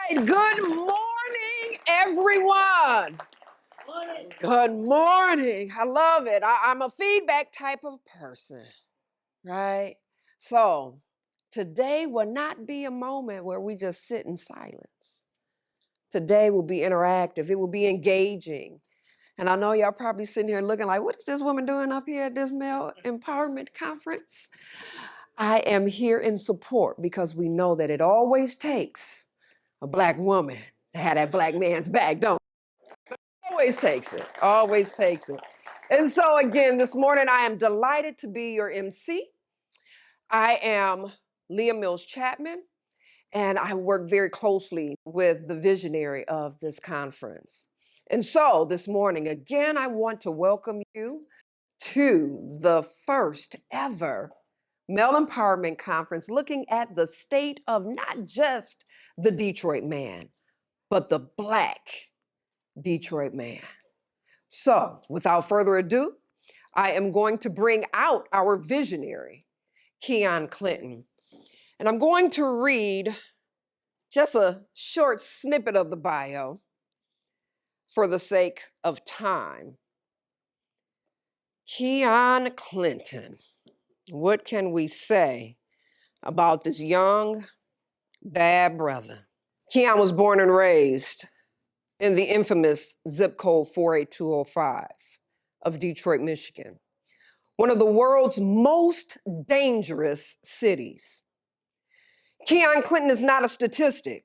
right, good morning, everyone. Good morning. I love it. I'm a feedback type of person, right? So today will not be a moment where we just sit in silence. Today will be interactive. It will be engaging. And I know y'all probably sitting here looking like, what is this woman doing up here at this male empowerment conference? I am here in support because we know that it always takes a Black woman to have that Black man's back, don't it? Always takes it, always takes it. And so again, this morning, I am delighted to be your MC. I am Leah Mills Chapman, and I work very closely with the visionary of this conference. And so this morning, again, I want to welcome you to the first ever Male Empowerment Conference, looking at the state of not just the Detroit man, but the Black Detroit man. So, without further ado, I am going to bring out our visionary, Keon Clinton. And I'm going to read just a short snippet of the bio for the sake of time. Keon Clinton. What can we say about this young, bad brother? Keon was born and raised in the infamous zip code 48205 of Detroit, Michigan, one of the world's most dangerous cities. Keon Clinton is not a statistic.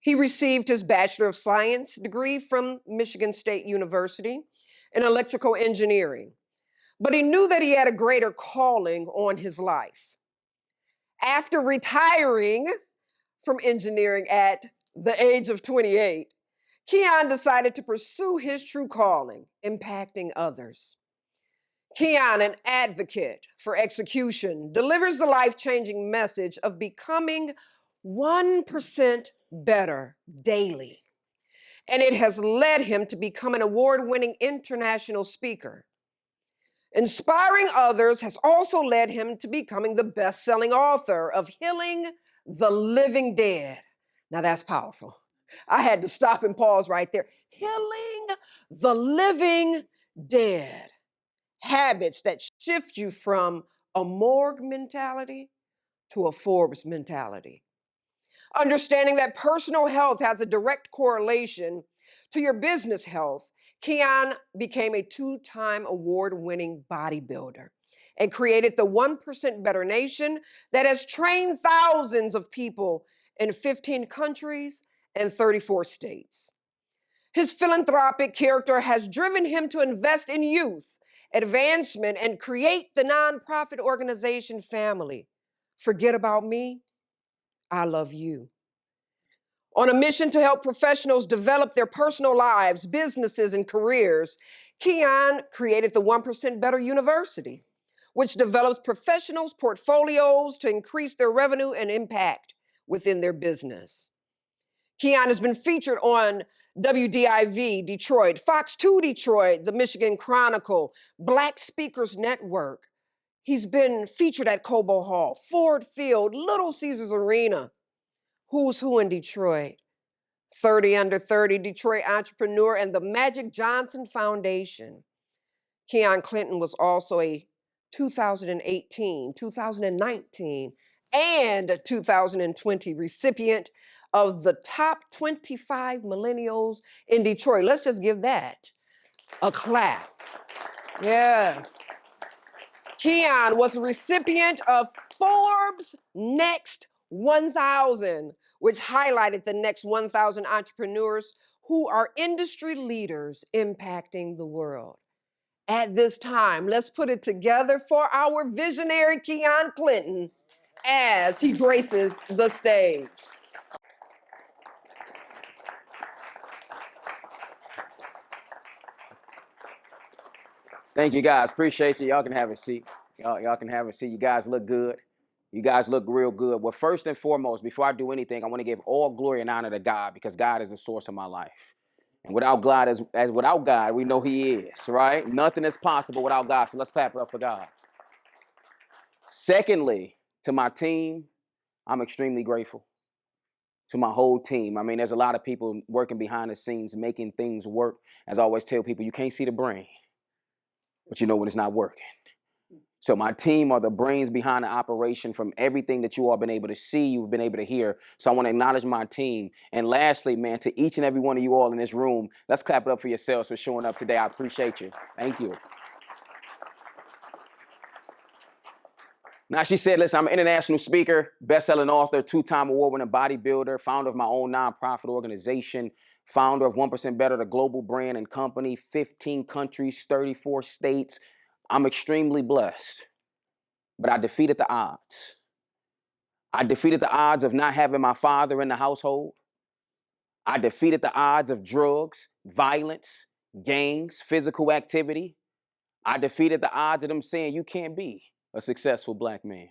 He received his Bachelor of Science degree from Michigan State University in electrical engineering, but he knew that he had a greater calling on his life. After retiring from engineering at the age of 28, Keon decided to pursue his true calling, impacting others. Keon, an advocate for execution, delivers the life-changing message of becoming 1% better daily. And it has led him to become an award-winning international speaker. Inspiring others has also led him to becoming the best-selling author of Healing the Living Dead. Now that's powerful. I had to stop and pause right there. Healing the Living Dead. Habits that shift you from a morgue mentality to a Forbes mentality. Understanding that personal health has a direct correlation to your business health, Keon became a two-time award-winning bodybuilder and created the 1% Better Nation that has trained thousands of people in 15 countries and 34 states. His philanthropic character has driven him to invest in youth advancement and create the nonprofit organization family. Forget about me, I love you. On a mission to help professionals develop their personal lives, businesses, and careers, Keon created the 1% Better University, which develops professionals' portfolios to increase their revenue and impact within their business. Keon has been featured on WDIV Detroit, Fox 2 Detroit, the Michigan Chronicle, Black Speakers Network. He's been featured at Cobo Hall, Ford Field, Little Caesars Arena, Who's Who in Detroit, 30 Under 30 Detroit Entrepreneur, and the Magic Johnson Foundation. Keon Clinton was also a 2018, 2019, and 2020 recipient of the top 25 millennials in Detroit. Let's just give that a clap. Yes. Keon was a recipient of Forbes Next 1000, which highlighted the next 1,000 entrepreneurs who are industry leaders impacting the world. At this time, let's put it together for our visionary Keon Clinton as he graces the stage. Thank you, guys. Appreciate you. Y'all can have a seat. Y'all can have a seat. You guys look good. You guys look real good. Well, first and foremost, before I do anything, I want to give all glory and honor to God because God is the source of my life. And without God, as without God, we know He is, right? Nothing is possible without God. So let's clap it up for God. Secondly, to my team, I'm extremely grateful. to my whole team. I mean, there's a lot of people working behind the scenes, making things work. As I always tell people, you can't see the brain, but you know when it's not working. So my team are the brains behind the operation from everything that you all been able to see, you've been able to hear. So I want to acknowledge my team. And lastly, man, to each and every one of you all in this room, let's clap it up for yourselves for showing up today. I appreciate you. Thank you. Now, she said, listen, I'm an international speaker, best-selling author, two-time award-winning bodybuilder, founder of my own nonprofit organization, founder of 1% Better, the global brand and company, 15 countries, 34 states. I'm extremely blessed, but I defeated the odds. I defeated the odds of not having my father in the household. I defeated the odds of drugs, violence, gangs, physical activity. I defeated the odds of them saying you can't be a successful black man.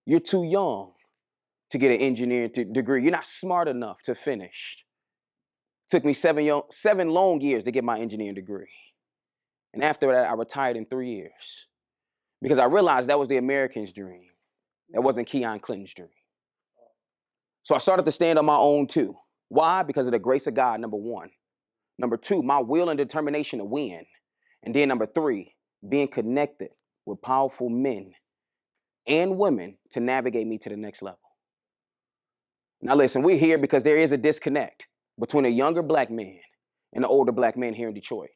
You're too young to get an engineering degree. You're not smart enough to finish. It took me 7 long years to get my engineering degree. And after that, I retired in 3 years because I realized that was the American's dream. That wasn't Keon Clinton's dream. So I started to stand on my own too. Why? Because of the grace of God, number one. Number two, my will and determination to win. And then number three, being connected with powerful men and women to navigate me to the next level. Now listen, we're here because there is a disconnect between a younger black man and an older black man here in Detroit.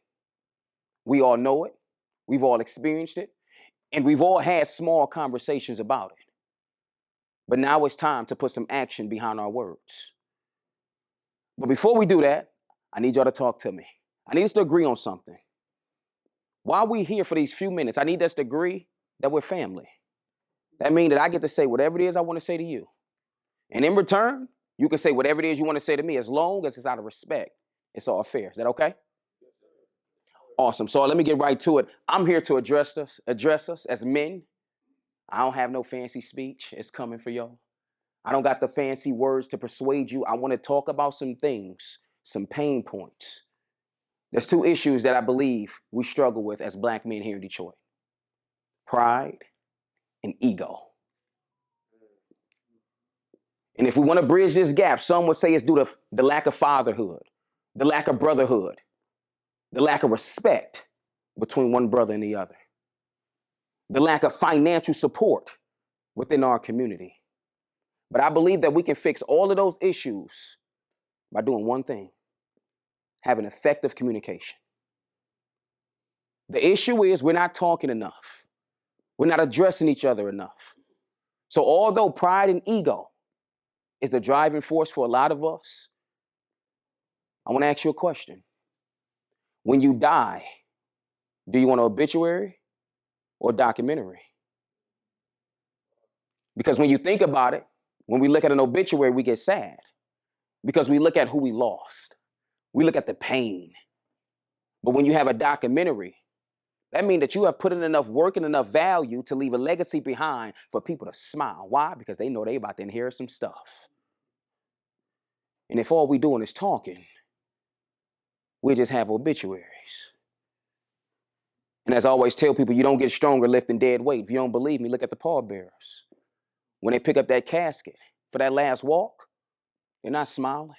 We all know it, we've all experienced it, and we've all had small conversations about it. But now it's time to put some action behind our words. But before we do that, I need y'all to talk to me. I need us to agree on something. While we're here for these few minutes, I need us to agree that we're family. That means that I get to say whatever it is I want to say to you. And in return, you can say whatever it is you want to say to me, as long as it's out of respect. It's all fair. Is that okay? Awesome. So let me get right to it. I'm here to address us as men. I don't have no fancy speech. It's coming for y'all. I don't got the fancy words to persuade you. I want to talk about some things, some pain points. There's 2 issues that I believe we struggle with as black men here in Detroit: pride and ego. And if we want to bridge this gap, some would say it's due to the lack of fatherhood, the lack of brotherhood, the lack of respect between one brother and the other, the lack of financial support within our community. But I believe that we can fix all of those issues by doing one thing: having effective communication. The issue is we're not talking enough. We're not addressing each other enough. So although pride and ego is the driving force for a lot of us, I want to ask you a question. When you die, do you want an obituary or a documentary? Because when you think about it, when we look at an obituary, we get sad because we look at who we lost. We look at the pain. But when you have a documentary, that means that you have put in enough work and enough value to leave a legacy behind for people to smile. Why? Because they know they about to inherit some stuff. And if all we doing is talking, we just have obituaries. And as I always tell people, you don't get stronger lifting dead weight. If you don't believe me, look at the pallbearers. When they pick up that casket for that last walk, they're not smiling,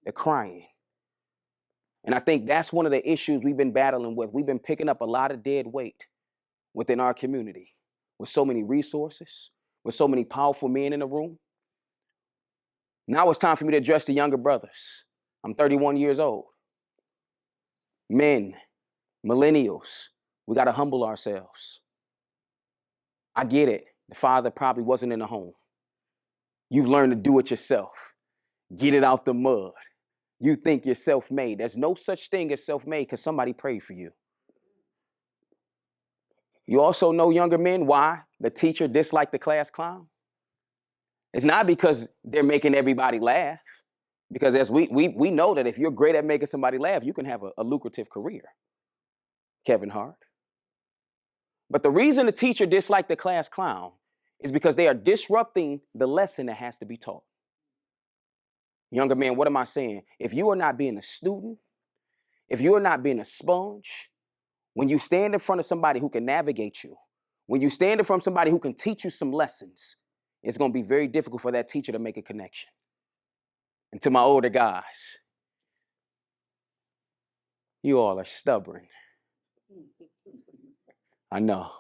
they're crying. And I think that's one of the issues we've been battling with. We've been picking up a lot of dead weight within our community with so many resources, with so many powerful men in the room. Now it's time for me to address the younger brothers. I'm 31 years old. Men, millennials, we got to humble ourselves. I get it. The father probably wasn't in the home. You've learned to do it yourself. Get it out the mud. You think you're self-made. There's no such thing as self-made because somebody prayed for you. You also know, younger men, why the teacher disliked the class clown? It's not because they're making everybody laugh. Because as we know that if you're great at making somebody laugh, you can have a lucrative career. Kevin Hart. But the reason the teacher disliked the class clown is because they are disrupting the lesson that has to be taught. Younger man, what am I saying? If you are not being a student, if you are not being a sponge, when you stand in front of somebody who can navigate you, when you stand in front of somebody who can teach you some lessons, it's going to be very difficult for that teacher to make a connection. And to my older guys, you all are stubborn. I know.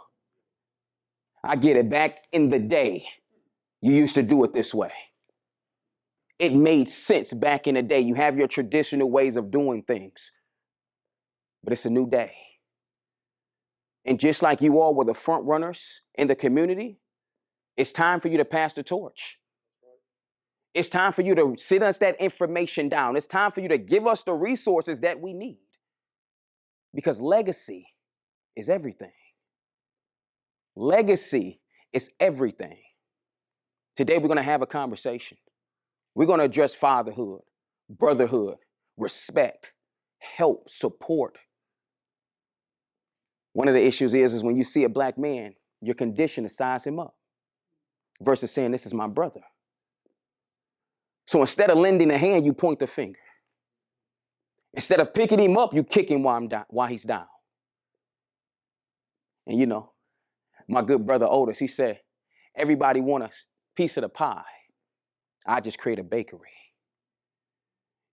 I get it. Back in the day, you used to do it this way. It made sense back in the day. You have your traditional ways of doing things. But it's a new day. And just like you all were the front runners in the community, it's time for you to pass the torch. It's time for you to sit us that information down. It's time for you to give us the resources that we need. Because legacy is everything. Legacy is everything. Today we're going to have a conversation. We're going to address fatherhood, brotherhood, respect, help, support. One of the issues is when you see a black man, you're conditioned to size him up versus saying, this is my brother. So instead of lending a hand, you point the finger. Instead of picking him up, you kick him while he's down. And you know, my good brother Odis, he said, everybody want a piece of the pie. I just create a bakery.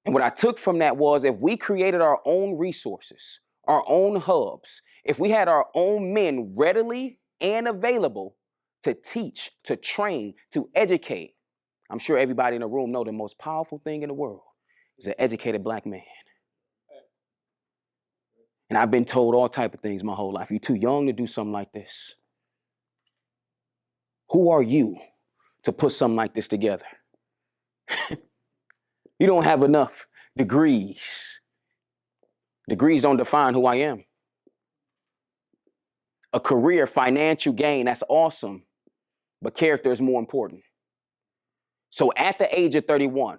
And what I took from that was if we created our own resources, our own hubs, if we had our own men readily and available to teach, to train, to educate, I'm sure everybody in the room know the most powerful thing in the world is an educated black man. And I've been told all type of things my whole life. You're too young to do something like this. Who are you to put something like this together? You don't have enough degrees. Degrees don't define who I am. A career, financial gain, that's awesome, but character is more important. So at the age of 31,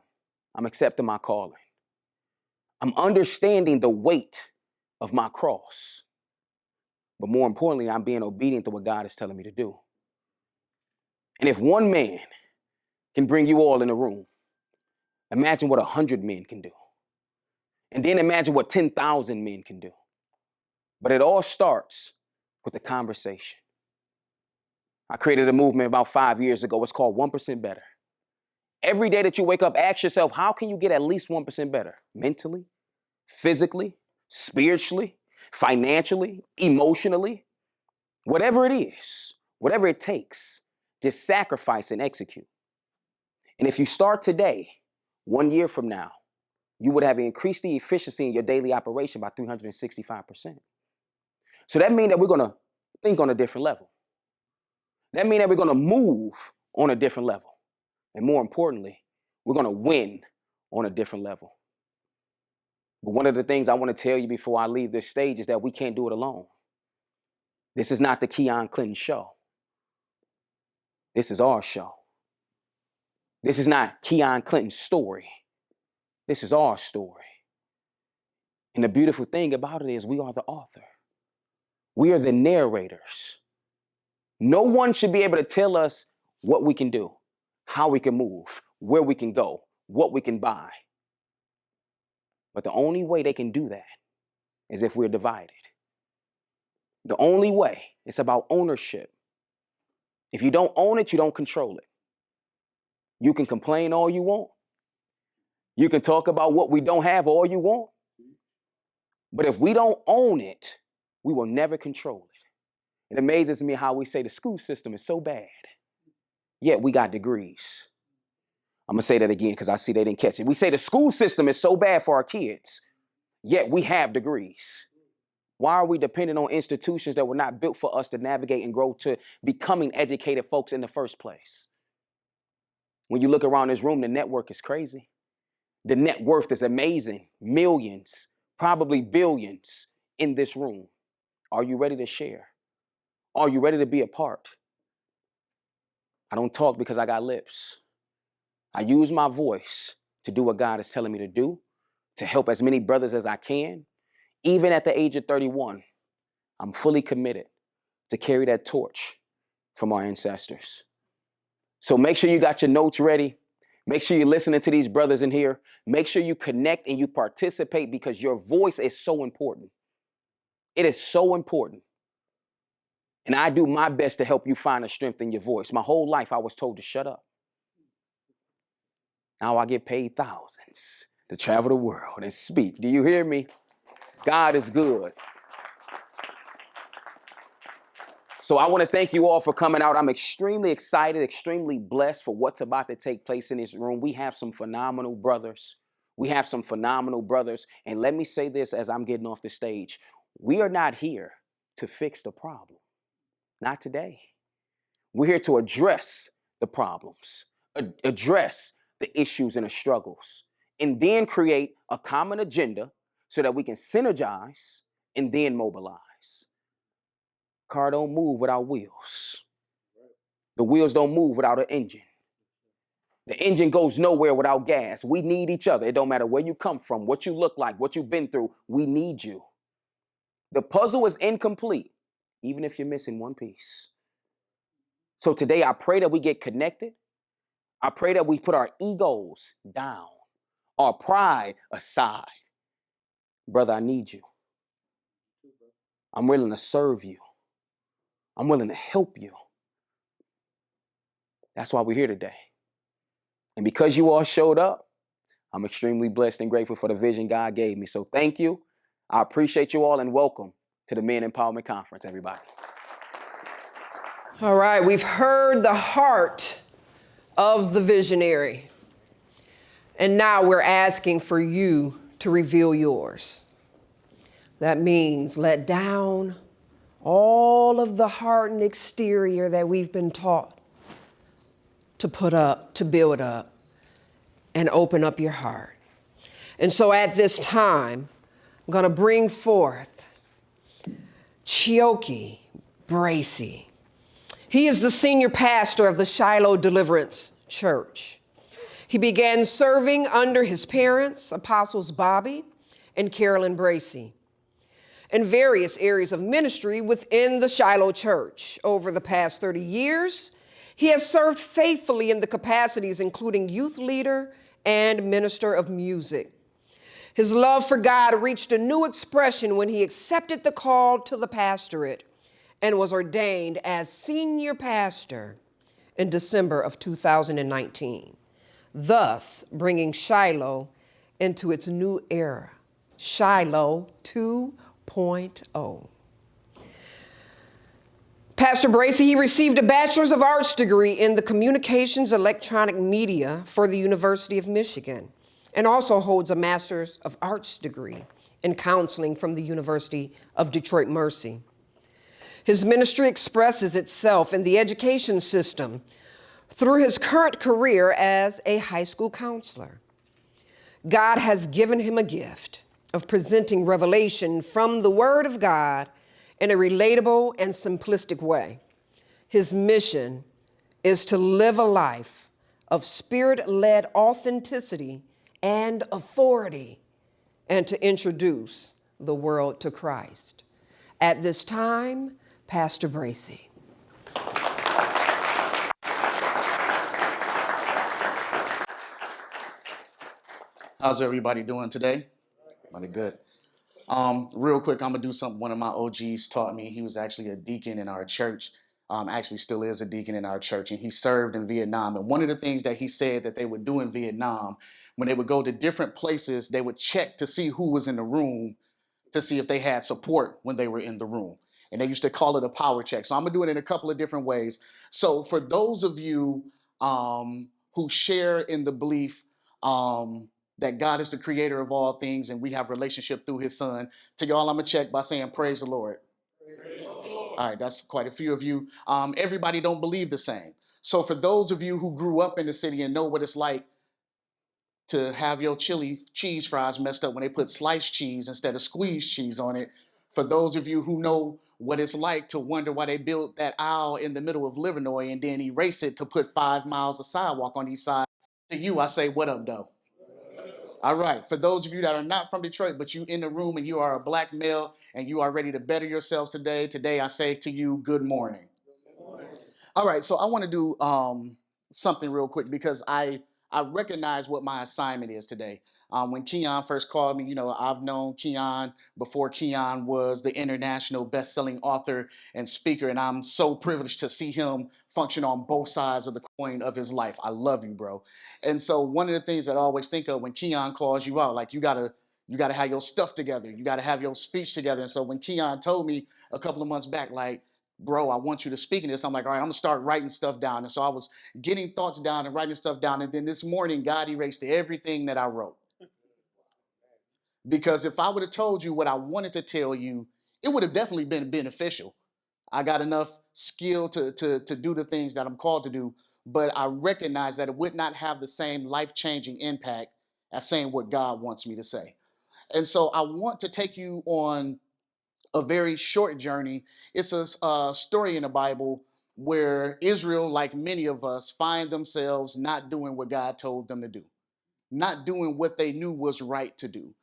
I'm accepting my calling. I'm understanding the weight of my cross. But more importantly, I'm being obedient to what God is telling me to do. And if one man can bring you all in a room, imagine what 100 men can do. And then imagine what 10,000 men can do. But it all starts with a conversation. I created a movement about 5 years ago. It's called 1% Better. Every day that you wake up, ask yourself, how can you get at least 1% better? Mentally, physically, spiritually, financially, emotionally, whatever it is, whatever it takes, just sacrifice and execute. And if you start today, 1 year from now, you would have increased the efficiency in your daily operation by 365%. So that means that we're going to think on a different level. That means that we're going to move on a different level. And more importantly, we're going to win on a different level. But one of the things I want to tell you before I leave this stage is that we can't do it alone. This is not the Keon Clinton show. This is our show. This is not Keon Clinton's story. This is our story. And the beautiful thing about it is we are the author. We are the narrators. No one should be able to tell us what we can do, how we can move, where we can go, what we can buy. But the only way they can do that is if we're divided. The only way, it's about ownership. If you don't own it, you don't control it. You can complain all you want. You can talk about what we don't have all you want. But if we don't own it, we will never control it. It amazes me how we say the school system is so bad, yet we got degrees. I'm going to say that again because I see they didn't catch it. We say the school system is so bad for our kids, yet we have degrees. Why are we dependent on institutions that were not built for us to navigate and grow to becoming educated folks in the first place? When you look around this room, the network is crazy. The net worth is amazing. Millions, probably billions in this room. Are you ready to share? Are you ready to be a part? I don't talk because I got lips. I use my voice to do what God is telling me to do, to help as many brothers as I can. Even at the age of 31, I'm fully committed to carry that torch from our ancestors. So make sure you got your notes ready. Make sure you're listening to these brothers in here. Make sure you connect and you participate because your voice is so important. It is so important. And I do my best to help you find a strength in your voice. My whole life, I was told to shut up. Now I get paid thousands to travel the world and speak. Do you hear me? God is good. So I want to thank you all for coming out. I'm extremely excited, extremely blessed for what's about to take place in this room. We have some phenomenal brothers. We have some phenomenal brothers. And let me say this as I'm getting off the stage. We are not here to fix the problem. Not today. We're here to address the problems, address the issues and the struggles, and then create a common agenda so that we can synergize and then mobilize. Car don't move without wheels. The wheels don't move without an engine. The engine goes nowhere without gas. We need each other. It don't matter where you come from, what you look like, what you've been through. We need you. The puzzle is incomplete, even if you're missing one piece. So today, I pray that we get connected. I pray that we put our egos down, our pride aside. Brother, I need you. I'm willing to serve you. I'm willing to help you. That's why we're here today. And because you all showed up, I'm extremely blessed and grateful for the vision God gave me. So thank you. I appreciate you all and welcome to the Men Empowerment Conference, everybody. All right, we've heard the heart of the visionary. And now we're asking for you to reveal yours. That means let down all of the hardened exterior that we've been taught to put up, to build up, and open up your heart. And so at this time, I'm going to bring forth Chioke Bracy. He is the senior pastor of the Shiloh Deliverance Church. He began serving under his parents, Apostles Bobby and Carolyn Bracy, in various areas of ministry within the Shiloh Church. Over the past 30 years, he has served faithfully in the capacities including youth leader and minister of music. His love for God reached a new expression when he accepted the call to the pastorate and was ordained as senior pastor in December of 2019, thus bringing Shiloh into its new era, Shiloh 2.0. Pastor Bracy, he received a Bachelor's of Arts degree in the Communications Electronic Media for the University of Michigan, and also holds a Master's of Arts degree in counseling from the University of Detroit Mercy. His ministry expresses itself in the education system through his current career as a high school counselor. God has given him a gift of presenting revelation from the Word of God in a relatable and simplistic way. His mission is to live a life of Spirit-led authenticity and authority, and to introduce the world to Christ. At this time, Pastor Bracy. How's everybody doing today? Mighty good. Real quick, I'm gonna do something one of my OGs taught me. He was actually a deacon in our church. Actually still is a deacon in our church, and he served in Vietnam. And one of the things that he said that they would do in Vietnam, when they would go to different places, they would check to see who was in the room to see if they had support when they were in the room. And they used to call it a power check. So I'm gonna do it in a couple of different ways. So for those of you who share in the belief that God is the creator of all things and we have relationship through his son, to y'all, I'm gonna check by saying praise the Lord. Praise the Lord. All right, that's quite a few of you. Everybody don't believe the same. So for those of you who grew up in the city and know what it's like to have your chili cheese fries messed up when they put sliced cheese instead of squeezed cheese on it, for those of you who know what it's like to wonder why they built that aisle in the middle of Livernois and then erase it to put 5 miles of sidewalk on each side, to you, I say, what up, though? All right, for those of you that are not from Detroit, but you in the room and you are a black male and you are ready to better yourselves today I say to you, good morning. All right, so I want to do something real quick because I I recognize what my assignment is today. When Keon first called me, I've known Keon before Keon was the international best-selling author and speaker, and I'm so privileged to see him function on both sides of the coin of his life. I love you, bro. And so one of the things that I always think of when Keon calls you out, like you gotta have your stuff together, you gotta have your speech together. And so when Keon told me a couple of months back, like, bro, I want you to speak in this, I'm like, all right, I'm gonna start writing stuff down. And so I was getting thoughts down and writing stuff down. And then this morning, God erased everything that I wrote. Because if I would have told you what I wanted to tell you, it would have definitely been beneficial. I got enough skill to do the things that I'm called to do, but I recognize that it would not have the same life-changing impact as saying what God wants me to say. And so I want to take you on a very short journey. It's a story in the Bible where Israel, like many of us, find themselves not doing what God told them to do, not doing what they knew was right to do.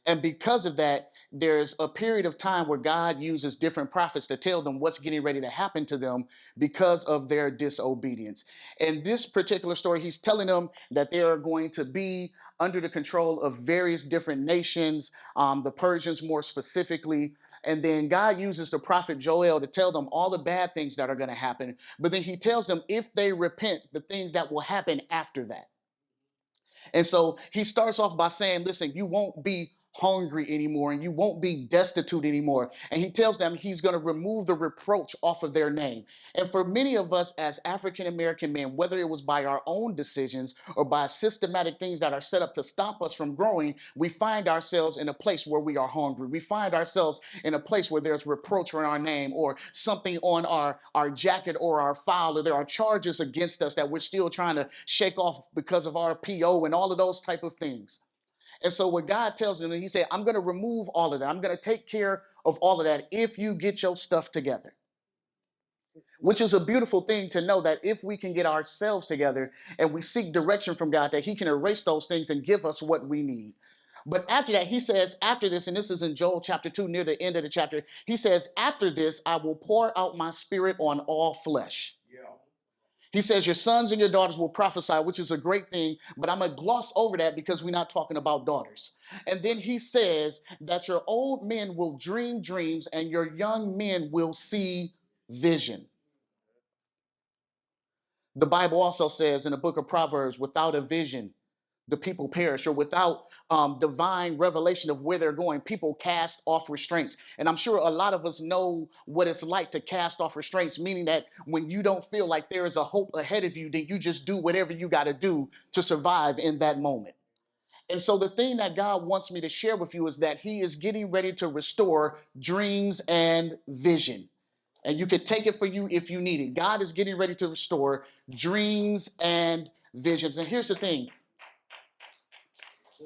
And because of that, there's a period of time where God uses different prophets to tell them what's getting ready to happen to them because of their disobedience. In this particular story, he's telling them that they are going to be under the control of various different nations, the Persians more specifically. And then God uses the prophet Joel to tell them all the bad things that are going to happen. But then he tells them if they repent, the things that will happen after that. And so he starts off by saying, listen, you won't be hungry anymore and you won't be destitute anymore. And he tells them he's going to remove the reproach off of their name. And for many of us as African American men, whether it was by our own decisions or by systematic things that are set up to stop us from growing, we find ourselves in a place where we are hungry. We find ourselves in a place where there's reproach on our name or something on our jacket or our file, or there are charges against us that we're still trying to shake off because of our PO and all of those type of things. And so what God tells them, he said, I'm going to remove all of that. I'm going to take care of all of that if you get your stuff together. Which is a beautiful thing to know, that if we can get ourselves together and we seek direction from God, that he can erase those things and give us what we need. But after that, he says, after this, and this is in Joel chapter 2, near the end of the chapter, he says, after this, I will pour out my spirit on all flesh. He says, your sons and your daughters will prophesy, which is a great thing, but I'm going to gloss over that because we're not talking about daughters. And then he says that your old men will dream dreams and your young men will see vision. The Bible also says in the book of Proverbs, without a vision, the people perish, or without divine revelation of where they're going, people cast off restraints. And I'm sure a lot of us know what it's like to cast off restraints, meaning that when you don't feel like there is a hope ahead of you, then you just do whatever you got to do to survive in that moment. And so the thing that God wants me to share with you is that he is getting ready to restore dreams and vision. And you can take it for you if you need it. God is getting ready to restore dreams and visions. And here's the thing.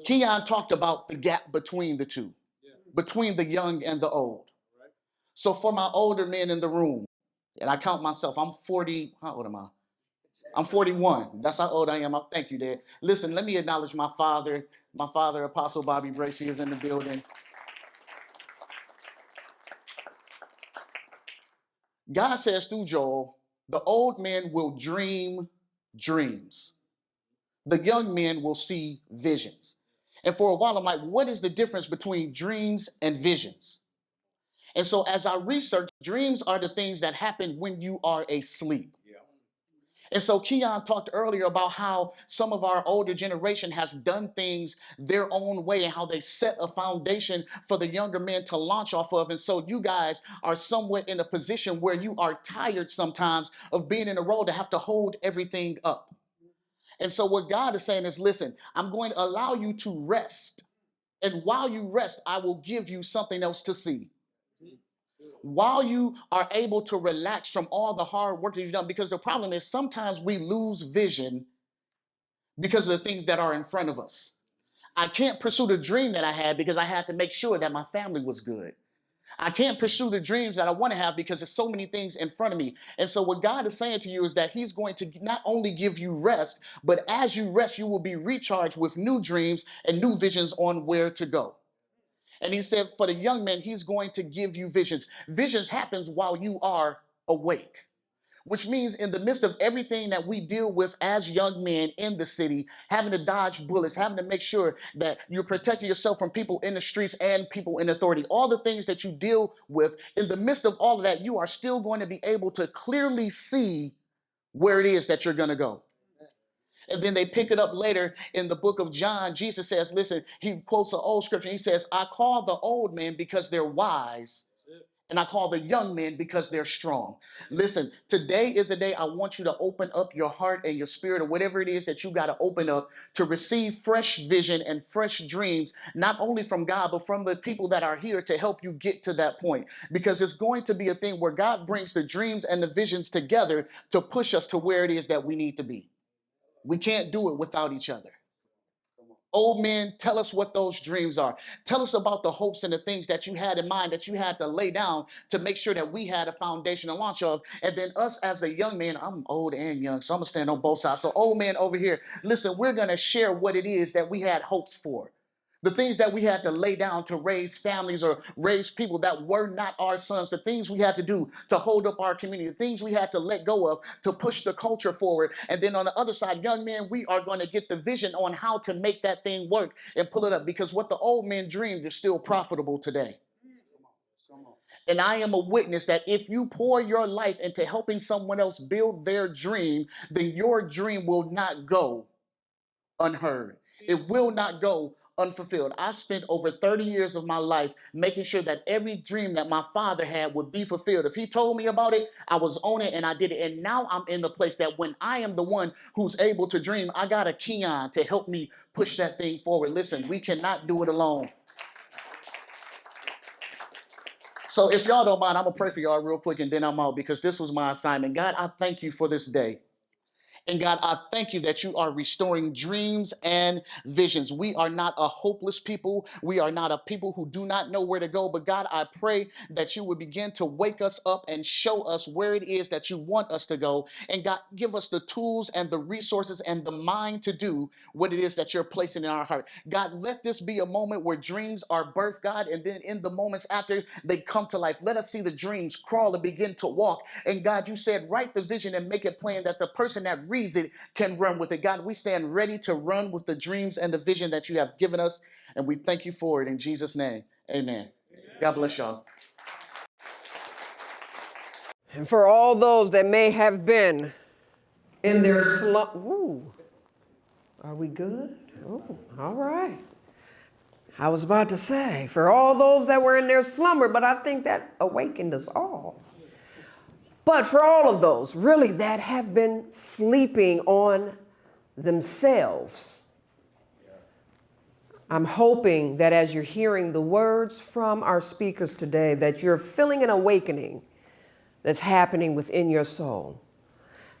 Keon talked about the gap between the two, between the young and the old. So for my older men in the room, and I count myself, I'm 40, how old am I? I'm 41. That's how old I am. Thank you, Dad. Listen, let me acknowledge my father. My father, Apostle Bobby Bracy, is in the building. God says through Joel, the old men will dream dreams. The young men will see visions. And for a while, I'm like, what is the difference between dreams and visions? And so as I research, dreams are the things that happen when you are asleep. And so Keon talked earlier about how some of our older generation has done things their own way and how they set a foundation for the younger men to launch off of. And so you guys are somewhat in a position where you are tired sometimes of being in a role to have to hold everything up. And so what God is saying is, listen, I'm going to allow you to rest. And while you rest, I will give you something else to see. While you are able to relax from all the hard work that you've done, because the problem is sometimes we lose vision because of the things that are in front of us. I can't pursue the dream that I had because I had to make sure that my family was good. I can't pursue the dreams that I want to have because there's so many things in front of me. And so what God is saying to you is that he's going to not only give you rest, but as you rest, you will be recharged with new dreams and new visions on where to go. And he said, for the young men, he's going to give you visions. Visions happens while you are awake. which means in the midst of everything that we deal with as young men in the city, having to dodge bullets, having to make sure that you're protecting yourself from people in the streets and people in authority, all the things that you deal with, in the midst of all of that, you are still going to be able to clearly see where it is that you're going to go. And then they pick it up later in the book of John. Jesus says, listen, he quotes an old scripture. He says, I call the old men because they're wise, and I call the young men because they're strong. Listen, today is a day I want you to open up your heart and your spirit, or whatever it is that you got to open up to receive fresh vision and fresh dreams, not only from God, but from the people that are here to help you get to that point. Because it's going to be a thing where God brings the dreams and the visions together to push us to where it is that we need to be. We can't do it without each other. Old men, tell us what those dreams are. Tell us about the hopes and the things that you had in mind that you had to lay down to make sure that we had a foundation to launch of. And then us as the young men, I'm old and young, so I'm going to stand on both sides. So old men over here, listen, we're going to share what it is that we had hopes for. The things that we had to lay down to raise families or raise people that were not our sons, the things we had to do to hold up our community, the things we had to let go of to push the culture forward. And then on the other side, young men, we are going to get the vision on how to make that thing work and pull it up, because what the old men dreamed is still profitable today. And I am a witness that if you pour your life into helping someone else build their dream, then your dream will not go unheard. It will not go unfulfilled. I spent over 30 years of my life making sure that every dream that my father had would be fulfilled. If he told me about it, I was on it and I did it. And now I'm in the place that when I am the one who's able to dream, I got a Keon to help me push that thing forward. Listen, we cannot do it alone. So if y'all don't mind, I'm going to pray for y'all real quick and then I'm out, because this was my assignment. God, I thank you for this day. And God, I thank you that you are restoring dreams and visions. We are not a hopeless people. We are not a people who do not know where to go. But God, I pray that you would begin to wake us up and show us where it is that you want us to go. And God, give us the tools and the resources and the mind to do what it is that you're placing in our heart. God, let this be a moment where dreams are birthed, God, and then in the moments after they come to life, let us see the dreams crawl and begin to walk. And God, you said, write the vision and make it plain that the person that reads it can run with it. God, we stand ready to run with the dreams and the vision that you have given us, and we thank you for it in Jesus' name. Amen. God bless y'all. And for all those that may have been in their slump. Ooh, are we good? Ooh, all right. I was about to say, for all those that were in their slumber, but I think that awakened us all. But for all of those, really, that have been sleeping on themselves, I'm hoping that as you're hearing the words from our speakers today, that you're feeling an awakening that's happening within your soul.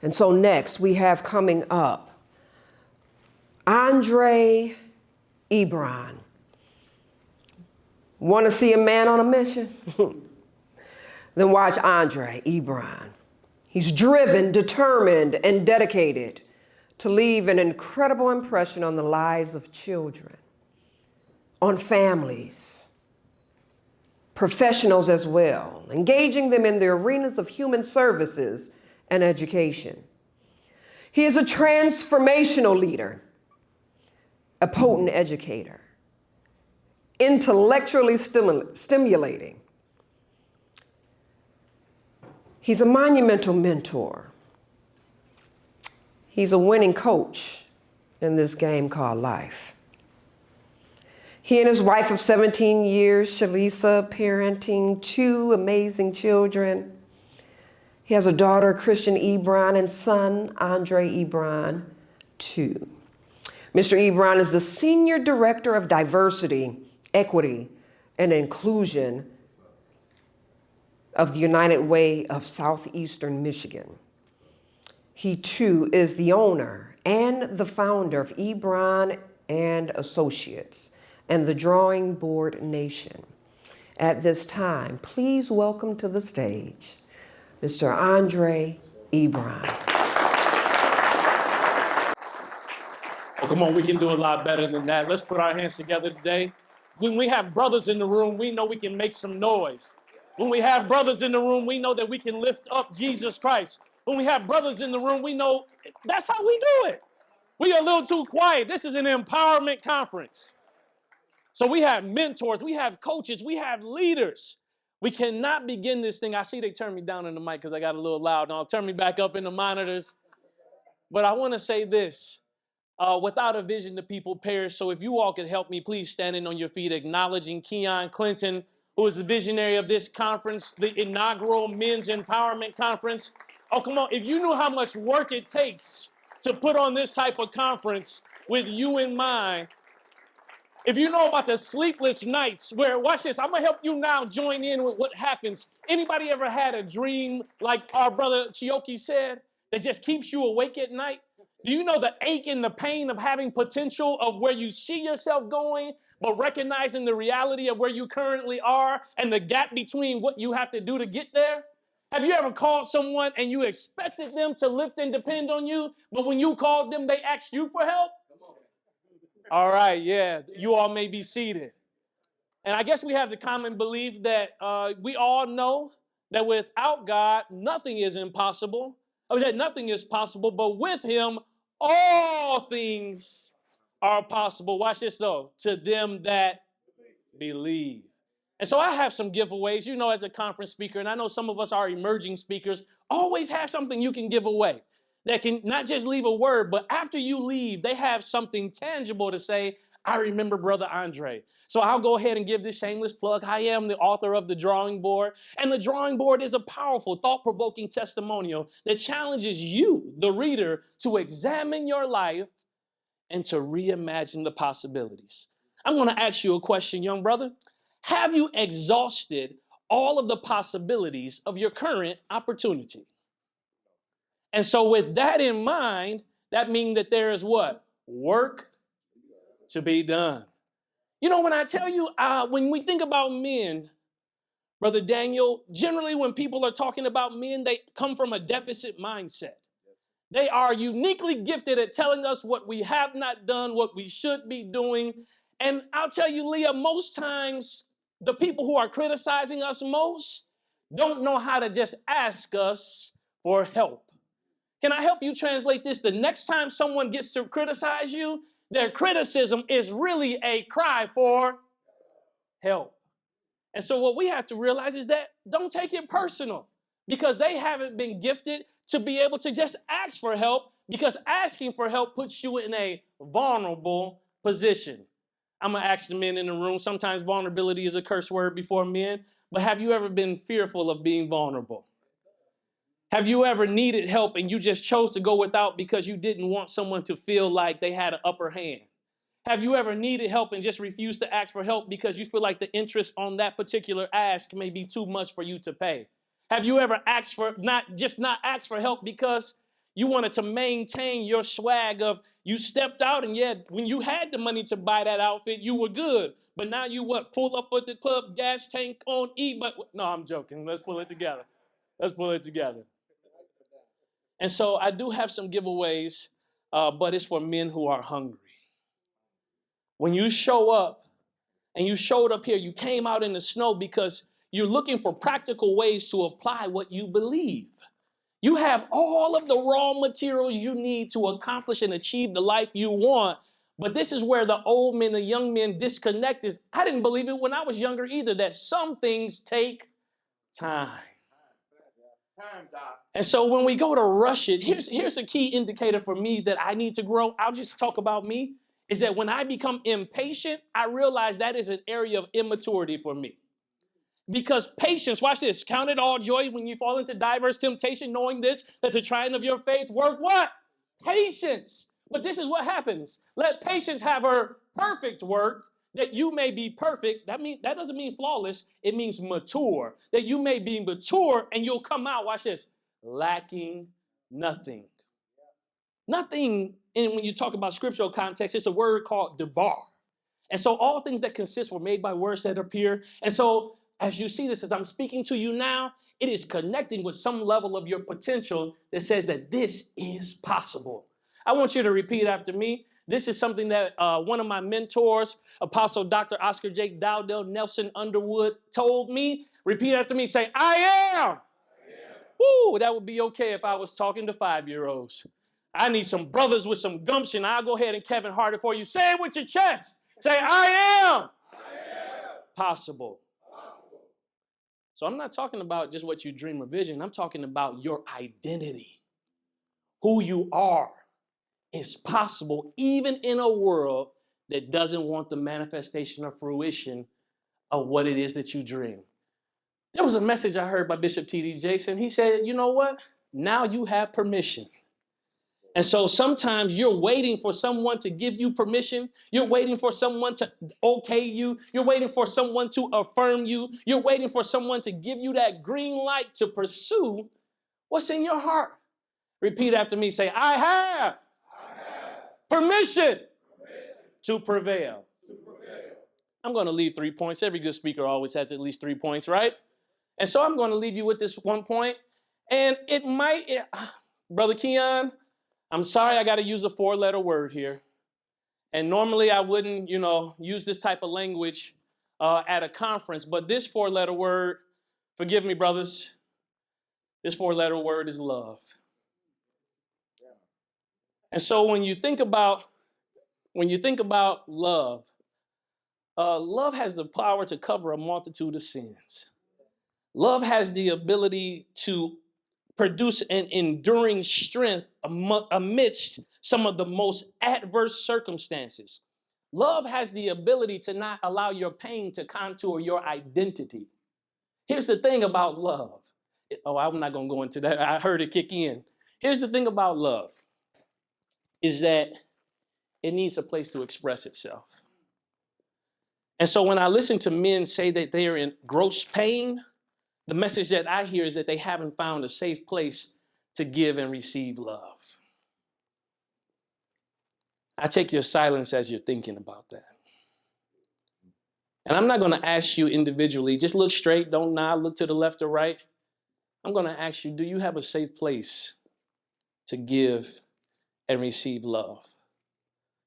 And so next, we have coming up Andre Ibran. Want to see a man on a mission? Then watch Andre Ibran. He's driven, determined, and dedicated to leave an incredible impression on the lives of children, on families, professionals as well, engaging them in the arenas of human services and education. He is a transformational leader, a potent educator, intellectually stimulating. He's a monumental mentor. He's a winning coach in this game called life. He and his wife of 17 years, Shalisa, parenting 2 amazing children. He has a daughter, Christian Ebron, and son, Andre Ibran, too. Mr. Ibran is the Senior Director of Diversity, Equity, and Inclusion of the United Way of Southeastern Michigan. He too is the owner and the founder of Ebron and Associates and the Drawing Board Nation. At this time, please welcome to the stage, Mr. Andre Ibran. Oh, come on, we can do a lot better than that. Let's put our hands together today. When we have brothers in the room, we know we can make some noise. When we have brothers in the room, we know that we can lift up Jesus Christ. When we have brothers in the room, we know that's how we do it. We are a little too quiet. This is an empowerment conference. So we have mentors, we have coaches, we have leaders. We cannot begin this thing. I see they turn me down in the mic because I got a little loud. Now turn me back up in the monitors. But I want to say this. Without a vision, the people perish. So if you all could help me, please standing on your feet, acknowledging Keon Clinton, who is the visionary of this conference, the inaugural Men's Empowerment Conference. Oh, come on. If you knew how much work it takes to put on this type of conference with you in mind, if you know about the sleepless nights where, watch this, I'm going to help you now join in with what happens. Anybody ever had a dream, like our brother Chioke said, that just keeps you awake at night? Do you know the ache and the pain of having potential of where you see yourself going, but recognizing the reality of where you currently are and the gap between what you have to do to get there? Have you ever called someone and you expected them to lift and depend on you, but when you called them, they asked you for help? All right, yeah, you all may be seated. And I guess we have the common belief that we all know that without God, nothing is impossible, or that nothing is possible, but with him, all things are possible. Watch this though, to them that believe. And so I have some giveaways, you know, as a conference speaker, and I know some of us are emerging speakers, always have something you can give away that can not just leave a word, but after you leave, they have something tangible to say, I remember Brother Andre. So I'll go ahead and give this shameless plug. I am the author of The Drawing Board, and The Drawing Board is a powerful, thought-provoking testimonial that challenges you, the reader, to examine your life and to reimagine the possibilities. I'm going to ask you a question, young brother. Have you exhausted all of the possibilities of your current opportunity? And so with that in mind, that means that there is what? Work to be done. You know, when I tell you, when we think about men, Brother Daniel, generally when people are talking about men, they come from a deficit mindset. They are uniquely gifted at telling us what we have not done, what we should be doing. And I'll tell you, Leah, most times the people who are criticizing us most don't know how to just ask us for help. Can I help you translate this? The next time someone gets to criticize you, their criticism is really a cry for help. And so what we have to realize is that don't take it personal, because they haven't been gifted to be able to just ask for help, because asking for help puts you in a vulnerable position. I'm going to ask the men in the room. Sometimes vulnerability is a curse word before men, but have you ever been fearful of being vulnerable? Have you ever needed help and you just chose to go without because you didn't want someone to feel like they had an upper hand? Have you ever needed help and just refused to ask for help because you feel like the interest on that particular ask may be too much for you to pay? Have you ever asked for not asked for help because you wanted to maintain your swag of you stepped out and yeah, when you had the money to buy that outfit, you were good. But now you pull up at the club, gas tank on E, but no, I'm joking. Let's pull it together. Let's pull it together. And so I do have some giveaways, but it's for men who are hungry. When you show up and you showed up here, you came out in the snow because you're looking for practical ways to apply what you believe. You have all of the raw materials you need to accomplish and achieve the life you want. But this is where the old men, the young men disconnect is. I didn't believe it when I was younger either, that some things take time. And so when we go to rush it, here's a key indicator for me that I need to grow. I'll just talk about me, is that when I become impatient, I realize that is an area of immaturity for me. Because patience, watch this, count it all joy when you fall into diverse temptation, knowing this, that the trying of your faith work what? Patience. But this is what happens. Let patience have her perfect work, that you may be perfect. That doesn't mean flawless. It means mature. That you may be mature and you'll come out, watch this, lacking nothing. Nothing, and when you talk about scriptural context, it's a word called debar. And so all things that consist were made by words that appear. And so as you see this, as I'm speaking to you now, it is connecting with some level of your potential that says that this is possible. I want you to repeat after me. This is something that one of my mentors, Apostle Dr. Oscar J. Dowdell Nelson Underwood, told me. Repeat after me. Say, I am Woo, that would be okay if I was talking to 5-year-olds. I need some brothers with some gumption. I'll go ahead and Kevin Hart it for you. Say it with your chest. Say, I am possible. So I'm not talking about just what you dream or vision. I'm talking about your identity. Who you are is possible even in a world that doesn't want the manifestation or fruition of what it is that you dream. There was a message I heard by Bishop T.D. Jason. He said, you know what? Now you have permission. And so sometimes you're waiting for someone to give you permission. You're waiting for someone to okay you. You're waiting for someone to affirm you. You're waiting for someone to give you that green light to pursue what's in your heart. Repeat after me. Say, I have permission to prevail. I'm going to leave 3 points. Every good speaker always has at least 3 points, right? And so I'm going to leave you with this 1 point. And it might, Brother Keon, I'm sorry I got to use a 4-letter word here. And normally I wouldn't, use this type of language at a conference. But this 4-letter word, forgive me, brothers, this 4-letter word is love. And so when you think about love, love has the power to cover a multitude of sins. Love has the ability to produce an enduring strength amidst some of the most adverse circumstances. Love has the ability to not allow your pain to contour your identity. Here's the thing about love. Oh, I'm not going to go into that. I heard it kick in. Here's the thing about love is that it needs a place to express itself. And so when I listen to men say that they are in gross pain, the message that I hear is that they haven't found a safe place to give and receive love. I take your silence as you're thinking about that. And I'm not going to ask you individually, just look straight, don't nod, look to the left or right. I'm going to ask you, do you have a safe place to give and receive love?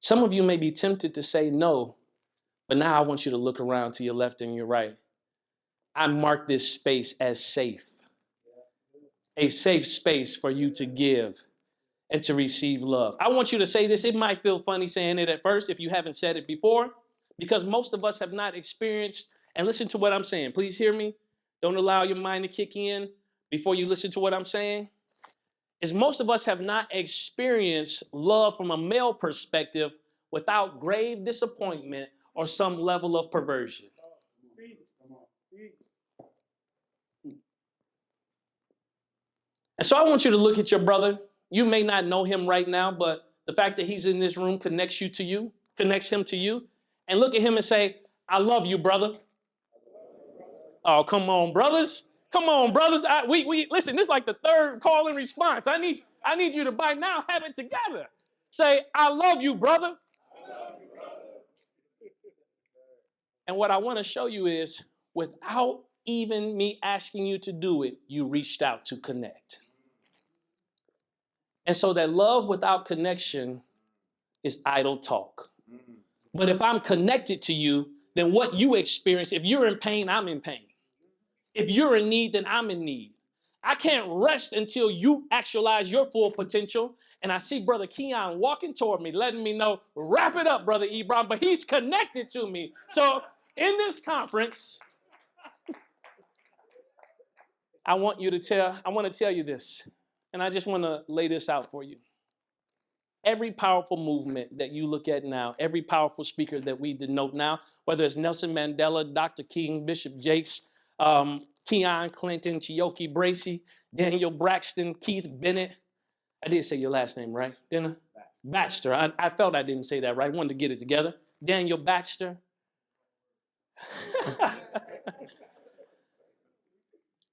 Some of you may be tempted to say no, but now I want you to look around to your left and your right. I mark this space as safe. A safe space for you to give and to receive love. I want you to say this. It might feel funny saying it at first if you haven't said it before, because most of us have not experienced, and listen to what I'm saying. Please hear me. Don't allow your mind to kick in before you listen to what I'm saying. Is most of us have not experienced love from a male perspective without grave disappointment or some level of perversion. And so I want you to look at your brother. You may not know him right now, but the fact that he's in this room connects him to you. And look at him and say, I love you, brother. Oh, come on, brothers. Come on, brothers. We listen, this is like the third call and response. I need you to by now have it together. Say, I love you, brother. And what I want to show you is, without even me asking you to do it, you reached out to connect. And so that love without connection is idle talk. But if I'm connected to you, then what you experience, if you're in pain, I'm in pain. If you're in need, then I'm in need. I can't rest until you actualize your full potential. And I see Brother Keon walking toward me, letting me know, wrap it up, Brother Ebron, but he's connected to me. So in this conference, I want to tell you this, and I just want to lay this out for you. Every powerful movement that you look at now, every powerful speaker that we denote now, whether it's Nelson Mandela, Dr. King, Bishop Jakes, Keon Clinton, Chioke, Bracy, Daniel Braxton, Keith Bennett. I did say your last name, right? Didn't I? Baxter. I felt I didn't say that right. I wanted to get it together. Daniel Baxter.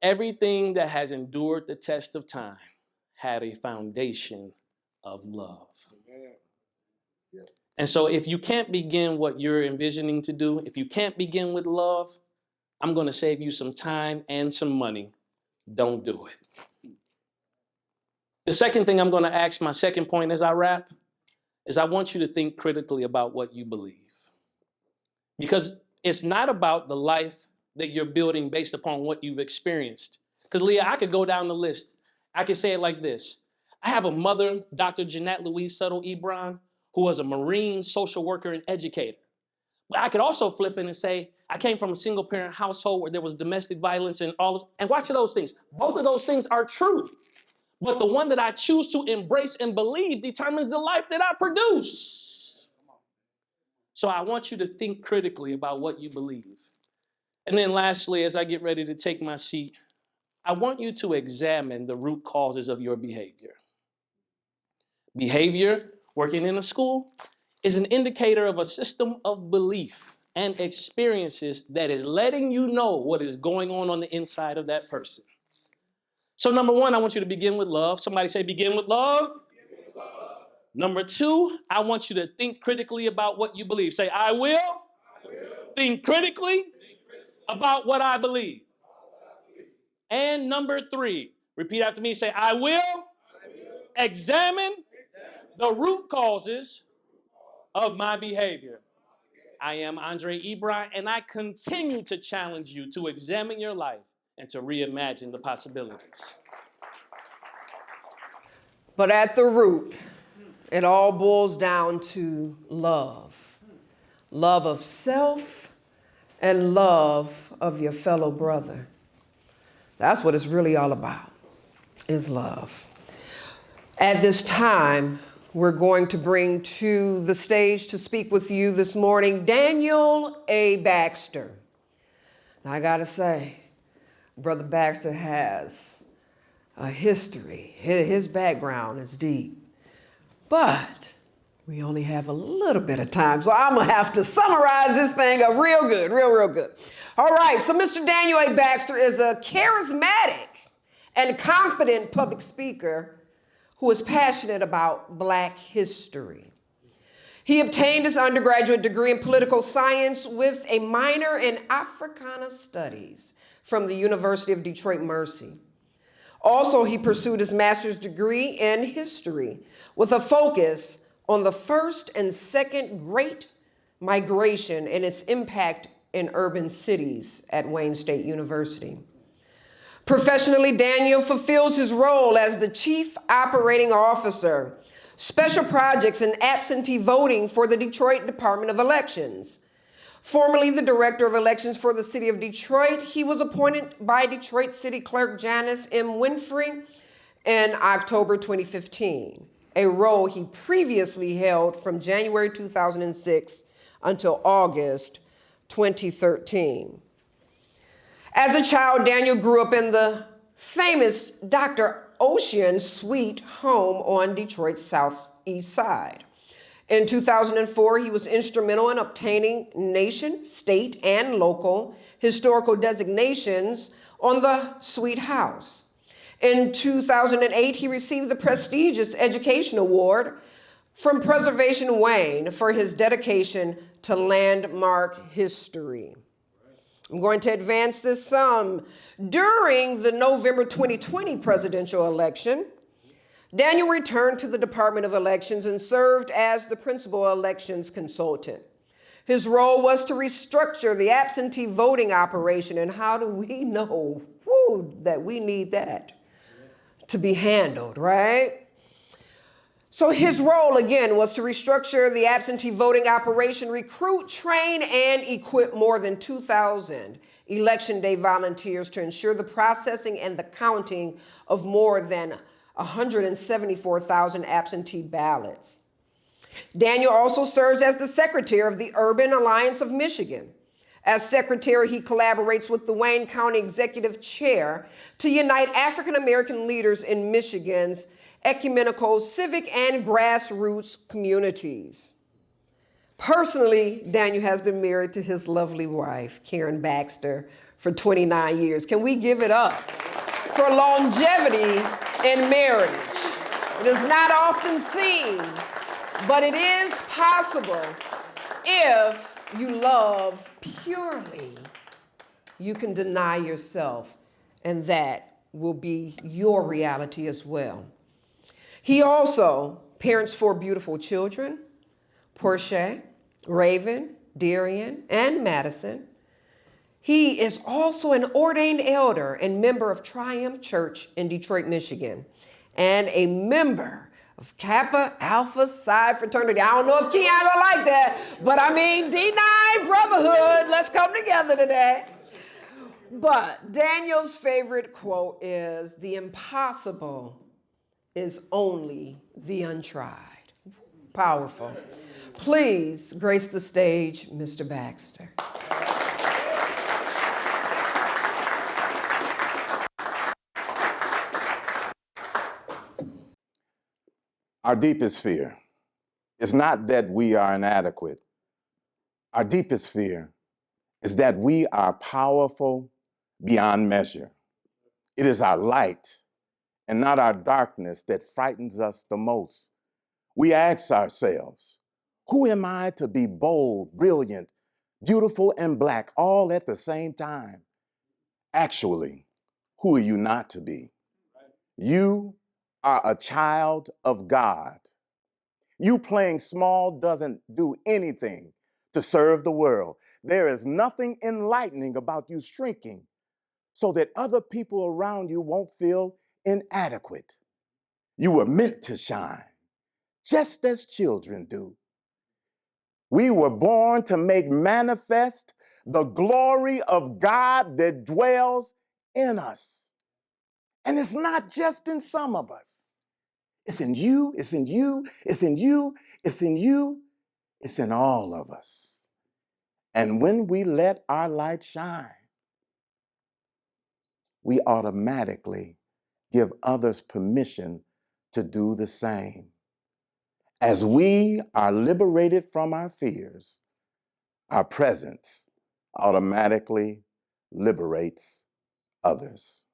Everything that has endured the test of time had a foundation of love. And so if you can't begin what you're envisioning to do, if you can't begin with love, I'm going to save you some time and some money. Don't do it. The second thing I'm going to ask, my second point as I wrap, is I want you to think critically about what you believe. Because it's not about the life that you're building based upon what you've experienced. Because, Leah, I could go down the list. I could say it like this. I have a mother, Dr. Jeanette Louise Settle Ebron, who was a Marine social worker and educator. But I could also flip in and say, I came from a single parent household where there was domestic violence and and watch those things. Both of those things are true. But the one that I choose to embrace and believe determines the life that I produce. So I want you to think critically about what you believe. And then lastly, as I get ready to take my seat, I want you to examine the root causes of your behavior. Behavior, working in a school, is an indicator of a system of belief and experiences that is letting you know what is going on the inside of that person. So number one, I want you to begin with love. Somebody say, begin with love. Begin with love. Number two, I want you to think critically about what you believe. Say, I will think critically about what I believe. And number three, repeat after me, say, I will examine the root causes of my behavior. I am Andre Ibran, and I continue to challenge you to examine your life and to reimagine the possibilities. But at the root, it all boils down to love. Love of self and love of your fellow brother. That's what it's really all about, is love. At this time, we're going to bring to the stage to speak with you this morning, Daniel A. Baxter. Now, I gotta say, Brother Baxter has a history. His background is deep. But we only have a little bit of time, so I'm gonna have to summarize this thing up real good, real good. All right, so Mr. Daniel A. Baxter is a charismatic and confident public speaker who is passionate about Black history. He obtained his undergraduate degree in political science with a minor in Africana Studies from the University of Detroit Mercy. Also, he pursued his master's degree in history with a focus on the first and second Great Migration and its impact in urban cities at Wayne State University. Professionally, Daniel fulfills his role as the Chief Operating Officer, Special Projects and Absentee Voting for the Detroit Department of Elections. Formerly the Director of Elections for the City of Detroit, he was appointed by Detroit City Clerk Janice M. Winfrey in October 2015, a role he previously held from January 2006 until August 2013. As a child, Daniel grew up in the famous Dr. Ocean Suite home on Detroit's southeast side. In 2004, he was instrumental in obtaining nation, state, and local historical designations on the Suite House. In 2008, he received the prestigious Education Award from Preservation Wayne for his dedication to landmark history. I'm going to advance this some. During the November 2020 presidential election, Daniel returned to the Department of Elections and served as the principal elections consultant. His role was to restructure the absentee voting operation, and how do we know that we need that to be handled, right? So his role, again, was to restructure the absentee voting operation, recruit, train, and equip more than 2,000 election day volunteers to ensure the processing and the counting of more than 174,000 absentee ballots. Daniel also serves as the secretary of the Urban Alliance of Michigan. As secretary, he collaborates with the Wayne County Executive Chair to unite African American leaders in Michigan's ecumenical, civic, and grassroots communities. Personally, Daniel has been married to his lovely wife, Karen Baxter, for 29 years. Can we give it up for longevity in marriage? It is not often seen, but it is possible. If you love purely, you can deny yourself, and that will be your reality as well. He also parents 4 beautiful children, Portia, Raven, Darian, and Madison. He is also an ordained elder and member of Triumph Church in Detroit, Michigan, and a member of Kappa Alpha Psi fraternity. I don't know if Keon will like that, but I mean, D9 brotherhood, let's come together today. But Daniel's favorite quote is, "The impossible is only the untried." Powerful. Please grace the stage, Mr. Baxter. Our deepest fear is not that we are inadequate. Our deepest fear is that we are powerful beyond measure. It is our light and not our darkness that frightens us the most. We ask ourselves, who am I to be bold, brilliant, beautiful, and black all at the same time? Actually, who are you not to be? You are a child of God. You playing small doesn't do anything to serve the world. There is nothing enlightening about you shrinking so that other people around you won't feel inadequate. You were meant to shine, just as children do. We were born to make manifest the glory of God that dwells in us. And it's not just in some of us. It's in you, it's in you, it's in you, it's in you, it's in all of us. And when we let our light shine, we automatically give others permission to do the same. As we are liberated from our fears, our presence automatically liberates others.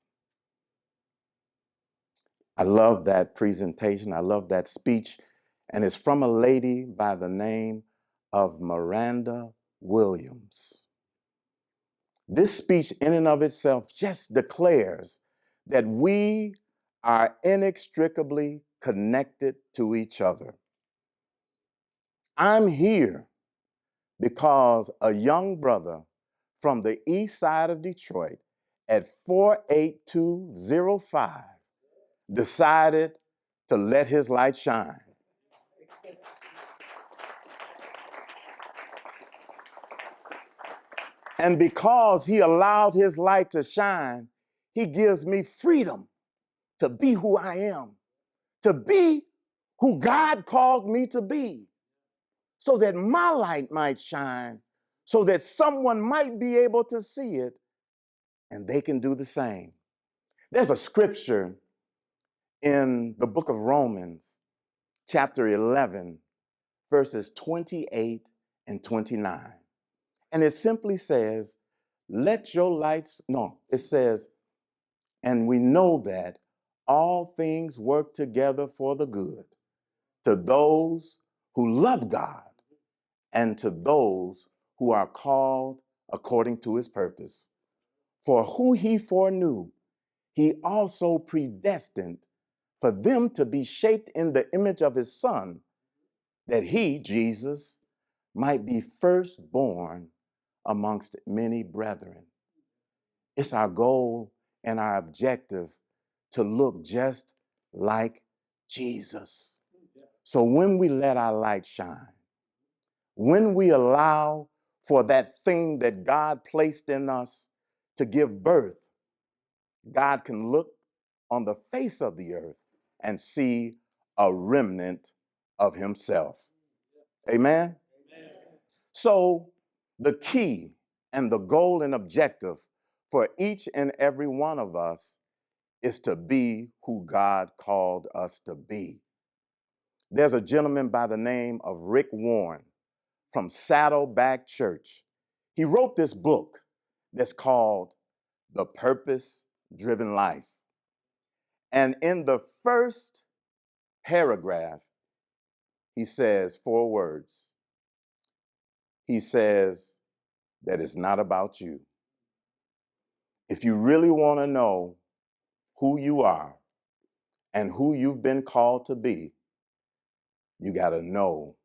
I love that presentation. I love that speech. And it's from a lady by the name of Miranda Williams. This speech in and of itself just declares that we are inextricably connected to each other. I'm here because a young brother from the east side of Detroit at 48205 decided to let his light shine. And because he allowed his light to shine, he gives me freedom to be who I am, to be who God called me to be, so that my light might shine, so that someone might be able to see it and they can do the same. There's a scripture in the book of Romans, chapter 11, verses 28 and 29. And it simply says, let your lights, no, it says, and we know that all things work together for the good to those who love God and to those who are called according to his purpose. For who he foreknew, he also predestined for them to be shaped in the image of his Son, that he, Jesus, might be firstborn amongst many brethren. It's our goal and our objective to look just like Jesus. So when we let our light shine, when we allow for that thing that God placed in us to give birth, God can look on the face of the earth and see a remnant of himself. Amen? Amen. So the key and the goal and objective for each and every one of us is to be who God called us to be. There's a gentleman by the name of Rick Warren from Saddleback Church. He wrote this book that's called The Purpose-Driven Life. And in the first paragraph, he says 4 words. He says that it's not about you. If you really want to know who you are and who you've been called to be, you got to know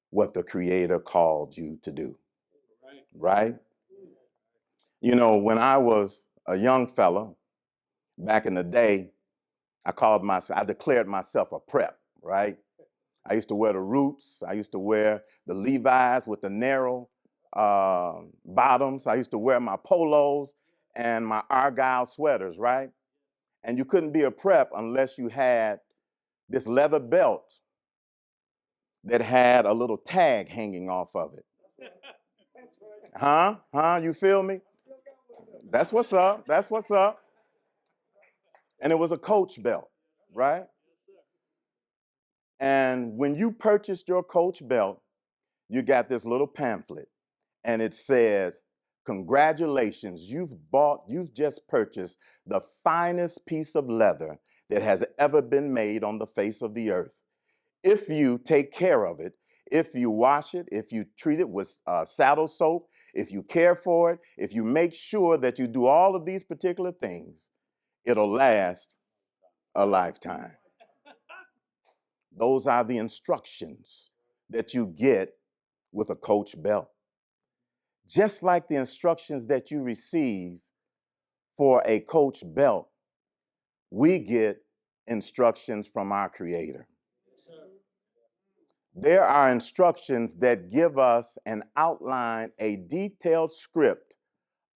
what the Creator called you to do. Right? You know, when I was a young fella, back in the day, I declared myself a prep, right? I used to wear the Roots. I used to wear the Levi's with the narrow bottoms. I used to wear my polos and my Argyle sweaters, right? And you couldn't be a prep unless you had this leather belt that had a little tag hanging off of it. Huh? You feel me? That's what's up. That's what's up. And it was a Coach belt, right? And when you purchased your Coach belt, you got this little pamphlet, and it said, congratulations, you've just purchased the finest piece of leather that has ever been made on the face of the earth. If you take care of it, if you wash it, if you treat it with saddle soap, if you care for it, if you make sure that you do all of these particular things, it'll last a lifetime. Those are the instructions that you get with a Coach belt. Just like the instructions that you receive for a Coach belt, we get instructions from our Creator. There are instructions that give us an outline, a detailed script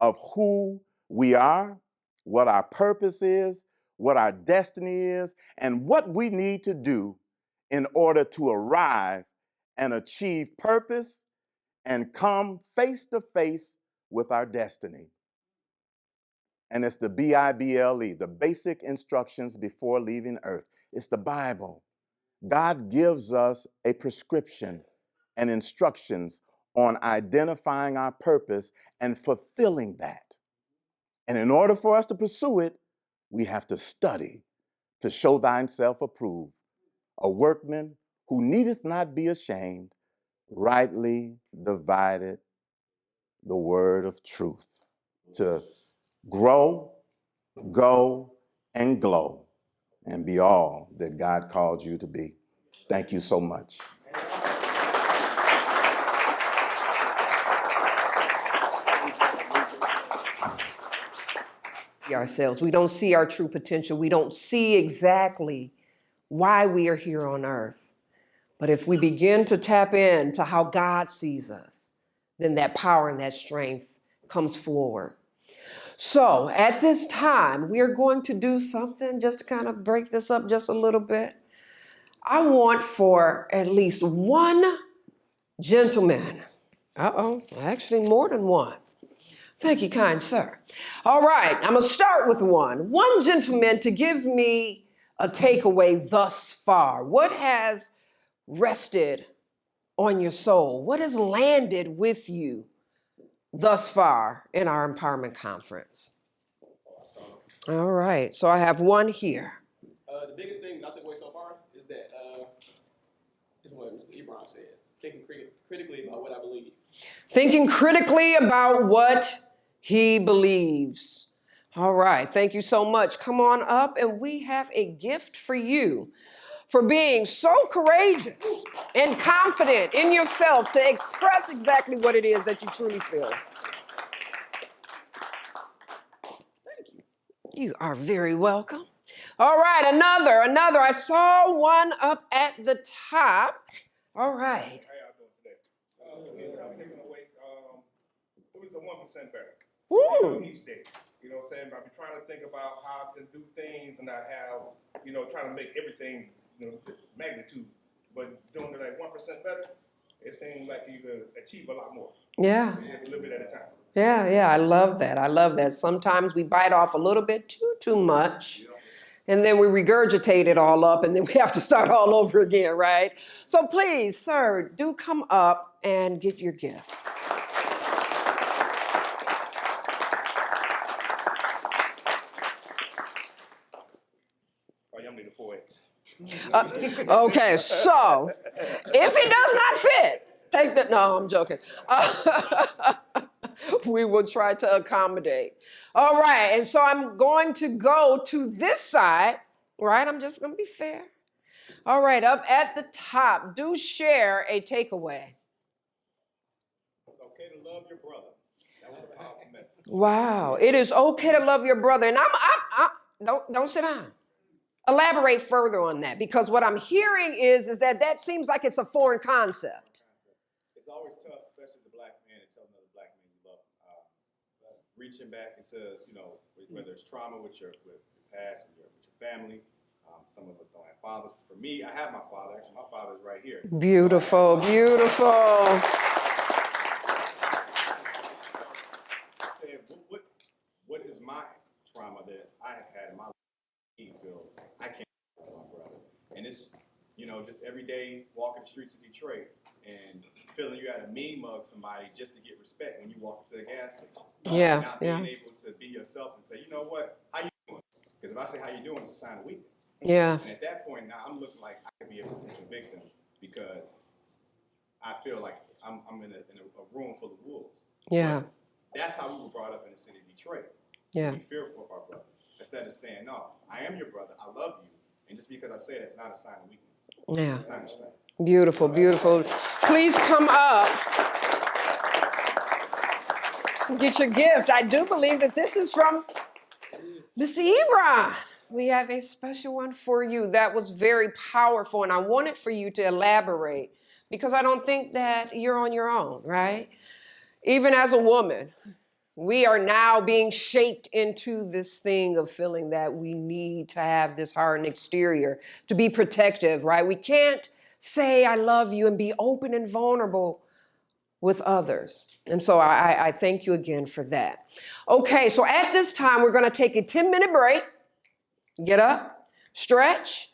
of who we are, what our purpose is, what our destiny is, and what we need to do in order to arrive and achieve purpose and come face to face with our destiny. And it's the BIBLE, the basic instructions before leaving earth. It's the Bible. God gives us a prescription and instructions on identifying our purpose and fulfilling that. And in order for us to pursue it, we have to study to show thyself approved, a workman who needeth not be ashamed, rightly divided the word of truth, to grow, go, and glow, and be all that God called you to be. Thank you so much. Ourselves. We don't see our true potential. We don't see exactly why we are here on earth. But if we begin to tap into how God sees us, then that power and that strength comes forward. So at this time, we are going to do something just to kind of break this up just a little bit. I want for at least one gentleman, actually more than one. Thank you, kind sir. All right, I'm gonna start with one. One gentleman to give me a takeaway thus far. What has rested on your soul? What has landed with you thus far in our empowerment conference? All right, so I have one here. The biggest thing that I took away so far is that is what Mr. Ebron said, thinking critically about what I believe. Thinking critically about what he believes. All right, thank you so much. Come on up, and we have a gift for you for being so courageous and confident in yourself to express exactly what it is that you truly feel. Thank you. You are very welcome. All right, another. I saw one up at the top. All right. How y'all doing today? I'm taking away, it was a 1% better. Each day. You know what I'm saying? I've been trying to think about how I can do things and I have, trying to make everything, magnitude. But doing it like 1% better, it seems like you can achieve a lot more. Yeah. Just a little bit at a time. Yeah, I love that. Sometimes we bite off a little bit too much, and then we regurgitate it all up, and then we have to start all over again, right? So please, sir, do come up and get your gift. Oh, y'all need a 4X. Okay, so if it does not fit, take that. No, I'm joking. We will try to accommodate. All right, and so I'm going to go to this side, right? I'm just going to be fair. All right, up at the top, do share a takeaway. It's okay to love your brother. That was powerful. Wow. It is okay to love your brother. And don't sit down. Elaborate further on that, because what I'm hearing is that seems like it's a foreign concept. It's always tough, especially as a black man, to tell another black man you love them. Reaching back into, whether it's trauma with your past and with your family. Some of us don't have fathers. For me, I have my father. Actually, my father is right here. Beautiful, beautiful. Said, what is my trauma that I have had in my life? I can't love my brother. And it's, just every day walking the streets of Detroit and feeling you had to mean mug somebody just to get respect when you walk into a gas station. Yeah, Not being able to be yourself and say, you know what, how you doing? Because if I say how you doing, it's a sign of weakness. Yeah. And at that point now, I'm looking like I could be a potential victim because I feel like I'm in a room full of wolves. Yeah. But that's how we were brought up in the city of Detroit. Yeah. To be fearful of our brother. Instead of saying, no, I am your brother, I love you. And just because I say that, it's not a sign of weakness. Yeah. It's a sign of strength. Beautiful, beautiful. Please come up. Get your gift. I do believe that this is from Mr. Ebron. We have a special one for you. That was very powerful, and I wanted for you to elaborate because I don't think that you're on your own, right? Even as a woman, we are now being shaped into this thing of feeling that we need to have this hardened exterior to be protective, right? We can't say I love you and be open and vulnerable with others. And so I thank you again for that. Okay, so at this time, we're going to take a 10-minute break. Get up, stretch,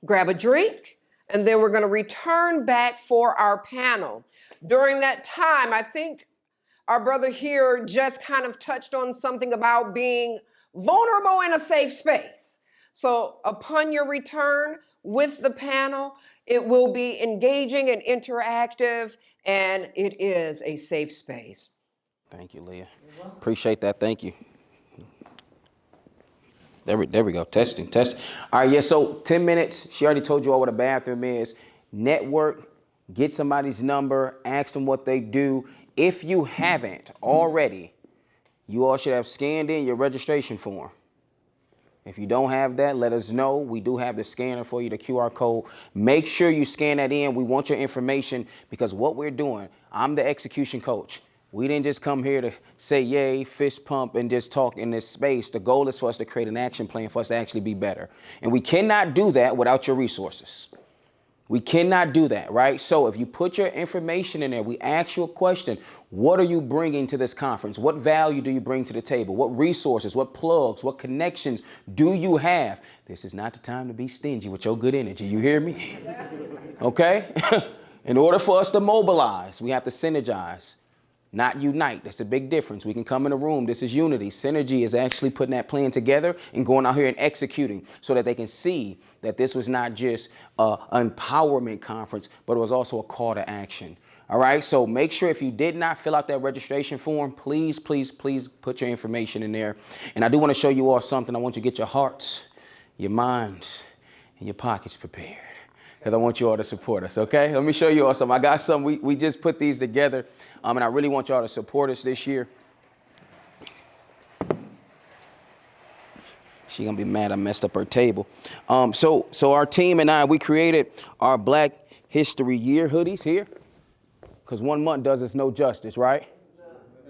grab a drink, and then we're going to return back for our panel. During that time, I think our brother here just kind of touched on something about being vulnerable in a safe space. So upon your return with the panel, it will be engaging and interactive, and it is a safe space. Thank you, Leah. Appreciate that. Thank you. There we go. Testing. All right, yeah, so 10 minutes. She already told you all what a bathroom is. Network, get somebody's number, ask them what they do. If you haven't already, you all should have scanned in your registration form. If you don't have that, let us know. We do have the scanner for you, the QR code. Make sure you scan that in. We want your information because what we're doing, I'm the execution coach. We didn't just come here to say yay, fist pump, and just talk in this space. The goal is for us to create an action plan for us to actually be better. And we cannot do that without your resources. We cannot do that, right? So if you put your information in there, we ask you a question. What are you bringing to this conference? What value do you bring to the table? What resources, what plugs, what connections do you have? This is not the time to be stingy with your good energy. You hear me? Okay? In order for us to mobilize, we have to synergize, not unite. That's a big difference. We can come in a room. This is unity. Synergy is actually putting that plan together and going out here and executing so that they can see that this was not just an empowerment conference, but it was also a call to action. All right. So make sure if you did not fill out that registration form, please, please, please put your information in there. And I do want to show you all something. I want you to get your hearts, your minds, and your pockets prepared, because I want you all to support us, okay? Let me show you all something. I got some. We just put these together, and I really want y'all to support us this year. She gonna be mad I messed up her table. So our team and I, we created our Black History Year hoodies here, because 1 month does us no justice, right?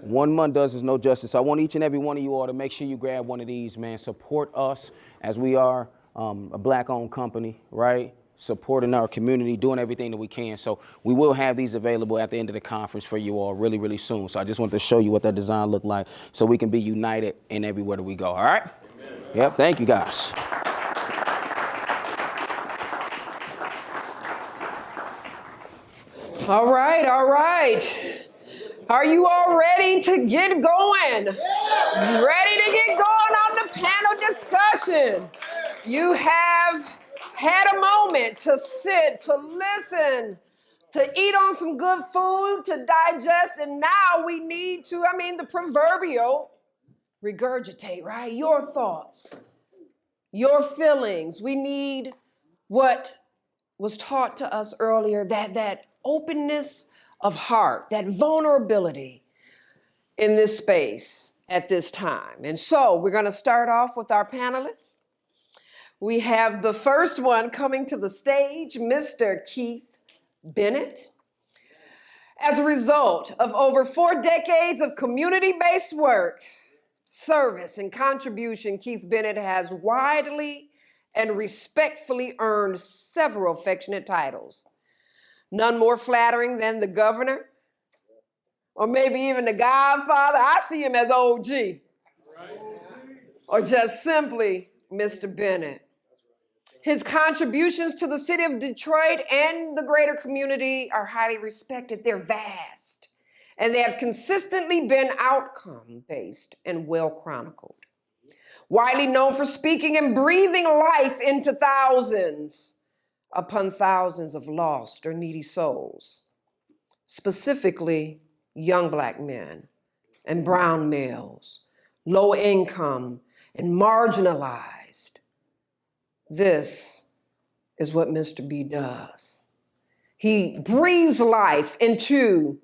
1 month does us no justice. So I want each and every one of you all to make sure you grab one of these, man. Support us as we are a Black-owned company, right? Supporting our community, doing everything that we can. So we will have these available at the end of the conference for you all really, really soon. So I just want to show you what that design looked like so we can be united in everywhere that we go, all right? Amen. Yep, thank you guys. All right, all right. Are you all ready to get going? Ready to get going on the panel discussion? You have had a moment to sit, to listen, to eat on some good food, to digest, and now we need to, the proverbial regurgitate, right? Your thoughts, your feelings. We need what was taught to us earlier, that openness of heart, that vulnerability. in this space at this time. And so we're going to start off with our panelists. We have the first one coming to the stage, Mr. Keith Bennett. As a result of over 4 decades of community-based work, service, and contribution, Keith Bennett has widely and respectfully earned several affectionate titles. None more flattering than the governor, or maybe even the godfather. I see him as OG. Or just simply Mr. Bennett. His contributions to the city of Detroit and the greater community are highly respected. They're vast, and they have consistently been outcome-based and well-chronicled. Widely known for speaking and breathing life into thousands upon thousands of lost or needy souls, specifically young Black men and brown males, low income and marginalized. This is what Mr. B does. He breathes life into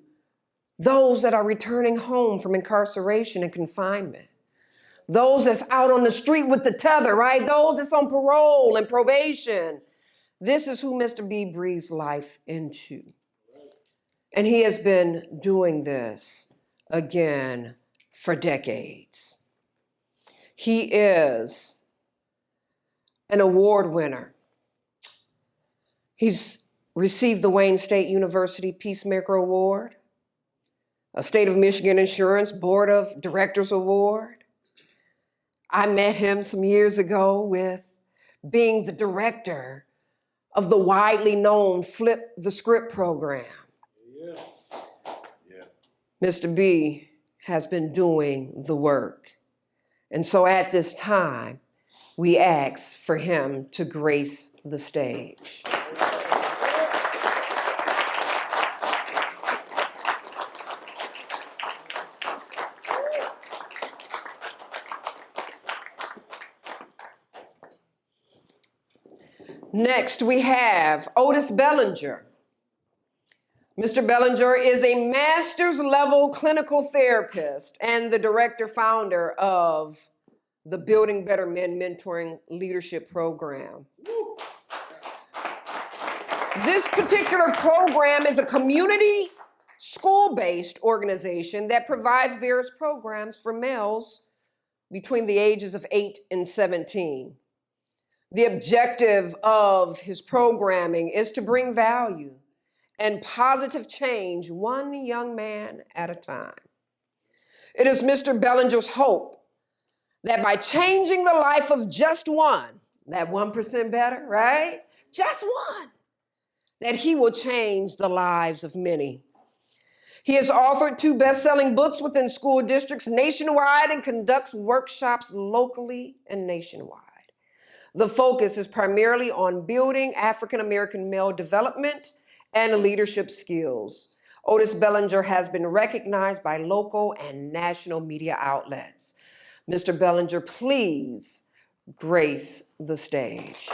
those that are returning home from incarceration and confinement. Those that's out on the street with the tether, right? Those that's on parole and probation. This is who Mr. B breathes life into. And he has been doing this again for decades. He is an award winner. He's received the Wayne State University Peacemaker Award, a State of Michigan Insurance Board of Directors Award. I met him some years ago with being the director of the widely known Flip the Script program. Yeah. Mr. B has been doing the work. And so at this time, we ask for him to grace the stage. Next, we have Otis Bellinger. Mr. Bellinger is a master's level clinical therapist and the director founder of the Building Better Men Mentoring Leadership Program. This particular program is a community school-based organization that provides various programs for males between the ages of 8 and 17. The objective of his programming is to bring value and positive change one young man at a time. It is Mr. Bellinger's hope that by changing the life of just one, that 1% better, right? Just one, that he will change the lives of many. He has authored 2 best-selling books within school districts nationwide and conducts workshops locally and nationwide. The focus is primarily on building African-American male development and leadership skills. Otis Bellinger has been recognized by local and national media outlets. Mr. Bellinger, please grace the stage.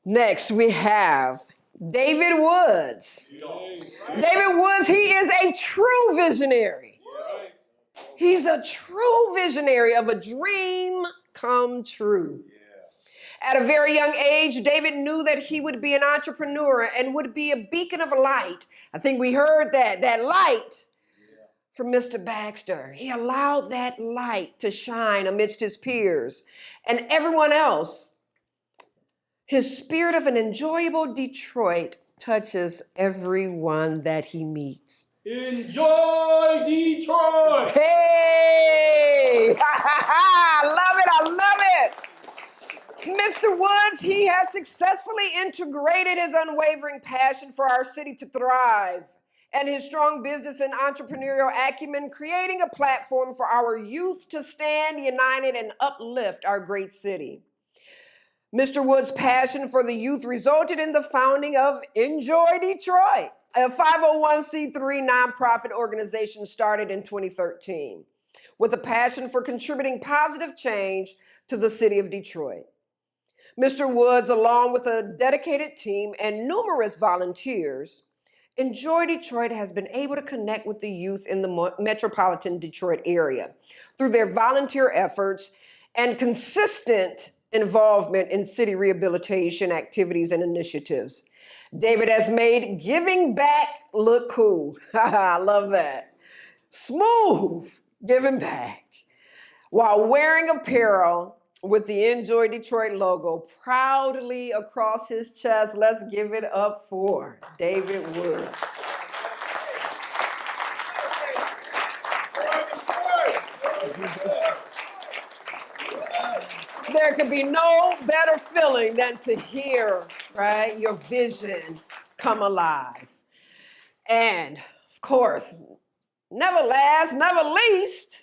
Next, we have David Woods. David Woods, he is a true visionary. He's a true visionary of a dream come true. At a very young age, David knew that he would be an entrepreneur and would be a beacon of light. I think we heard that light from Mr. Baxter. He allowed that light to shine amidst his peers and everyone else. His spirit of an enjoyable Detroit touches everyone that he meets. Enjoy Detroit! Hey! I love it! Mr. Woods, he has successfully integrated his unwavering passion for our city to thrive and his strong business and entrepreneurial acumen, creating a platform for our youth to stand united and uplift our great city. Mr. Woods' passion for the youth resulted in the founding of Enjoy Detroit, a 501c3 nonprofit organization started in 2013, with a passion for contributing positive change to the city of Detroit. Mr. Woods, along with a dedicated team and numerous volunteers, Enjoy Detroit has been able to connect with the youth in the metropolitan Detroit area through their volunteer efforts and consistent involvement in city rehabilitation activities and initiatives. David has made giving back look cool. I love that. Smooth giving back while wearing apparel with the Enjoy Detroit logo proudly across his chest. Let's give it up for David Woods. There could be no better feeling than to hear, right, your vision come alive. And of course, never last, never least,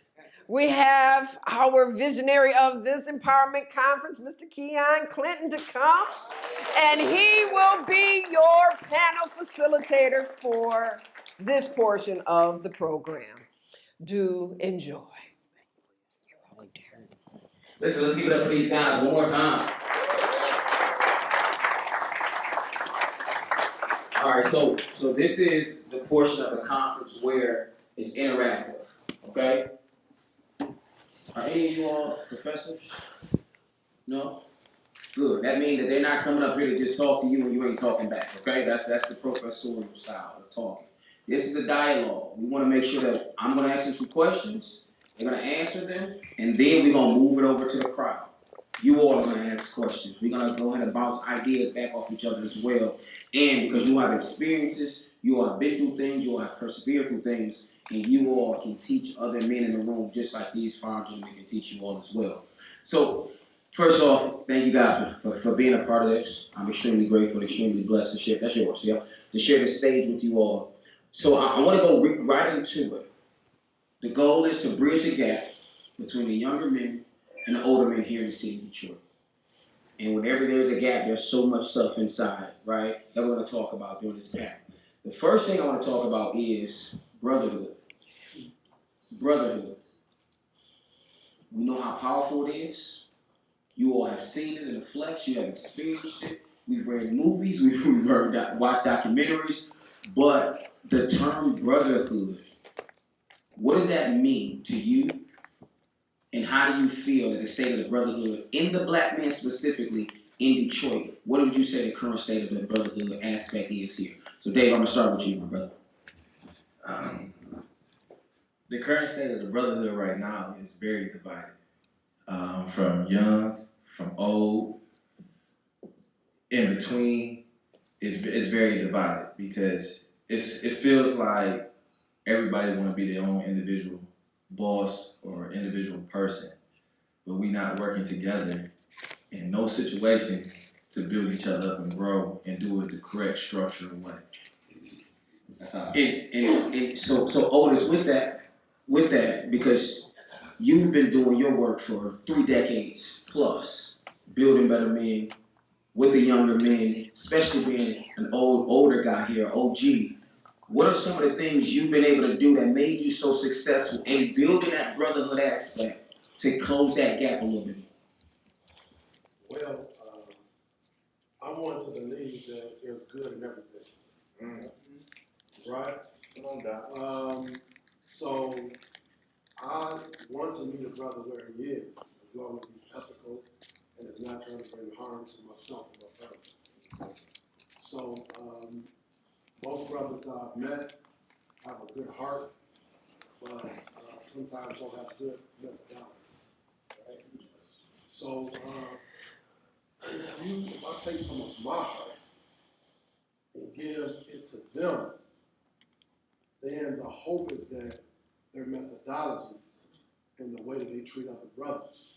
we have our visionary of this empowerment conference, Mr. Keon Clinton, to come. And he will be your panel facilitator for this portion of the program. Do enjoy. Listen, let's give it up for these guys one more time. All right, so this is the portion of the conference where it's interactive, okay? Are any of you all professors? No? Good. That means that they're not coming up here to just talk to you and you ain't talking back, okay? That's the professorial style of talking. This is a dialogue. We want to make sure that I'm going to ask them some questions, they're going to answer them, and then we're going to move it over to the crowd. You all are going to ask questions. We're going to go ahead and bounce ideas back off each other as well. And because you have experiences, you all have been through things, you all have persevered through things, and you all can teach other men in the room just like these fine gentlemen can teach you all as well. So, first off, thank you guys for being a part of this. I'm extremely grateful, extremely blessed to share. That's yours, yeah? To share the stage with you all. So I want to go right into it. The goal is to bridge the gap between the younger men and the older men here in the city of Detroit. And whenever there's a gap, there's so much stuff inside, right, that we're going to talk about during this panel. The first thing I want to talk about is brotherhood. Brotherhood. We know how powerful it is. You all have seen it in the flesh. You have experienced it. We've read movies. We've watched documentaries. But the term brotherhood, what does that mean to you? And how do you feel at the state of the brotherhood in the black man specifically in Detroit? What would you say the current state of the brotherhood aspect is here? So Dave, I'm going to start with you, my brother. The current state of the brotherhood right now is very divided. From young, from old, in between, it's very divided because it feels like everybody want to be their own individual boss or individual person, but we not working together in no situation to build each other up and grow and do it the correct structural way. That's how. So Otis, with that, because you've been doing your work for 3 decades plus, building better men with the younger men, especially being an older guy here, OG. What are some of the things you've been able to do that made you so successful in building that brotherhood aspect to close that gap a little bit? Well, I'm one to believe that there's good in everything. Mm-hmm. Right? Come on, Doc. So I want to meet a brother where he is, as long as he's ethical and is not trying to bring harm to myself and my family. So most brothers that I've met have a good heart, but sometimes don't have good methodologies. Right? So if I take some of my heart and give it to them, then the hope is that their methodology and the way that they treat other brothers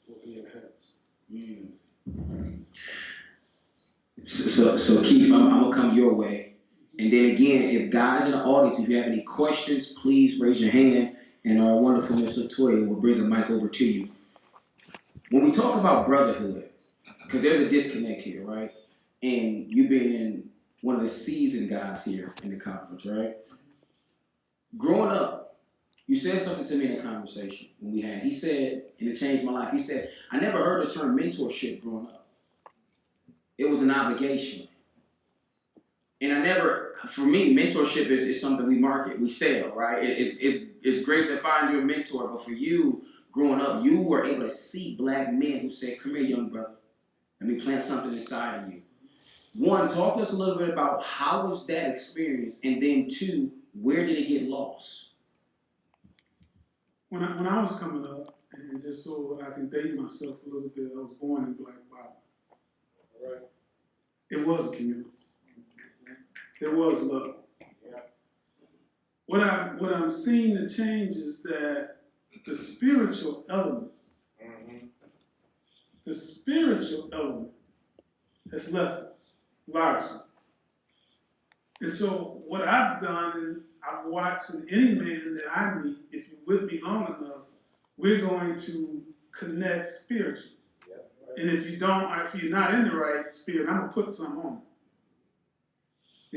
will be enhanced. So Keith, I'm gonna come your way. And then again, if guys in the audience, if you have any questions, please raise your hand and our wonderful Miss Latoya will bring the mic over to you. When we talk about brotherhood, because there's a disconnect here, right? And you being one of the seasoned guys here in the conference, right? Growing up, you said something to me in a conversation when we had. He said, and it changed my life. He said, I never heard the term mentorship growing up. It was an obligation. And for me, mentorship is something we market, we sell, right? It's great to find your mentor, but for you, growing up, you were able to see black men who said, come here, young brother, let me plant something inside of you. One, talk to us a little bit about how was that experience, and then two, where did it get lost? When I was coming up, and just so I can date myself a little bit, I was born in Black Bible. Right. It was a community. There was love. Yeah. What I'm seeing the change is that the spiritual element, has left us largely. And so what I've done, and I've watched in any man that I meet, if you're with me long enough, we're going to connect spiritually. Yeah, right. And if you're not in the right spirit, I'm gonna put something on it.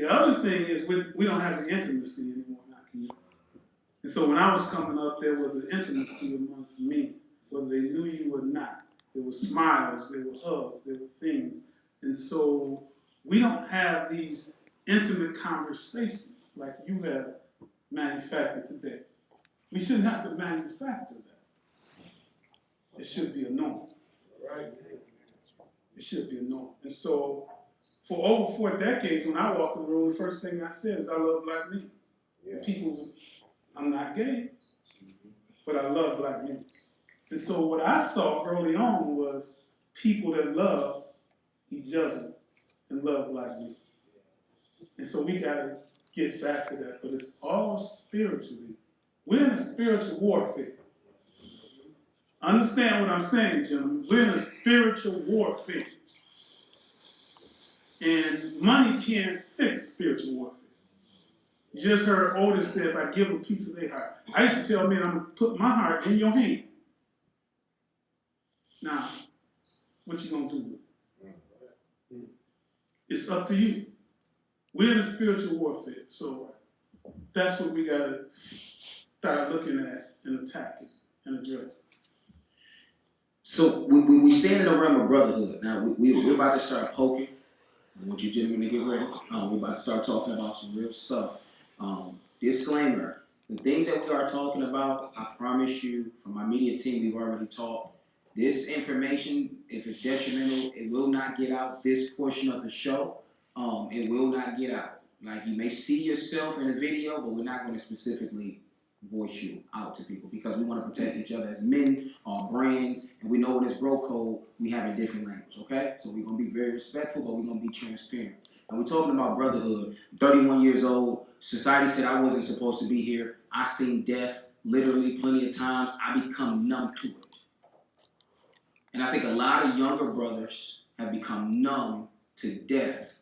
The other thing is we don't have the intimacy anymore in our community. And so when I was coming up, there was an intimacy amongst men, whether they knew you or not. There were smiles, there were hugs, there were things. And so we don't have these intimate conversations like you have manufactured today. We shouldn't have to manufacture that. It should be a norm. Right? It should be a norm. And so for over 4 decades, when I walked in the room, the first thing I said is I love black men. Yeah. People, I'm not gay, but I love black men. And so what I saw early on was people that love each other and love black men. And so we got to get back to that, but it's all spiritually. We're in a spiritual warfare. Understand what I'm saying, gentlemen. We're in a spiritual warfare. And money can't fix spiritual warfare. You just heard Odis say, if I give a piece of their heart. I used to tell men, I'm going to put my heart in your hand. Now, what you going to do with it? It's up to you. We're in a spiritual warfare. So that's what we got to start looking at and attacking and addressing. So we stand in the realm of brotherhood. Now, we're about to start poking. I want you gentlemen to get ready. We're about to start talking about some real stuff. Disclaimer, the things that we are talking about, I promise you, from my media team, we've already talked. This information, if it's detrimental, it will not get out. This portion of the show, it will not get out. Like, you may see yourself in a video, but we're not going to specifically voice you out to people because we want to protect each other as men, our brands, and we know in this bro code, we have a different language, okay? So we're going to be very respectful, but we're going to be transparent. And we're talking about brotherhood. 31 years old, society said I wasn't supposed to be here. I seen death literally plenty of times. I become numb to it. And I think a lot of younger brothers have become numb to death,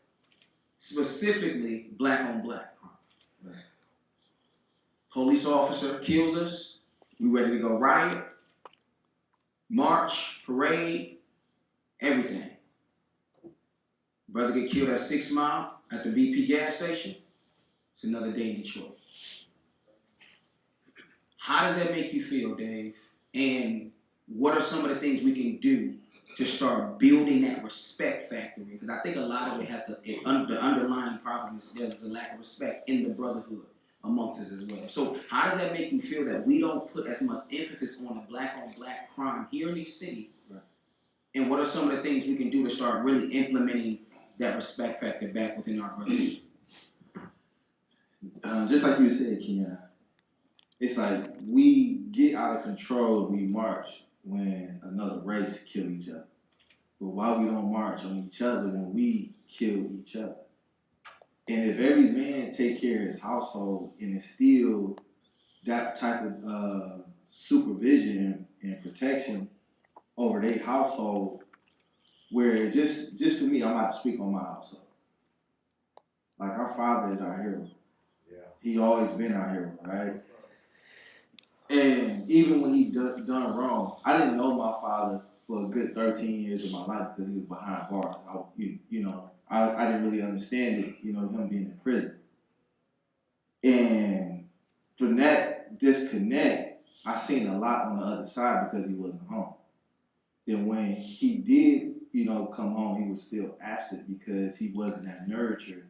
specifically black on black crime. Right. Police officer kills us. We ready to go riot, march, parade, everything. Brother get killed at 6 Mile at the BP gas station. It's another day in Detroit. How does that make you feel, Dave? And what are some of the things we can do to start building that respect factor? Because I think a lot of it has to, the underlying problem is there's a lack of respect in the brotherhood amongst us as well. So how does that make you feel that we don't put as much emphasis on the black crime here in the city? Right. And what are some of the things we can do to start really implementing that respect factor back within our brotherhood? Just like you said, Keon, it's like we get out of control, we march when another race kill each other. But why we don't march on each other when we kill each other? And if every man take care of his household and instill that type of supervision and protection over their household, where just for me, I'm about to speak on my household. Like, our father is our hero. Yeah. He always been our hero, right? And even when he done wrong, I didn't know my father for a good 13 years of my life because he was behind bars. I didn't really understand it, him being in prison. And from that disconnect, I seen a lot on the other side because he wasn't home. Then when he did, come home, he was still absent because he wasn't that nurturer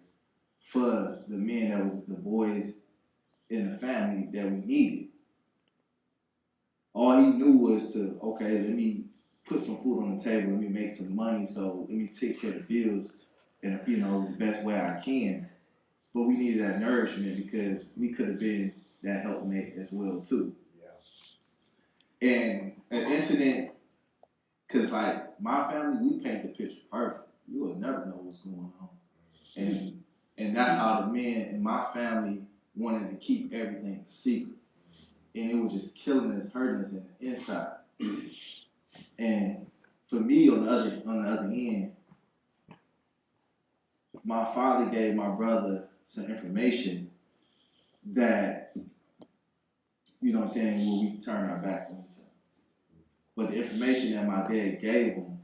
for the men that was the boys in the family that we needed. All he knew was to, okay, let me put some food on the table, let me make some money, so let me take care of the bills in, the best way I can. But we needed that nourishment because we could have been that helpmate as well too. Yeah. And an incident, cause like my family, we paint the picture perfect. You will never know what's going on. And that's how the men in my family wanted to keep everything a secret. And it was just killing us, hurting us in the inside. And for me, on the other end, my father gave my brother some information that, will we turn our backs on each other. But the information that my dad gave him,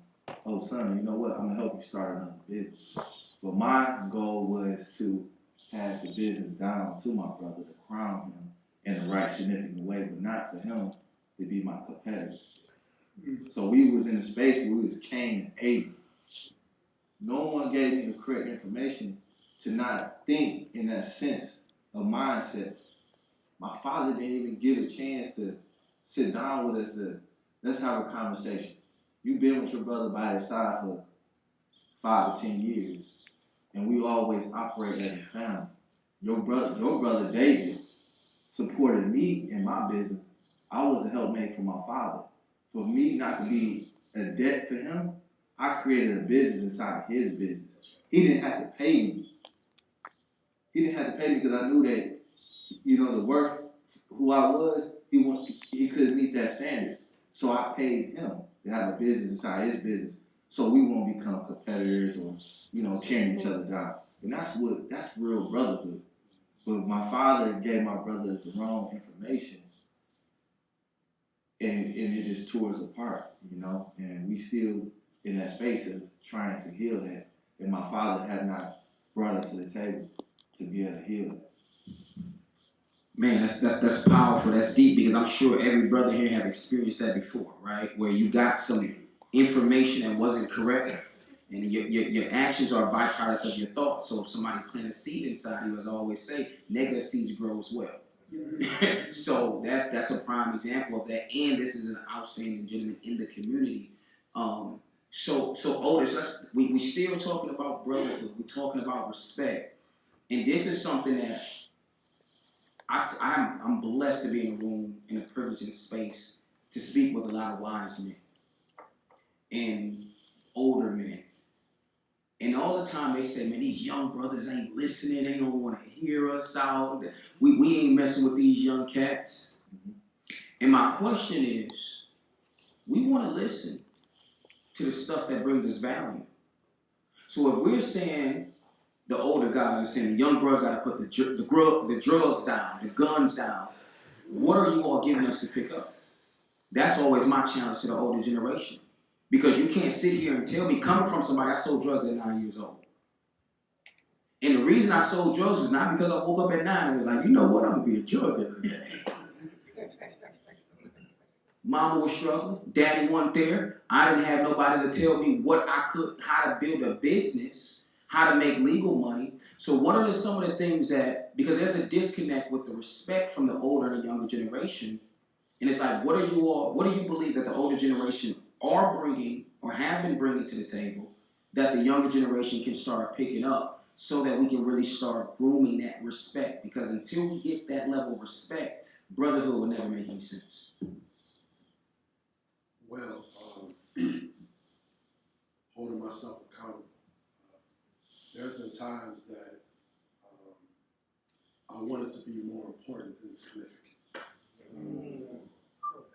oh son, you know what, I'm gonna help you start another business. But my goal was to pass the business down to my brother, to crown him in the right significant way, but not for him to be my competitor. So we was in a space where we was Cain and Abel. No one gave me the correct information to not think in that sense of mindset. My father didn't even give a chance to sit down with us to, let's have a conversation. You've been with your brother by his side for 5 to 10 years, and we always operate as a family. Your brother David supported me in my business. I was a helpmate for my father. For me not to be a debt for him, I created a business inside of his business. He didn't have to pay me. He didn't have to pay me because I knew that, the worth, who I was, he couldn't meet that standard. So I paid him to have a business inside his business, so we won't become competitors or, tearing each other down. And that's real brotherhood. But my father gave my brother the wrong information, and it just tore us apart, and we still in that space of trying to heal that. And my father had not brought us to the table to be able to heal it. Man, that's powerful. That's deep, because I'm sure every brother here have experienced that before, right? Where you got some information that wasn't correct, and your actions are a byproduct of your thoughts. So if somebody plant a seed inside you, as I always say, negative seeds grows well. So that's a prime example of that. And this is an outstanding gentleman in the community. So Otis, we still talking about brotherhood. We're talking about respect, and this is something that I'm blessed to be in a room, in a privileged in a space to speak with a lot of wise men and older men. And all the time they say, man, these young brothers ain't listening. They don't want to hear us out. We ain't messing with these young cats. And my question is, we want to listen to the stuff that brings us value. So if we're saying, the older guys are saying, the young brothers got to put the drugs down, the guns down, what are you all giving us to pick up? That's always my challenge to the older generation. Because you can't sit here and tell me, coming from somebody, I sold drugs at 9 years old. And the reason I sold drugs was not because I woke up at 9 and was like, you know what, I'm going to be a drug dealer today. Mama was struggling. Daddy wasn't there. I didn't have nobody to tell me how to build a business, how to make legal money. So what are some of the things that, because there's a disconnect with the respect from the older and the younger generation. And it's like, what do you believe that the older generation are bringing or have been bringing to the table that the younger generation can start picking up so that we can really start grooming that respect? Because until we get that level of respect, brotherhood will never make any sense. Well, holding myself accountable. There's been times that I wanted to be more important than significant.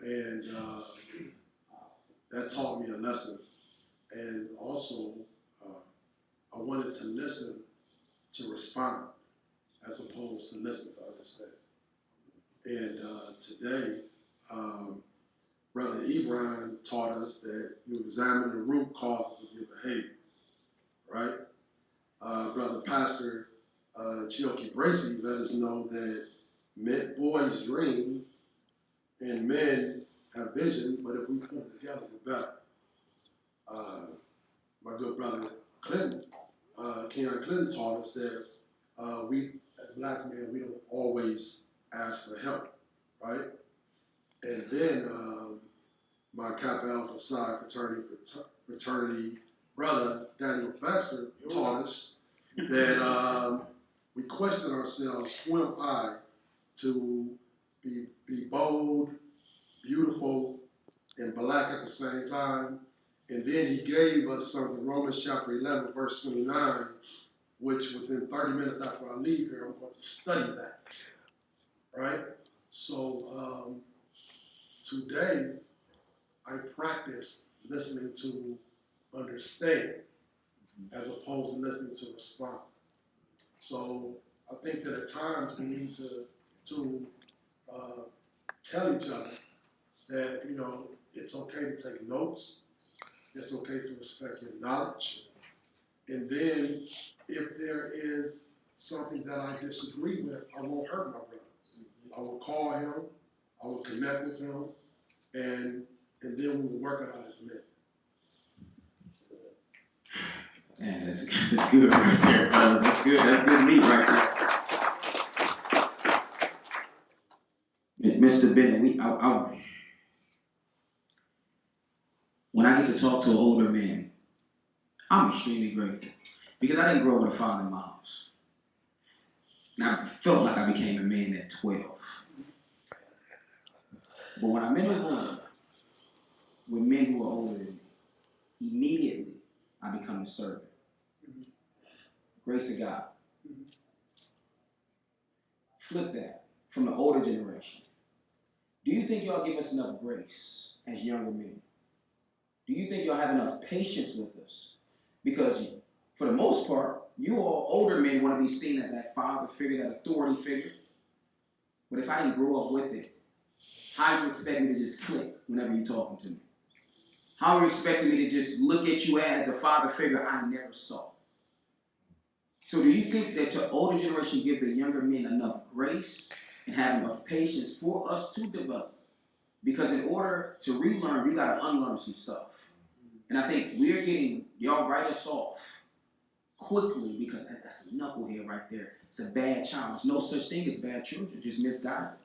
And that taught me a lesson. And also, I wanted to listen to respond as opposed to listen to understand. And today, Brother Ibran taught us that you examine the root causes of your behavior, right? Brother Pastor Chioke Bracy let us know that boys dream and men have vision, but if we put them together, we're better. my good brother Clinton, Keon Clinton taught us that we, as black men, we don't always ask for help, right? And then my Kappa Alpha Psi fraternity brother, Daniel Baxter, taught us that we question ourselves, who am I to be bold, beautiful, and black at the same time? And then he gave us something, Romans chapter 11, verse 29, which within 30 minutes after I leave here, I'm going to study that, right? So today, I practice listening to understand as opposed to listening to respond. So I think that at times we need to tell each other that, you know, it's okay to take notes. It's okay to respect your knowledge. And then if there is something that I disagree with, I won't hurt my brother. I will call him, I will connect with him, and then we will work it out as men. Man, that's good right there, brother. That's good. That's good meat right there. Mr. Bennett, when I get to talk to an older man, I'm extremely grateful because I didn't grow up with a father in my house. And I felt like I became a man at 12. But when I'm in a room with men who are older than me, immediately I become a servant. Grace of God. Flip that from the older generation. Do you think y'all give us enough grace as younger men? Do you think y'all have enough patience with us? Because for the most part, you all older men want to be seen as that father figure, that authority figure. But if I didn't grow up with it, how do you expect me to just click whenever you're talking to me? How are you expecting me to just look at you as the father figure I never saw? So do you think that your older generation give the younger men enough grace and have enough patience for us to develop? Because in order to relearn, you got to unlearn some stuff. And I think we're getting, y'all write us off quickly because that's a knucklehead right there. It's a bad child. There's no such thing as bad children, just misguided.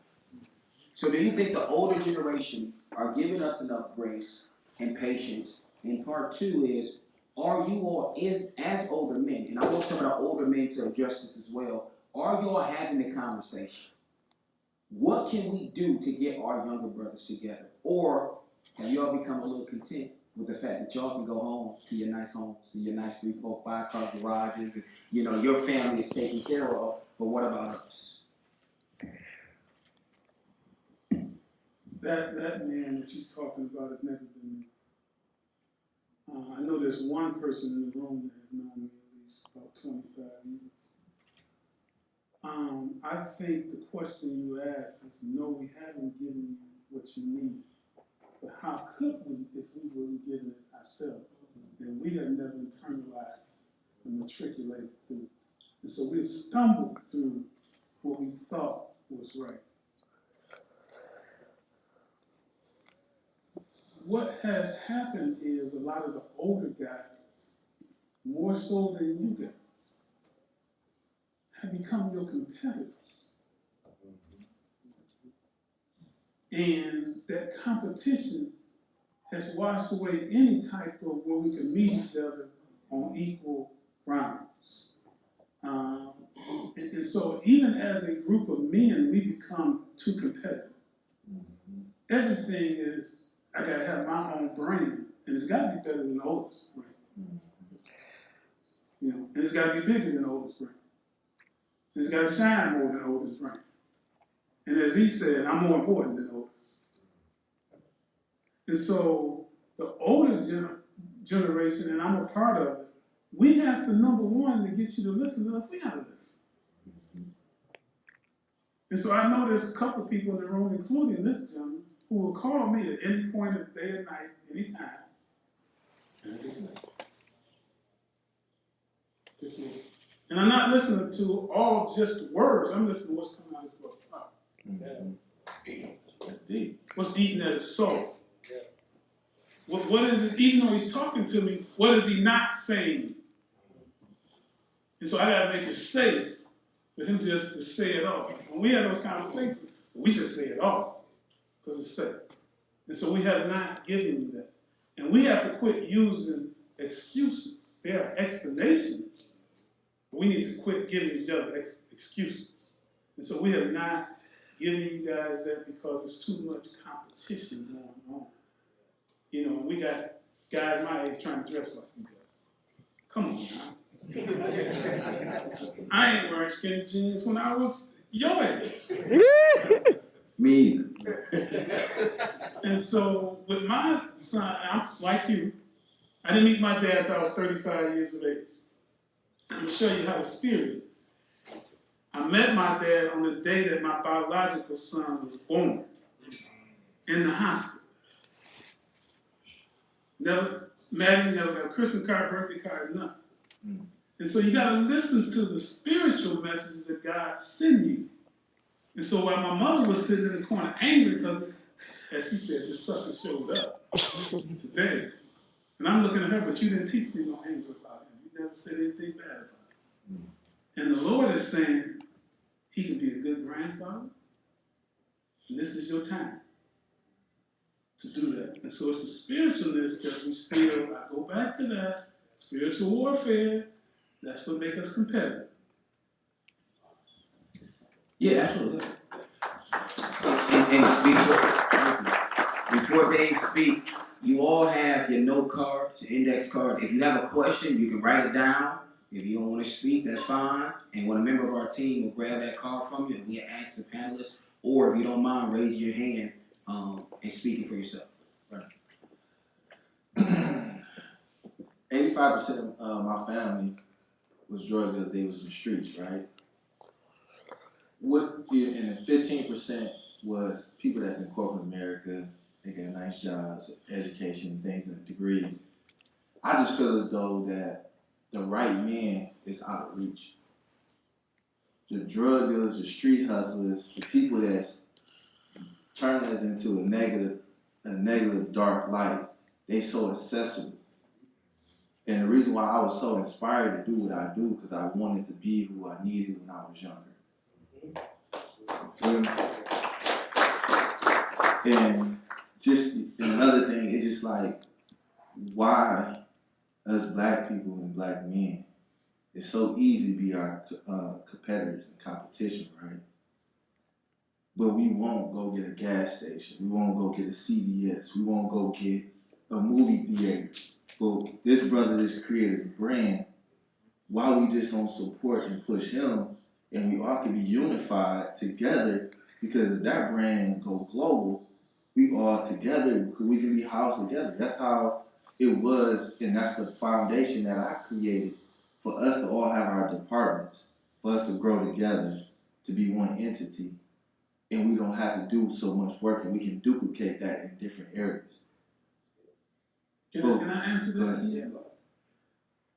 So do you think the older generation are giving us enough grace and patience? And part two is, are you all, as older men, and I want some of the older men to address this as well, are you all having the conversation? What can we do to get our younger brothers together? Or have y'all become a little content with the fact that y'all can go home to your nice homes, to your nice 3, 4, 5 car garages, and you know your family is taken care of, but what about us? That man that you're talking about has never been me. I know there's one person in the room that has known me at least about 25 years. I think the question you asked is, no, we haven't given you what you need. But how could we if we weren't given it ourselves? And we have never internalized and matriculated through. And so we've stumbled through what we thought was right. What has happened is a lot of the older guys, more so than you guys, have become your competitors. And that competition has washed away any type of where we can meet each other on equal grounds. And so even as a group of men, we become too competitive. Everything is, I gotta have my own brand, and it's gotta be better than Otis brand. You know, and it's gotta be bigger than Otis brand. And it's gotta shine more than Otis brand. And as he said, I'm more important than Otis. And so the older generation, and I'm a part of it, we have to, number one, to get you to listen to us, we gotta listen. And so I know there's a couple of people in the room, including this gentleman, who will call me at any point of the day or night, anytime, and I just listen. Just listen. And I'm not listening to all just words, I'm listening to what's coming out of his book. That's deep. What's eating at his soul. What is it, even though he's talking to me, what is he not saying? And so I gotta make it safe for him just to say it all. When we have those conversations, we just say it all, because it's safe. And so we have not given you that. And we have to quit using excuses. There are explanations, but we need to quit giving each other excuses. And so we have not given you guys that because there's too much competition going on. You know, we got guys my age trying to dress like you guys. Come on now. I ain't wearing skinny jeans when I was your age. Me. And so with my son, I'm like you. I didn't meet my dad until I was 35 years of age. I'm going to show you how the spirit is. I met my dad on the day that my biological son was born in the hospital. Never met him, never got a Christmas card, birthday card, nothing. And so you got to listen to the spiritual messages that God sent you. And so while my mother was sitting in the corner angry because, as she said, this sucker showed up today. And I'm looking at her, but you didn't teach me no anger about him. You never said anything bad about him. And the Lord is saying, he can be a good grandfather. And this is your time to do that. And so it's the spiritualness that we still, I go back to that, spiritual warfare, that's what makes us competitive. Yeah, absolutely. And before they speak, you all have your note cards, your index card. If you have a question, you can write it down. If you don't want to speak, that's fine. And when a member of our team will grab that card from you, and we ask the panelists, or if you don't mind, raise your hand and speaking for yourself. Right. 85% of my family was drug dealers. They was in the streets, right? And the 15% was people that's in corporate America. They got nice jobs, education, things, and degrees. I just feel as though that the right man is out of reach. The drug dealers, the street hustlers, the people that's turning us into a negative dark light, they so accessible. And the reason why I was so inspired to do what I do, because I wanted to be who I needed when I was younger. And just another thing, it's just like, why us black people and black men, it's so easy to be our competitors in competition, right? But we won't go get a gas station. We won't go get a CVS. We won't go get a movie theater. But this brother just created a brand. Why we just don't support and push him, and we all can be unified together, because if that brand go global, we all together, we can be housed together. That's how it was, and that's the foundation that I created for us to all have our departments, for us to grow together, to be one entity, and we don't have to do so much work, and we can duplicate that in different areas. Can I answer that? Yeah.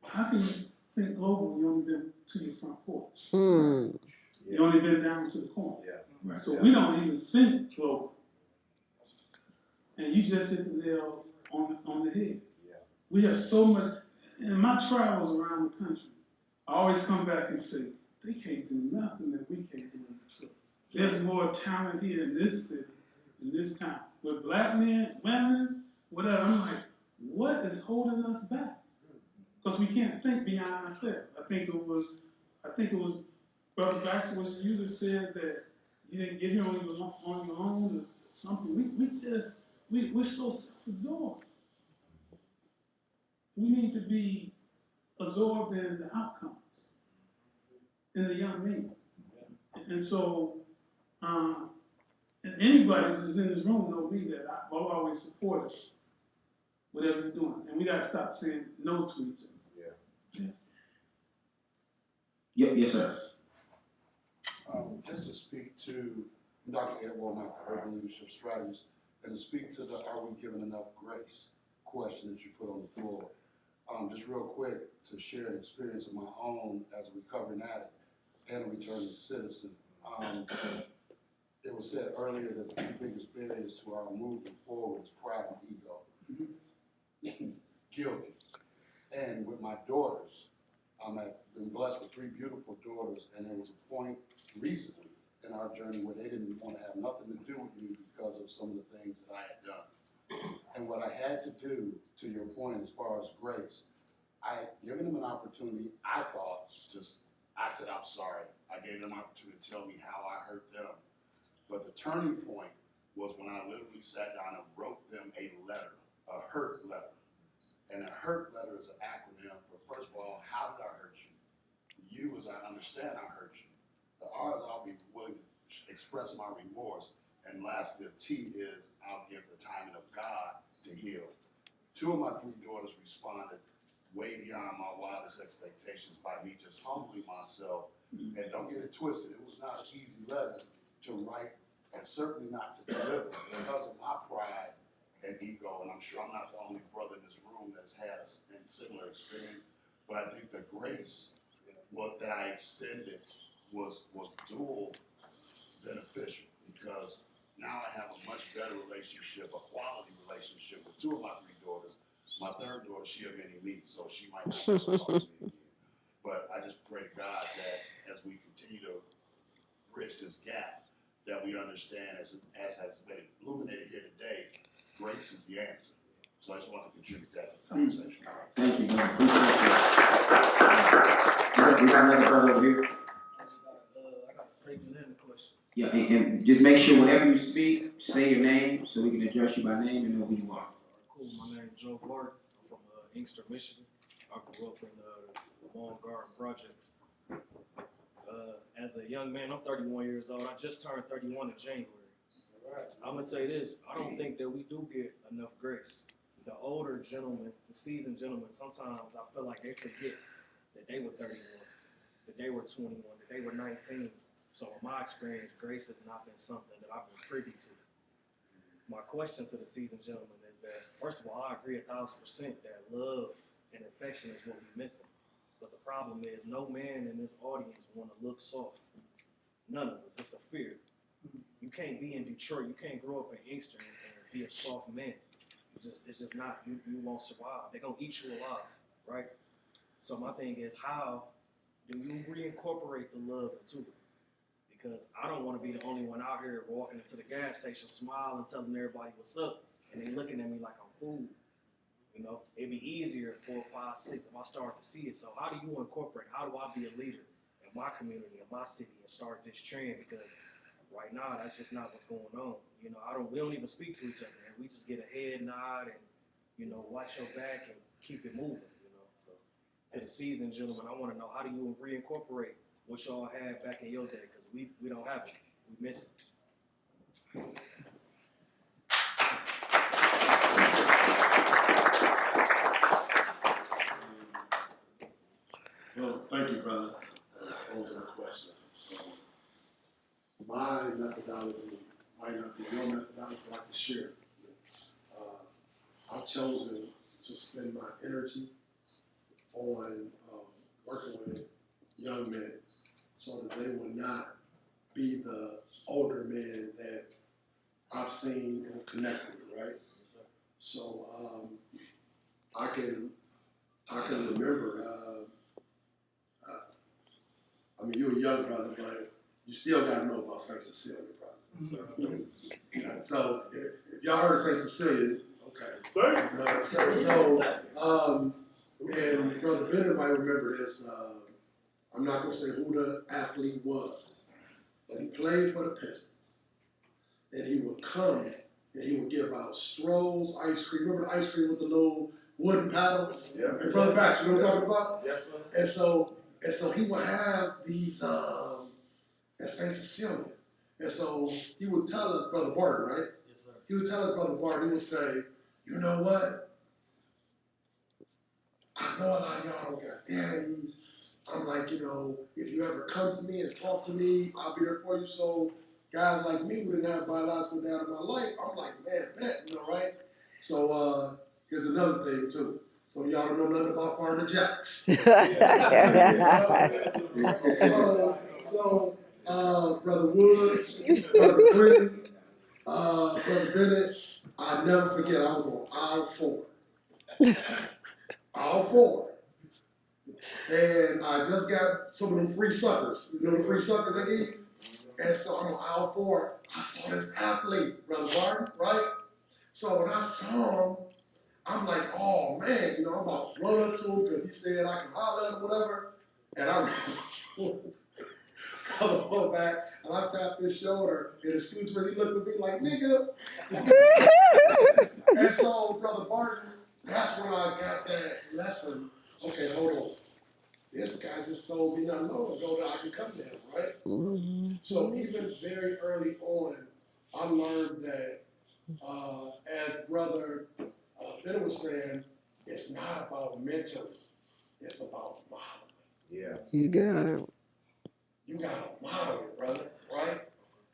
How can you think global when you only been to your front porch? You only been down to the corner. Yeah. Right. So we don't even think global. And you just hit the nail on the head. Yeah. We have so much. In my travels around the country, I always come back and say, they can't do nothing that we can't do in Detroit. There's more talent here in this city, in this town. With black men, women, whatever, I'm like, what is holding us back? Because we can't think beyond ourselves. I think it was Brother Baxter, was you that said that you didn't get here on your own or something. We're so self-absorbed. We need to be absorbed in the outcomes, in the young men. And so, and anybody that's in this room know me that I've always supported whatever you're doing. And we got to stop saying no to each other. Yeah. Yes, sir. Just to speak to Dr. Ed Womack, the Urban Leadership Strategist, and to speak to the "Are we given enough grace?" question that you put on the floor. Just real quick, to share an experience of my own as a recovering addict and a returning citizen. It was said earlier that the two biggest barriers to our moving forward is pride and ego. guilty. And with my daughters, I've been blessed with 3 beautiful daughters, and there was a point recently in our journey where they didn't want to have nothing to do with me because of some of the things that I had done. And what I had to do, to your point as far as grace, I had given them an opportunity, I said, I'm sorry. I gave them an opportunity to tell me how I hurt them. But the turning point was when I literally sat down and wrote them a letter, a hurt letter. And a hurt letter is an acronym for, first of all, how did I hurt you? You, as I understand, I hurt you. The R is I'll be willing to express my remorse. And lastly, the T is I'll give the timing of God to heal. 2 of my 3 daughters responded way beyond my wildest expectations by me just humbling myself. And don't get it twisted, it was not an easy letter to write and certainly not to deliver because of my pride and ego. And I'm sure I'm not the only brother in this room that's had a similar experience, but I think the grace that I extended was dual beneficial because now I have a much better relationship, a quality relationship with 2 of my 3 daughters. My 3rd daughter, she a mini me, so she might not ever talk to me again. But I just pray to God that as we continue to bridge this gap, that we understand, as has been illuminated here today, grace is the answer. So I just want to contribute that to the conversation. Thank you, man. We got another brother over here. I got a statement and a question. Yeah, and just make sure whenever you speak, say your name so we can address you by name and know who you are. Cool. My name is Joe Clark. I'm from Inkster, Michigan. I grew up in the Lawn Garden Projects. As a young man, I'm 31 years old. I just turned 31 in January. I'm going to say this. I don't think that we do get enough grace. The older gentlemen, the seasoned gentlemen, sometimes I feel like they forget that they were 31, that they were 21, that they were 19. So in my experience, grace has not been something that I've been privy to. My question to the seasoned gentleman is that, first of all, I agree 1,000% that love and affection is what we're missing. But the problem is no man in this audience want to look soft. None of us. It's a fear. You can't be in Detroit. You can't grow up in Inkster and be a soft man. It's just not. You won't survive. They're going to eat you alive, right? So my thing is, how do you reincorporate the love into it? Because I don't want to be the only one out here walking into the gas station, smiling, telling everybody what's up, and they looking at me like I'm fool. You know, it'd be easier 4, 5, 6 if I start to see it. So how do you incorporate? How do I be a leader in my community, in my city, and start this trend? Because right now, that's just not what's going on. You know, we don't even speak to each other, and we just get a head nod and, you know, watch your back and keep it moving. You know, so to the seasoned gentlemen, I want to know, how do you reincorporate what y'all had back in your day? Because we don't have it. We miss it. Well, thank you, brother, for posing the question. My methodology might not be your methodology, but I can share. I've chosen to spend my energy on working with young men so that they will not be the older men that I've seen and connected with, right? So I can remember. I mean, you're a young brother, but you still got to know about St. Cecilia, brother. So if y'all heard St. Cecilia, okay. So and Brother Bennett might remember this. I'm not going to say who the athlete was, but he played for the Pistons. And he would come and he would give out strolls, ice cream. Remember the ice cream with the little wooden paddles? Yeah. And Brother Baxter, you know what I'm talking about? Yes, sir. And so he would have these at St. Cecilia. And so he would tell us, Brother Barton, right? Yes, sir. He would tell us, Brother Barton, he would say, you know what? I know a lot of y'all don't got daddies. I'm like, you know, if you ever come to me and talk to me, I'll be there for you. So guys like me who didn't have biological dad in my life, I'm like, man, bet, you know, right? So here's another thing too. Some of y'all don't know nothing about Farmer Jacks. So Brother Woods, Brother Clinton, Brother Bennett, I'll never forget, I was on aisle 4. All four. And I just got some of them free suckers. You know the free suckers they eat? And so I'm on aisle 4. I saw this athlete, Brother Barton, right? So when I saw him, I'm like, oh man, I'm about to run up to him because he said I can holler at him, whatever. And I'm pull back and I tapped his shoulder and excuse me, he looked at me like, nigga. And so, Brother Barton, that's when I got that lesson. Okay, hold on. This guy just told me nothing long ago that I can come down, right? Mm-hmm. So even very early on, I learned that as Brother Bennett was saying, it's not about mentoring, it's about modeling. Yeah. You got it. You got to model it, brother, right?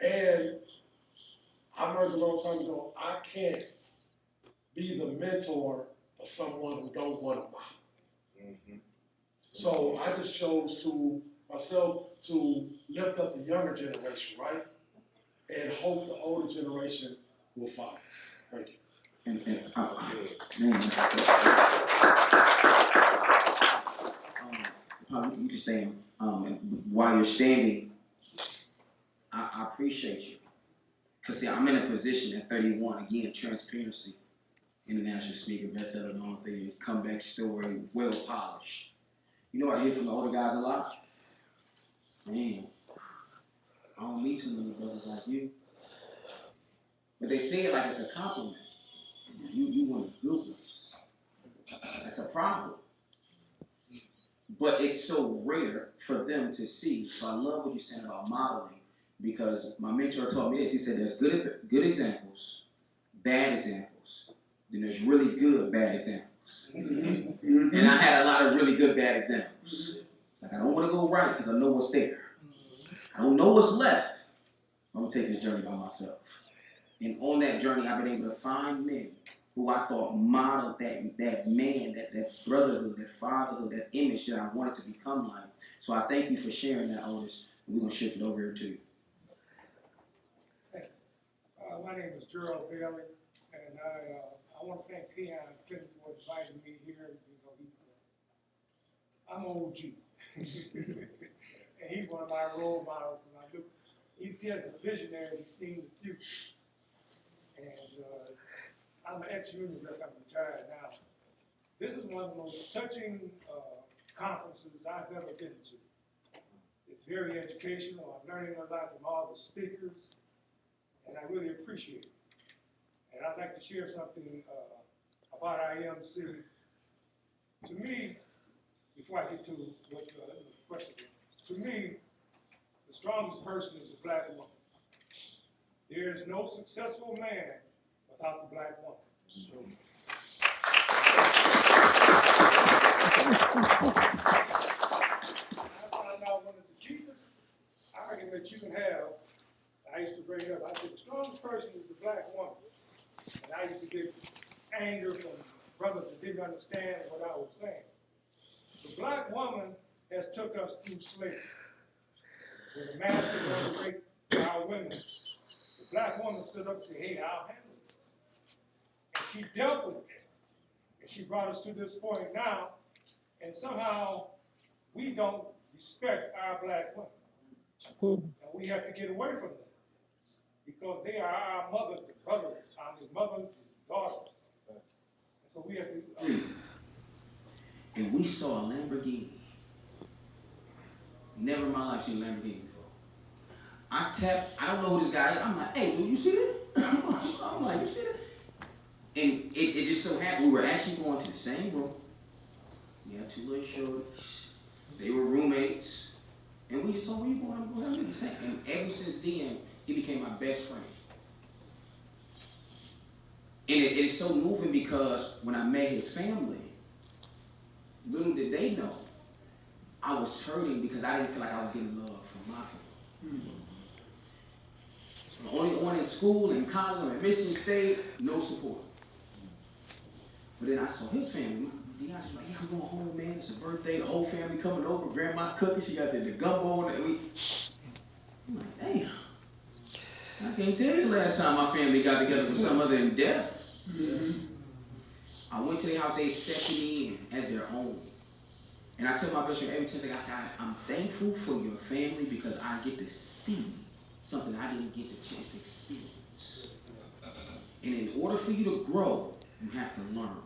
And I learned a long time ago, I can't be the mentor for someone who don't want to model. Mm-hmm. So I just chose myself to lift up the younger generation, right? And hope the older generation will follow. Thank you. You can stand. While you're standing, I appreciate you. Because, see, I'm in a position at 31, again, transparency, international speaker, bestseller, and all things, comeback story, well polished. You know what I hear from the older guys a lot? Man, I don't meet too many brothers like you. But they say it like it's a compliment. You one of the good ones. That's a problem. But it's so rare for them to see. So I love what you're saying about modeling, because my mentor taught me this. He said there's good examples, bad examples. Then there's really good bad examples. Mm-hmm. And I had a lot of really good bad examples. It's like I don't want to go right because I know what's there. I don't know what's left. I'm going to take this journey by myself. And on that journey, I've been able to find men who I thought modeled that man, that brotherhood, that fatherhood, that image that I wanted to become like. So I thank you for sharing that, Otis. And we're going to shift it over here to you. Hey, my name is Gerald Bailey, and I want to thank Keon Clinton for inviting me here. I'm OG. And he's one of my role models. When I look, he has a visionary, he's seen the future. And I'm an ex-union rep, I'm retired now. This is one of the most touching conferences I've ever been to. It's very educational. I'm learning a lot from all the speakers, and I really appreciate it. And I'd like to share something about IMC. To me, before I get to what the question is, to me, the strongest person is a black woman. There is no successful man without the black woman. I found out one of the cheapest arguments you can have. I used to bring up, I said, the strongest person is the black woman. And I used to get anger from brothers that didn't understand what I was saying. The black woman has took us through slavery. When the master wanted to rape our women, the black woman stood up and said, hey, I'll handle this. And she dealt with it. And she brought us to this point now, and somehow we don't respect our black women. And we have to get away from them, because they are our mothers and brothers, mothers and daughters. And so we have to... And we saw a Lamborghini. Never in my life seen a Lamborghini before. I tapped, I don't know who this guy is. I'm like, hey, do you see that? I'm like, you see that? And it just so happened we were actually going to the same room. We had two little shorties. They were roommates. And we just told him, where you going? I'm going to the same. And ever since then, he became my best friend. And it is so moving, because when I met his family, little did they know, I was hurting because I didn't feel like I was getting love from my family. Mm-hmm. Only on in school, in college, at Michigan State, no support. But then I saw his family. Deon's like, yeah, I'm going home, man. It's a birthday. The whole family coming over. Grandma cooking. She got the gumbo. And I'm like, damn. I can't tell you the last time my family got together for some other than death. Mm-hmm. I went to their house, they accepted me in as their own. And I tell my best friend every time I say, I'm thankful for your family because I get to see something I didn't get the chance to experience. And in order for you to grow, you have to learn.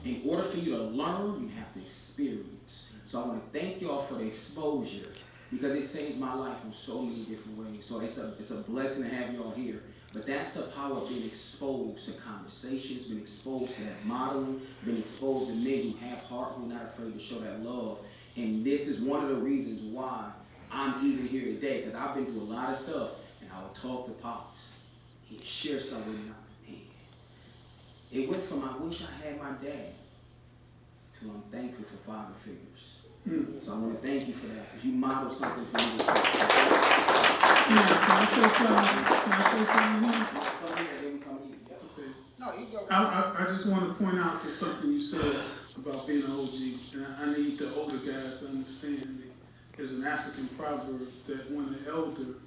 In order for you to learn, you have to experience. So I want to thank y'all for the exposure because it saves my life in so many different ways. So it's a blessing to have y'all here. But that's the power of being exposed to conversations, being exposed to that modeling, being exposed to men who have heart, who are not afraid to show that love. And this is one of the reasons why I'm even here today, because I've been through a lot of stuff, and I would talk to Pops. He'd share something with me. Man, it went from I wish I had my dad to I'm thankful for father figures. So I want to thank you for that, because you modeled something for me to say. Can I say something? Can I say something? No, you go. I just want to point out to something you said about being an OG. And I need the older guys to understand that there's an African proverb that when an elder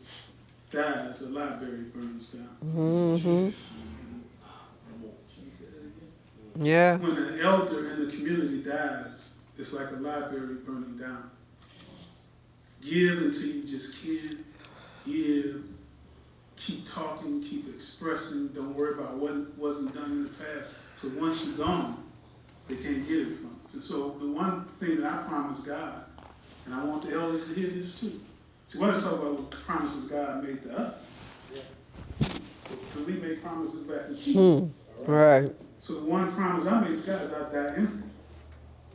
dies, the library burns down. Mm-hmm. Yeah. When an elder in the community dies, it's like a library burning down. Give until you just can't. Give. Keep talking, keep expressing. Don't worry about what wasn't done in the past. So once you're gone, they can't get it from us. And so the one thing that I promised God, and I want the elders to hear this too. See, what I talk about what promises God made to us. Because we make promises back to people. Right. So the one promise I made to God is I'll die empty.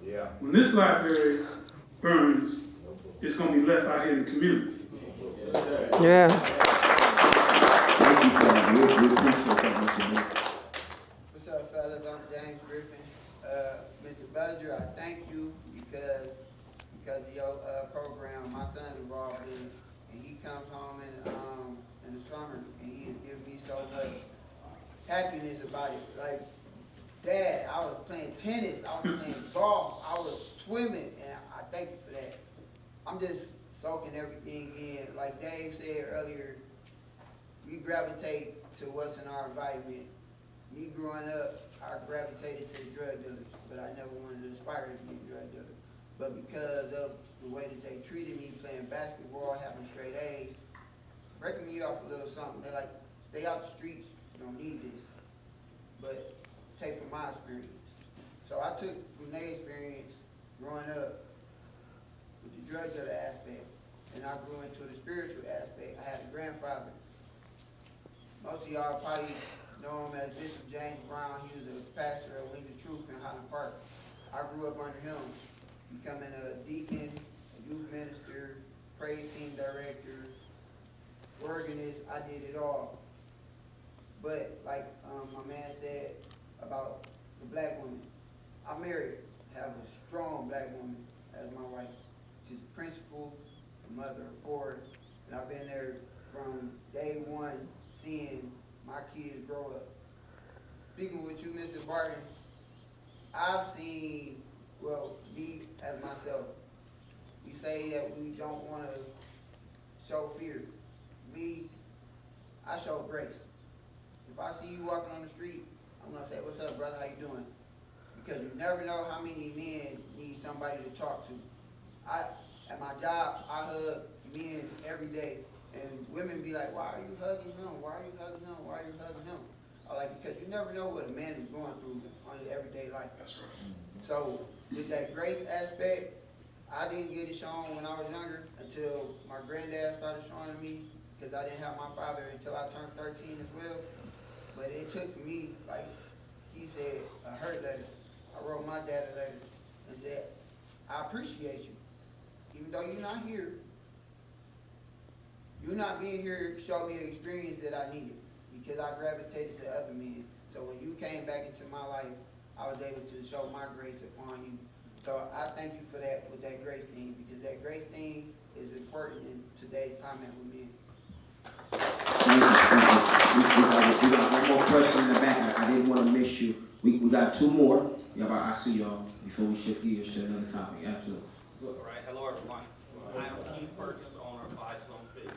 Yeah. When this library burns, it's going to be left out here in the community. Yeah. Thank you for that. We appreciate that, Mr. Moore. What's up, fellas? I'm James Griffin. Mr. Bellinger, I thank you because of your program. My son's involved in it, and he comes home in the summer, and he has given me so much happiness about it. Like, Dad, I was playing tennis, I was playing golf, I was swimming, and I thank you for that. I'm just soaking everything in. Like Dave said earlier, we gravitate to what's in our environment. Me growing up, I gravitated to the drug dealers, but I never wanted to aspire to be a drug dealer. But because of the way that they treated me, playing basketball, having straight A's, breaking me off a little something, they're like, stay out the streets, you don't need this. But take from my experience. So I took from their experience growing up with the drug dealer aspect, and I grew into the spiritual aspect. I had a grandfather. Most of y'all probably know him as Bishop James Brown. He was a pastor at Wings of Truth in Highland Park. I grew up under him, becoming a deacon, a youth minister, praise team director, organist. I did it all. But like my man said about the black woman, I'm married, have a strong black woman as my wife. She's a principal, a mother of four, and I've been there from day one, seeing my kids grow up. Speaking with you, Mr. Barton, I've seen, well, me as myself, we say that we don't want to show fear. Me, I show grace. If I see you walking on the street, I'm going to say, what's up, brother, how you doing? Because you never know how many men need somebody to talk to. At my job, I hug men every day. And women be like, why are you hugging him? Why are you hugging him? Why are you hugging him? I'm like, because you never know what a man is going through on his everyday life. That's right. So with that grace aspect, I didn't get it shown when I was younger until my granddad started showing me, because I didn't have my father until I turned 13 as well. But it took me, like he said, a hurt letter. I wrote my dad a letter and said, I appreciate you. Even though you're not here, you not being here showed me an experience that I needed, because I gravitated to other men. So when you came back into my life, I was able to show my grace upon you. So I thank you for that, with that grace thing, because that grace thing is important in today's climate with men. Thank you. We got one more question in the back. I didn't want to miss you. We got two more. Yeah, I see y'all before we shift gears to another topic. Absolutely. All right. Hello, everyone. I am Keith Perkins, owner of Five Stone Fitness,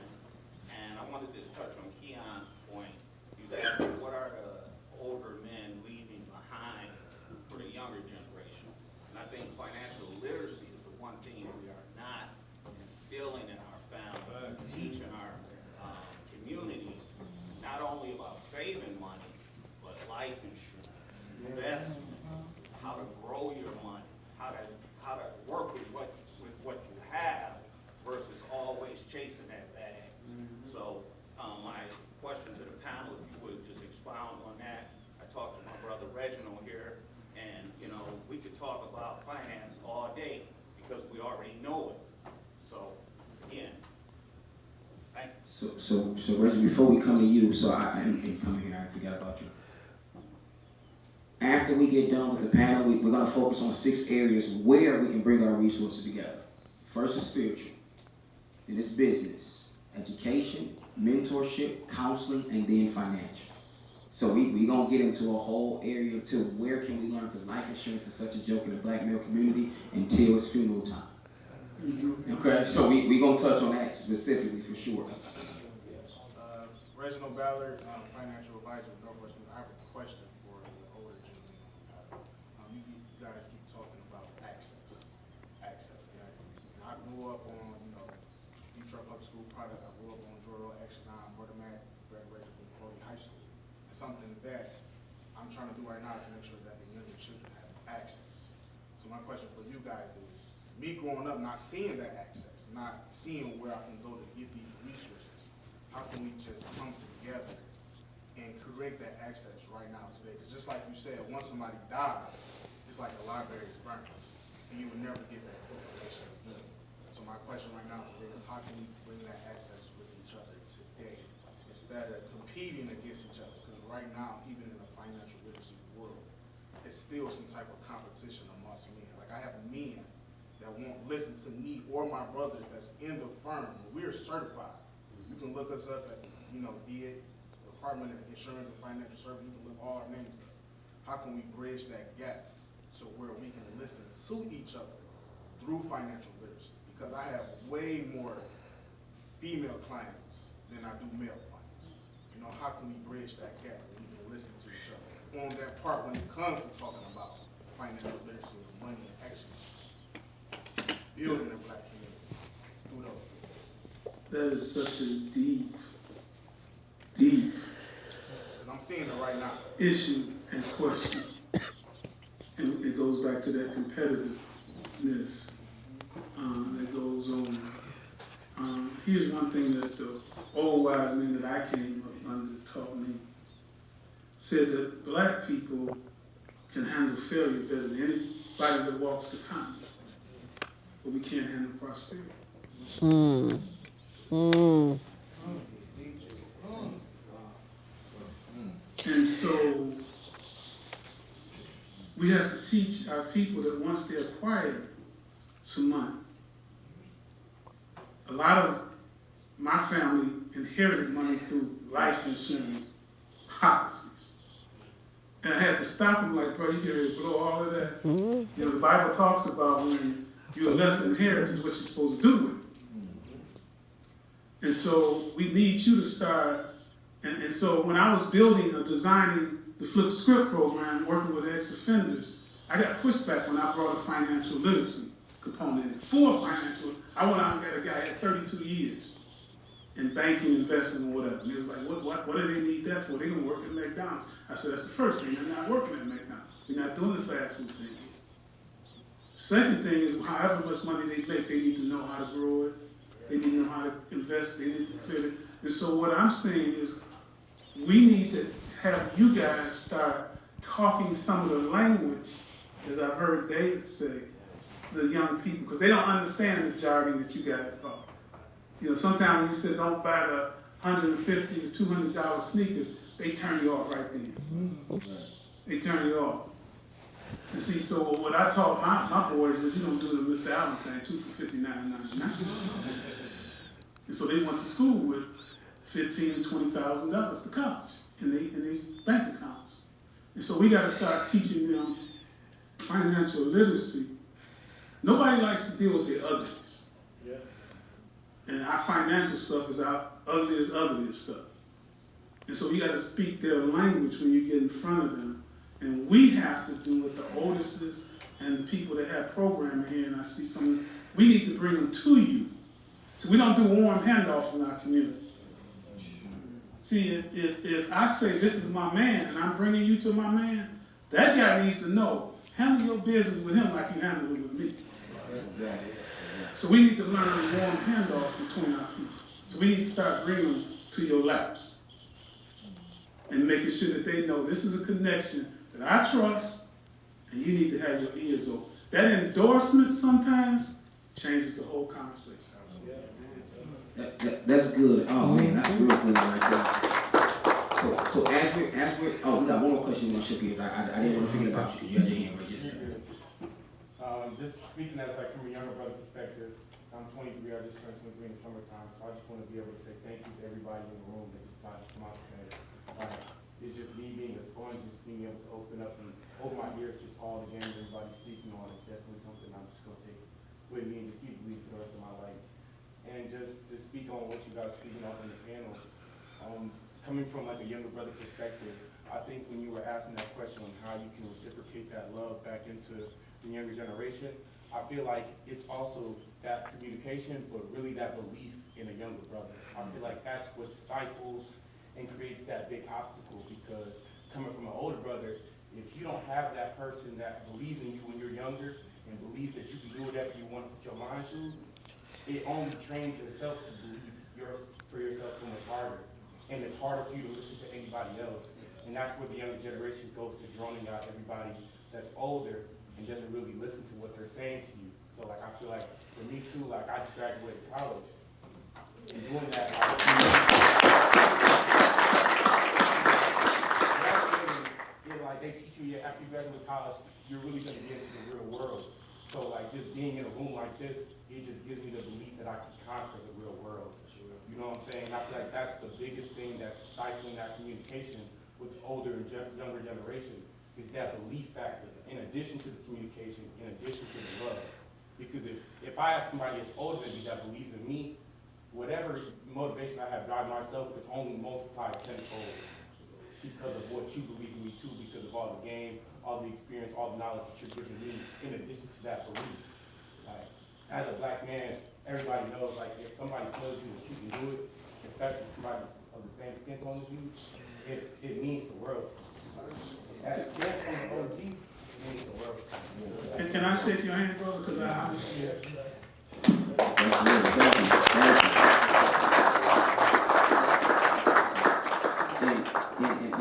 and I wanted to touch on Keon's point. He's asking, what are the older men leaving behind chasing that bag. So my question to the panel, if you would just expound on that. I talked to my brother Reginald here, and we could talk about finance all day because we already know it. So again, thank you. So Reggie, before we come to you, so I didn't come here, I forgot about you. After we get done with the panel, we're going to focus on 6 areas where we can bring our resources together. First is spiritual, then it's business, education, mentorship, counseling, and then financial. So we're going to get into a whole area too. Where can we learn? Because life insurance is such a joke in the black male community until it's funeral time. Okay, so we're going to touch on that specifically for sure. Reginald Ballard, financial advisor with Northwest. I have a question for the older gentleman on the panel. You guys keep talking about access. And I grew up on, Detroit Public School product. I grew up on Jordan Exeter, Murder Mac, graduated from Corey High School. It's something that I'm trying to do right now is make sure that the younger children have access. So my question for you guys is, me growing up not seeing that access, not seeing where I can go to get these resources, how can we just come together and create that access right now today? Because just like you said, once somebody dies, it's like the library is burnt, and you would never get that information again. So my question right now today is, how can we bring that access with each other today instead of competing against each other? Because right now, even in the financial literacy world, it's still some type of competition amongst men. Like I have men that won't listen to me or my brothers that's in the firm. We're certified. You can look us up at, DA, Department of Insurance and Financial Services. You can look all our names up. How can we bridge that gap to where we can listen to each other through financial literacy? Because I have way more female clients than I do male clients. How can we bridge that gap and we can listen to each other on that part when it comes to talking about financial literacy and money and actually building a black community through those. That is such a deep, because I'm seeing it right now. issue and question. And it goes back to that competitiveness that goes on. Here's one thing that the old wise men that I came up under taught me. Said that black people can handle failure better than anybody that walks the continent. But we can't handle prosperity. And so we have to teach our people that once they acquire some money, a lot of my family inherited money through life insurance policies. And I had to stop them like, bro, you get ready to blow all of that. The Bible talks about when you're left inheritance, what you're supposed to do with it. And so we need you to start. And so when I was building or designing the Flip the Script program, working with ex-offenders, I got pushback when I brought a financial literacy component in. I went out and got a guy had 32 years in banking, investment, or whatever. And it was like, what do they need that for? They're going to work at McDonald's. I said, that's the first thing. They're not working at McDonald's. We're not doing the fast food thing. Second thing is, however much money they make, they need to know how to grow it. They need to know how to invest. They need to fit it. And so what I'm saying is, we need to have you guys start talking some of the language, as I've heard David say, the young people, because they don't understand the jargon that you guys talk. Sometimes when you say don't buy the $150 to $200 sneakers, they turn you off right then. They turn you off. And see, so what I taught my boys was you don't do the Mr. Allen thing, 2 for $59.99. And so they went to school with $15,000 to $20,000 to college in these bank accounts. And so we got to start teaching them financial literacy. Nobody likes to deal with their uglies. Yeah. And our financial stuff is our ugliest stuff. And so we got to speak their language when you get in front of them. And we have to do what the Odises and the people that have programming here, and I see some, we need to bring them to you. So we don't do warm handoffs in our community. See, if I say this is my man and I'm bringing you to my man, that guy needs to know, handle your business with him like you handle it with me. So we need to learn warm handoffs between our people. So we need to start bringing them to your laps and making sure that they know this is a connection that I trust, and you need to have your ears open. That endorsement sometimes changes the whole conversation. That's good. Oh man, that's real good right there. So as we're we got one more question we want to shift here. I didn't want to forget about you. You had your hand raised. Just speaking as like from a younger brother perspective, I'm 23. I just turned 23 in the summertime, so I just want to be able to say thank you to everybody in the room that just decided to come out today. It's just me being a sponge, just being able to open up and open my ears, just all the games everybody's speaking on. It's definitely something I'm just going to take with me and just keep believing for the rest of my life. And just to speak on what you guys are speaking on in the panel, coming from like a younger brother perspective, I think when you were asking that question on how you can reciprocate that love back into the younger generation, I feel like it's also that communication, but really that belief in a younger brother. I feel like that's what stifles and creates that big obstacle, because coming from an older brother, if you don't have that person that believes in you when you're younger and believes that you can do whatever you want to put your mind to, it only trains yourself to believe for yourself so much harder. And it's harder for you to listen to anybody else. And that's where the younger generation goes to droning out everybody that's older and doesn't really listen to what they're saying to you. So like I feel like for me too, like I just graduated college. And doing that, like they teach you after you graduate college, you're really gonna get into the real world. So like just being in a room like this, it just gives me the belief that I can conquer the real world. You know what I'm saying? I feel like that's the biggest thing that's stifling that communication with older and younger generation, is that belief factor, in addition to the communication, in addition to the love. Because if I have somebody that's older than me that believes in me, whatever motivation I have driving myself is only multiplied tenfold because of what you believe in me too, because of all the game, all the experience, all the knowledge that you're giving me, in addition to that belief. Like, as a black man, everybody knows, like, if somebody tells you that you can do it, especially somebody of the same skin tone as you, it means the world. As guests on the OG, it means the world. And can I shake your hand, brother? Because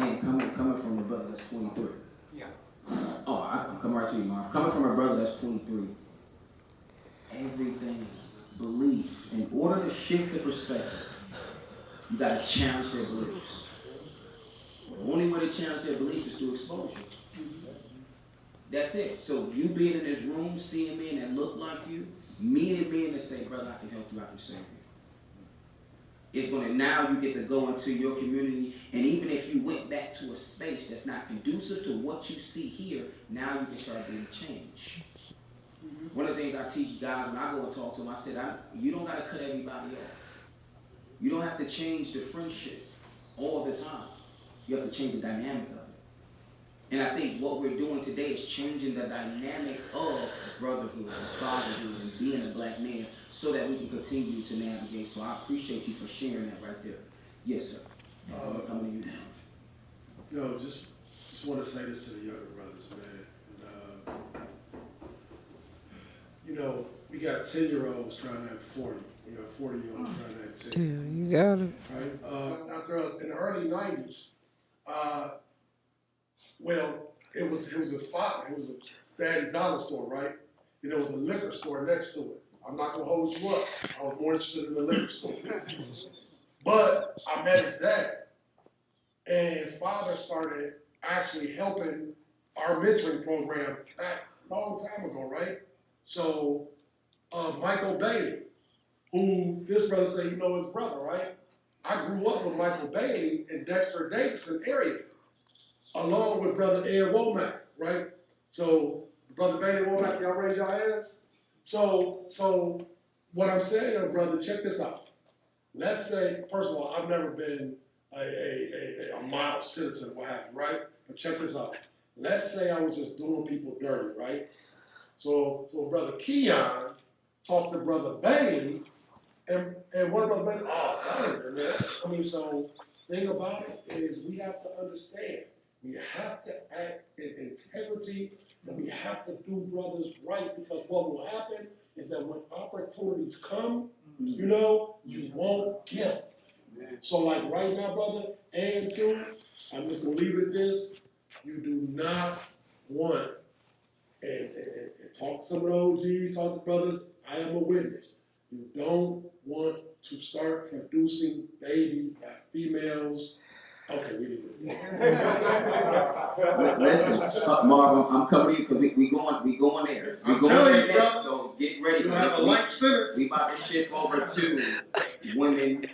And coming from a brother that's 23. Yeah. Oh, I'm coming right to you, Marv. Coming from a brother that's 23. Everything, belief. In order to shift the perspective, you got to challenge their beliefs. The only way to challenge their beliefs is through exposure. That's it. So you being in this room, seeing men that look like you, me and being to say, brother, I can help you out to save you. It's going to, now you get to go into your community, and even if you went back to a space that's not conducive to what you see here, now you can start being changed. One of the things I teach guys when I go and talk to them, I said, you don't got to cut everybody off. You don't have to change the friendship all the time. You have to change the dynamic of it. And I think what we're doing today is changing the dynamic of brotherhood and fatherhood and being a black man so that we can continue to navigate. So I appreciate you for sharing that right there. Yes, sir. Coming to you now. No, just want to say this to the younger brothers, man. And, we got 10-year-olds trying to have 40. We got 40-year-olds trying to have 10. Yeah, you got it. Right? After us in the early 90s, well, it was a spot. It was a daddy dollar store, right? And there was a liquor store next to it. I'm not gonna hold you up. I was more interested in the liquor store. But I met his dad, and his father started actually helping our mentoring program back a long time ago, right? So Michael Bailey, who this brother said, his brother, right? I grew up with Michael Bailey in Dexter Davidson area, along with brother Ed Womack, right? So brother Bailey Womack, y'all raise your hands? So what I'm saying, brother, check this out. Let's say, first of all, I've never been a model citizen, what have you, right? But check this out. Let's say I was just doing people dirty, right? So brother Keon talked to brother Bailey, and what brother Bailey, Bellinger, man. So thing about it is we have to understand. We have to act in integrity, and we have to do brothers right, because what will happen is that when opportunities come, you know, you won't get them. So like right now, brother, and too, I'm just gonna leave it at this. You do not want, and talk to some of the OGs, talk to brothers, I am a witness. You don't want to start producing babies by females. Okay, we didn't do that. Listen, Marv, I'm coming in because we going there. I'm telling you, brother. So get ready. You have a life sentence. We about to shift over to women,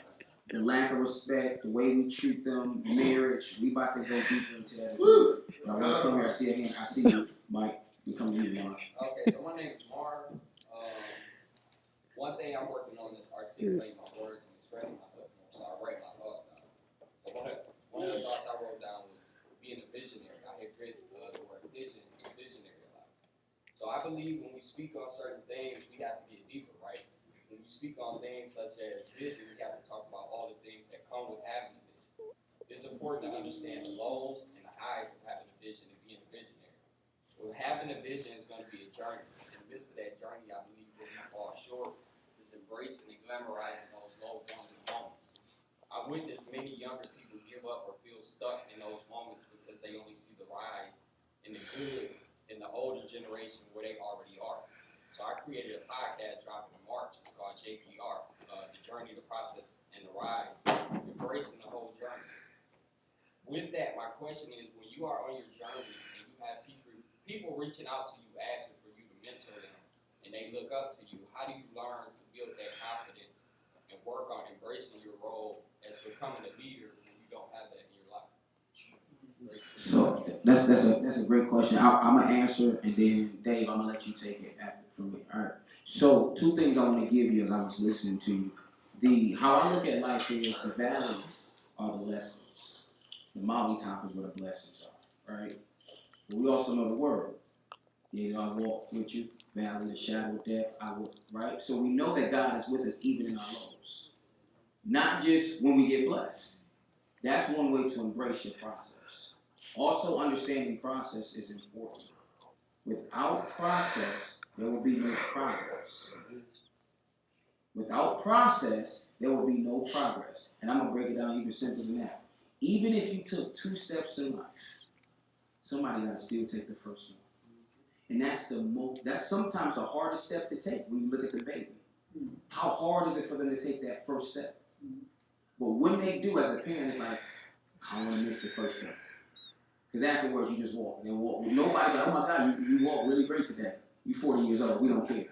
the lack of respect, the way we treat them, marriage. We about to go deeper into that. But I want to come here. I see a hand. I see you, Mike. We come to you, Mark. Okay, so my name is Marv. One thing I'm working on is articulating my words and expressing myself more, so I write my thoughts down. So one of the thoughts I wrote down was being a visionary. I had read the word vision and visionary a lot. So I believe when we speak on certain things, we have to get deeper, right? When we speak on things such as vision, we have to talk about all the things that come with having a vision. It's important to understand the lows and the highs of having a vision and being a visionary. Well, having a vision is going to be a journey. In the midst of that journey, I believe what we fall short is embracing and glamorizing those low moments. I witnessed many younger people give up or feel stuck in those moments because they only see the rise and the good in the older generation where they already are. So I created a podcast dropping in March. It's called JPR, The Journey, the Process, and the Rise, embracing the whole journey. With that, my question is, when you are on your journey and you have people reaching out to you asking for you to mentor them, and they look up to you, how do you learn to build that confidence and work on embracing your role as becoming a leader when you don't have that in your life? So that's a great question. I'm gonna answer, and then Dave, I'm gonna let you take it after from me. All right. So two things I want to give you as I was listening to you. How I look at life is the valleys are the lessons. The mountaintop is where the blessings are. Right. But we also know the word. You know, I walk with you, valley, the shadow of death. I will. Right. So we know that God is with us even in our lows, not just when we get blessed. That's one way to embrace your process. Also, understanding process is important. Without process, there will be no progress. Without process, there will be no progress. And I'm going to break it down even simpler than that. Even if you took 2 steps in life, somebody got to still take the first one. And that's sometimes the hardest step to take when you look at the baby. How hard is it for them to take that first step? But when they do, as a parent, it's like, I don't want to miss the first step. Because afterwards, you just walk. And walk with nobody, like, oh my God, you walk really great today. You're 40 years old. We don't care.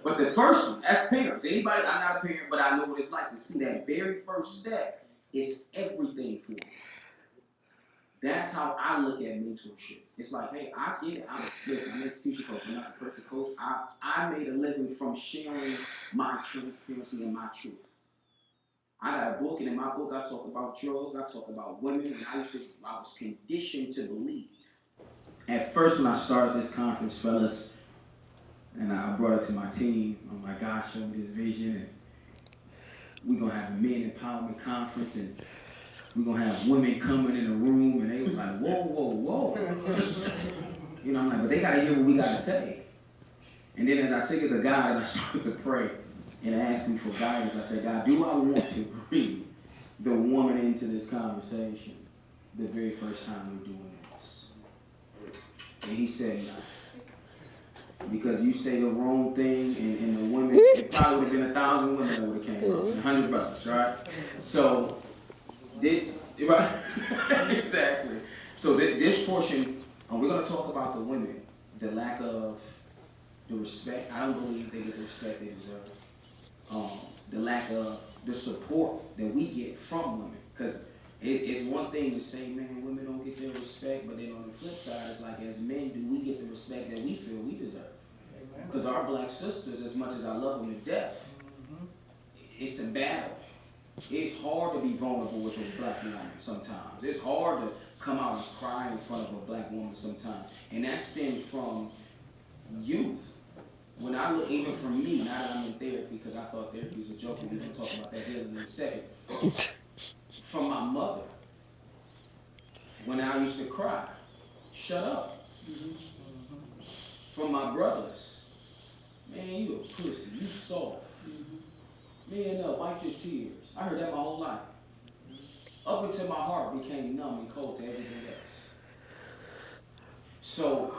But the first one, as parents, anybody, I'm not a parent, but I know what it's like to see that very first step is everything for you. That's how I look at mentorship. It's like, hey, I get it. Listen, I'm an execution coach. I'm not the perfect coach. I made a living from sharing my transparency and my truth. I got a book, and in my book, I talk about drugs, I talk about women, and I was conditioned to believe. At first, when I started this conference, fellas, and I brought it to my team, I'm like, God showed me this vision, and we're going to have a men empowerment conference, and we're going to have women coming in the room, and they was like, whoa, whoa, whoa. You know, I'm like, but they got to hear what we got to say. And then as I took it to God, and I started to pray, and asked me for guidance, I said, God, do I want to bring the woman into this conversation the very first time we're doing this? And he said, no. Because you say the wrong thing, and the women, it probably would have been 1,000 women that would have came up, 100 brothers, right? So, right? Exactly. So this portion, we're going to talk about the women, the lack of the respect. I don't believe they get the respect they deserve. The lack of the support that we get from women. Because it's one thing to say, man, women don't get their respect, but then on the flip side, it's like, as men, do we get the respect that we feel we deserve? Because our black sisters, as much as I love them to death, it's a battle. It's hard to be vulnerable with a black woman sometimes. It's hard to come out and cry in front of a black woman sometimes. And that stems from youth. When I look, even for me, now that I'm in therapy, because I thought therapy was a joke, and we're going to talk about that healing in a second. From my mother, when I used to cry, shut up. From my brothers, Man, you a pussy, you soft. Man, no, wipe your tears. I heard that my whole life. Up until my heart became numb and cold to everything else. So,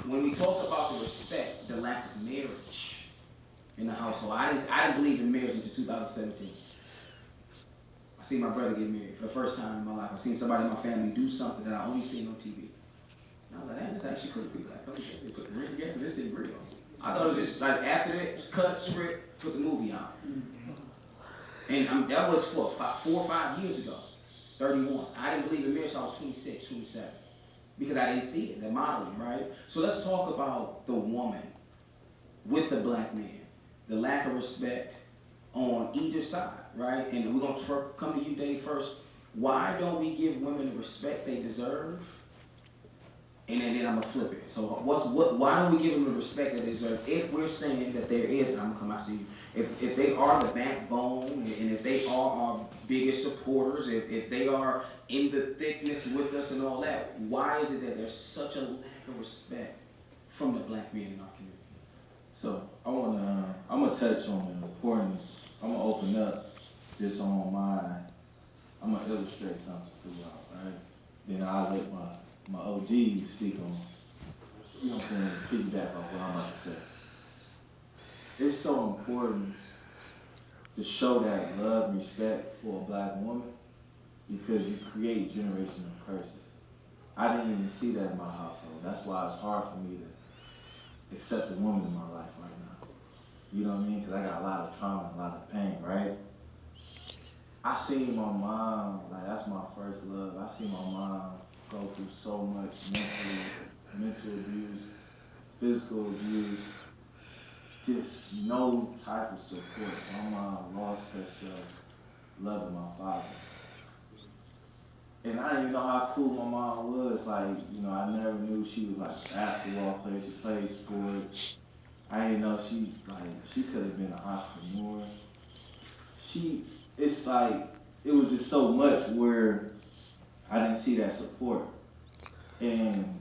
when we talk about the respect, the lack of marriage in the household, I didn't believe in marriage until 2017. I seen my brother get married for the first time in my life. I seen somebody in my family do something that I only seen on TV. And I was like, man, this actually pretty good. Like, they put the ring together, this thing real. I thought it was just like after that, cut, script, put the movie out. And that was 4 or 5 years ago, 31. I didn't believe in marriage until I was 26, 27. Because I didn't see it, the modeling, right? So let's talk about the woman with the black man. The lack of respect on either side, right? And we're going to come to you, Dave, first. Why don't we give women the respect they deserve? And then I'm going to flip it. So why don't we give them the respect they deserve if we're saying that there is, and I'm going to come out to you, if they are the backbone, and if they are our biggest supporters, if they are in the thickness with us and all that, why is it that there's such a lack of respect from the black men in our community? So I'm gonna touch on the importance. I'm gonna open up this on I'm gonna illustrate something for y'all, right? Then I'll let my OGs speak on, you know what I'm saying, piggyback off what I'm about to say. It's so important to show that love and respect for a black woman because you create generational curses. I didn't even see that in my household. That's why it's hard for me to accept a woman in my life right now. You know what I mean? Because I got a lot of trauma, a lot of pain, right? I seen my mom, like that's my first love. I seen my mom go through so much mental abuse, physical abuse, just no type of support. My mom lost herself loving my father. And I didn't even know how cool my mom was. Like, you know, I never knew she was like a basketball player. She played sports. I didn't know she could have been an entrepreneur. It's like, it was just so much where I didn't see that support. And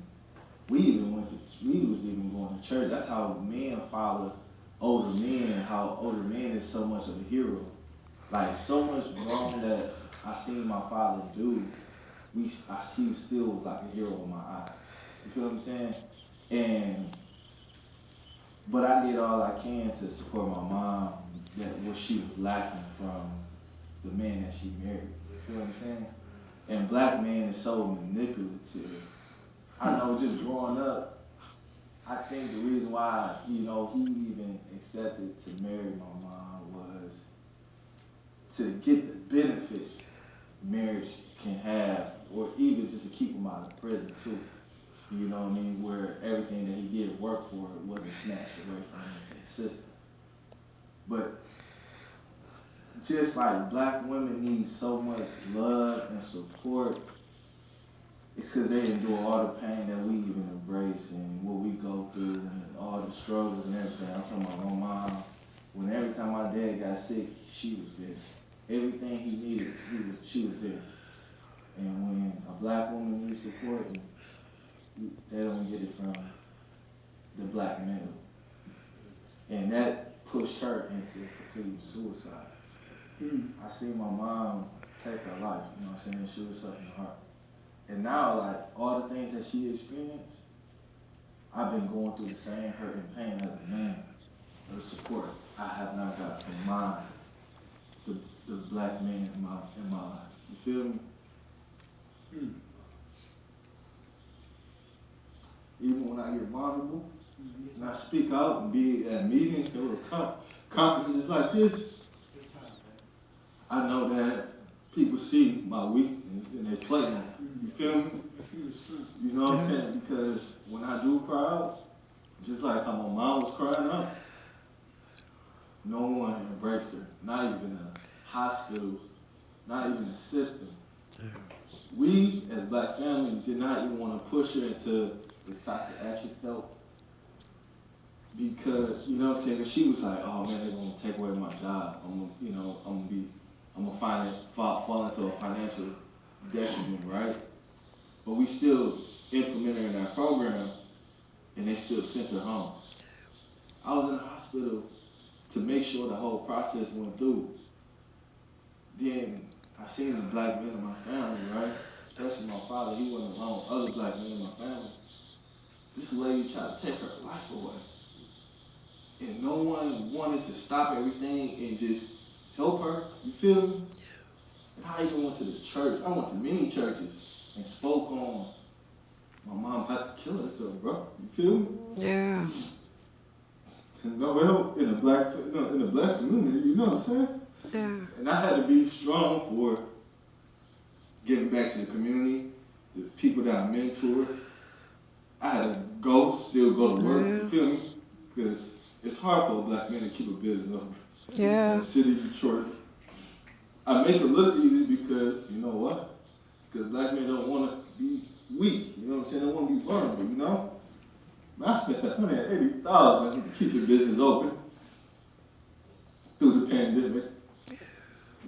we was even going to church. That's how men follow older men, how older men is so much of a hero. Like, so much wrong that I seen my father do, he still was like a hero in my eyes. You feel what I'm saying? But I did all I can to support my mom, that what she was lacking from the man that she married. You feel what I'm saying? And black man is so manipulative. I know just growing up, I think the reason why, you know, he even accepted to marry my mom was to get the benefits marriage can have, or even just to keep him out of prison too. You know what I mean? Where everything that he did work for wasn't snatched away from him in the system. But just like black women need so much love and support, it's because they endure all the pain that we even embrace and what we go through and all the struggles and everything. I'm talking about my mom. When every time my dad got sick, she was there. Everything he needed, she was there. And when a black woman needs support, they don't get it from the black male. And that pushed her into complete suicide. I seen my mom take her life, you know what I'm saying? She was such in heart. And now, like, all the things that she experienced, I've been going through the same hurt and pain as a man. The support I have not got from the black man in my life. You feel me? Even when I get vulnerable, and I speak out and be at meetings or conferences like this, I know that people see my weakness and they play on it. You feel me? You know what I'm saying? Because when I do cry out, just like how my mom was crying out, no one embraced her. Not even the hospitals, not even the system. We, as black families, did not even want to push her into the psychiatric help because, you know what I'm saying, she was like, oh man, they're going to take away my job. I'm going to fall into a financial detriment, right? But we still implemented her in that program and they still sent her home. I was in the hospital hospital to make sure the whole process went through. Then I seen the black men in my family, right? Especially my father, he wasn't alone. Other black men in my family. This lady tried to take her life away. And no one wanted to stop everything and just help her. You feel me? And I even went to the church. I went to many churches and spoke on my mom had to kill herself, bro. You feel me? Yeah. And no help in the black community, you know what I'm saying? Yeah. And I had to be strong for giving back to the community, the people that I mentored. I had to still go to work, you feel me? Because it's hard for a black man to keep a business open. Yeah. In the city of Detroit. I make it look easy because, you know what? Because black men don't want to be weak, you know what I'm saying? They want to be vulnerable, you know? I spent $180,000 to keep the business open through the pandemic.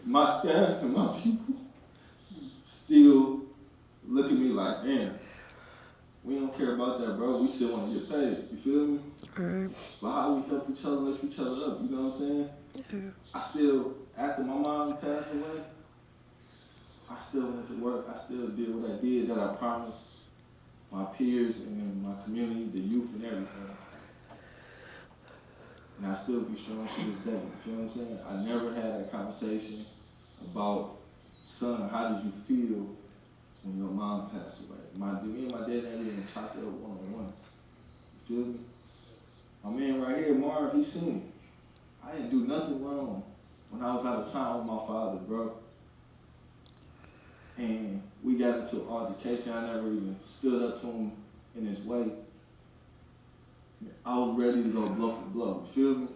My staff and my people still look at me like, damn, we don't care about that, bro. We still want to get paid. You feel me? Right. But how we help each other, lift each other up, you know what I'm saying? Yeah. I still, after my mom passed away, I still went to work. I still did what I did that I promised my peers and my community, the youth and everything. And I still be strong to this day. You feel what I'm saying? I never had a conversation about, son, how did you feel when your mom passed away? Me and my dad never even chopped it up one-on-one. You feel me? My man right here, Marv, he seen it. I didn't do nothing wrong when I was out of town with my father, bro. And we got into an altercation. I never even stood up to him in his way. I was ready to go blow for blow. You feel me?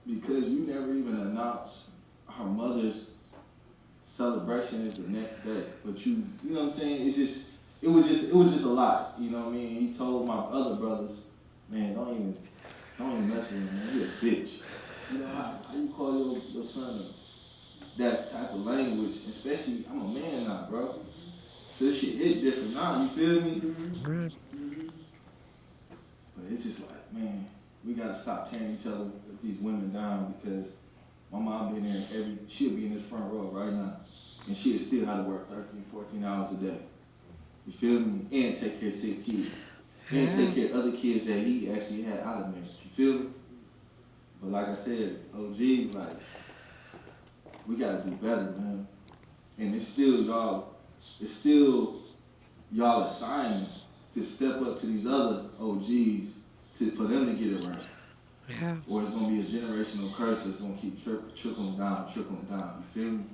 Because you never even announced her mother's celebration is the next day. But you know what I'm saying? It was just a lot. You know what I mean? He told my other brothers, man, don't even mess with him, man. He a bitch. You know, how you call your son that type of language, especially, I'm a man now, bro. So this shit hit different now, you feel me? Right. But it's just like, man, we gotta stop tearing each other, these women down, because my mom been there she'll be in this front row right now. And she'll still have to work 13, 14 hours a day. You feel me? And take care of 6 kids. And take care of other kids that he actually had out of marriage. You feel me? But like I said, OG's like, we gotta do better, man. And it's still y'all assignment to step up to these other OGs for them to get it right. Yeah. Or it's gonna be a generational curse that's gonna keep trickling down. You feel me?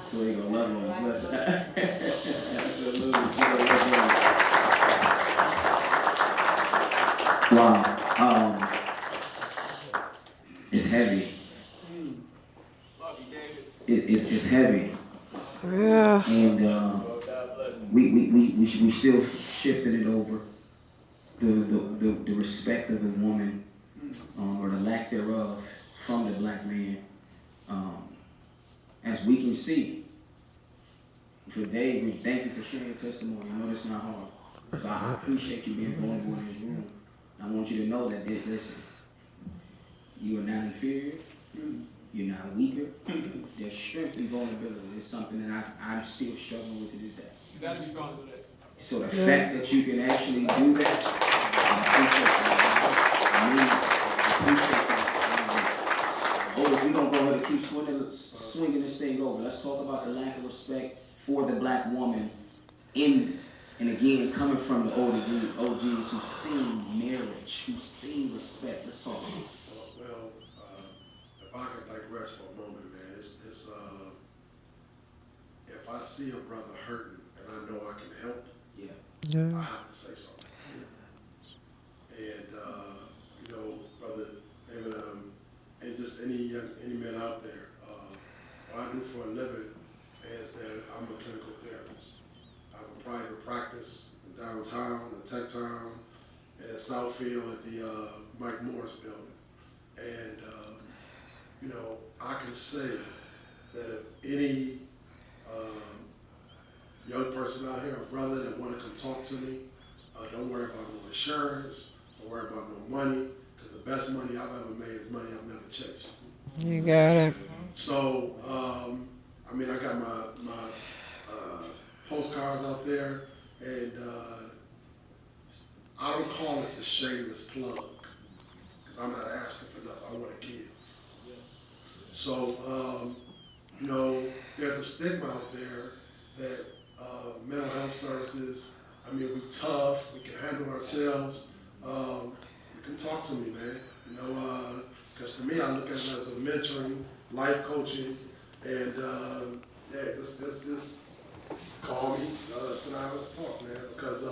So he gonna love him. Wow. It's heavy. It's heavy. Yeah. And we still shifted it over. The respect of the woman, or the lack thereof, from the black man. As we can see, for David, thank you for sharing your testimony. I know it's not hard. So I appreciate you being vulnerable in this room. I want you to know that, listen, you are not inferior. You're not weaker. There's strength in vulnerability. It's something that I'm still struggling with to this day. You gotta be strong with that. So the fact that you can actually do that, I appreciate that. Otis, we're going to go ahead and keep swinging this thing over. Let's talk about the lack of respect for the black woman and again, coming from the OGs who've seen marriage, who've seen respect. Let's talk about it. Well, if I could rest for a moment, man, it's if I see a brother hurting and I know I can help, I have to say something. And just any men out there. What I do for a living is that I'm a clinical therapist. I have a private practice in downtown, in Tech Town, and in Southfield at the Mike Morris building. And, you know, I can say that if any young person out here, a brother that want to come talk to me, don't worry about no insurance, don't worry about no money, because the best money I've ever made is money I've never chased. You got it. So, I mean, I got my postcards out there, and I don't call this a shameless plug, because I'm not asking for nothing, I want to give. So, you know, there's a stigma out there that mental health services, I mean, we tough, we can handle ourselves. You can talk to me, man. You know, because to me, I look at it as a mentoring, life coaching, and yeah, just call me, sit down, let's talk, man. Because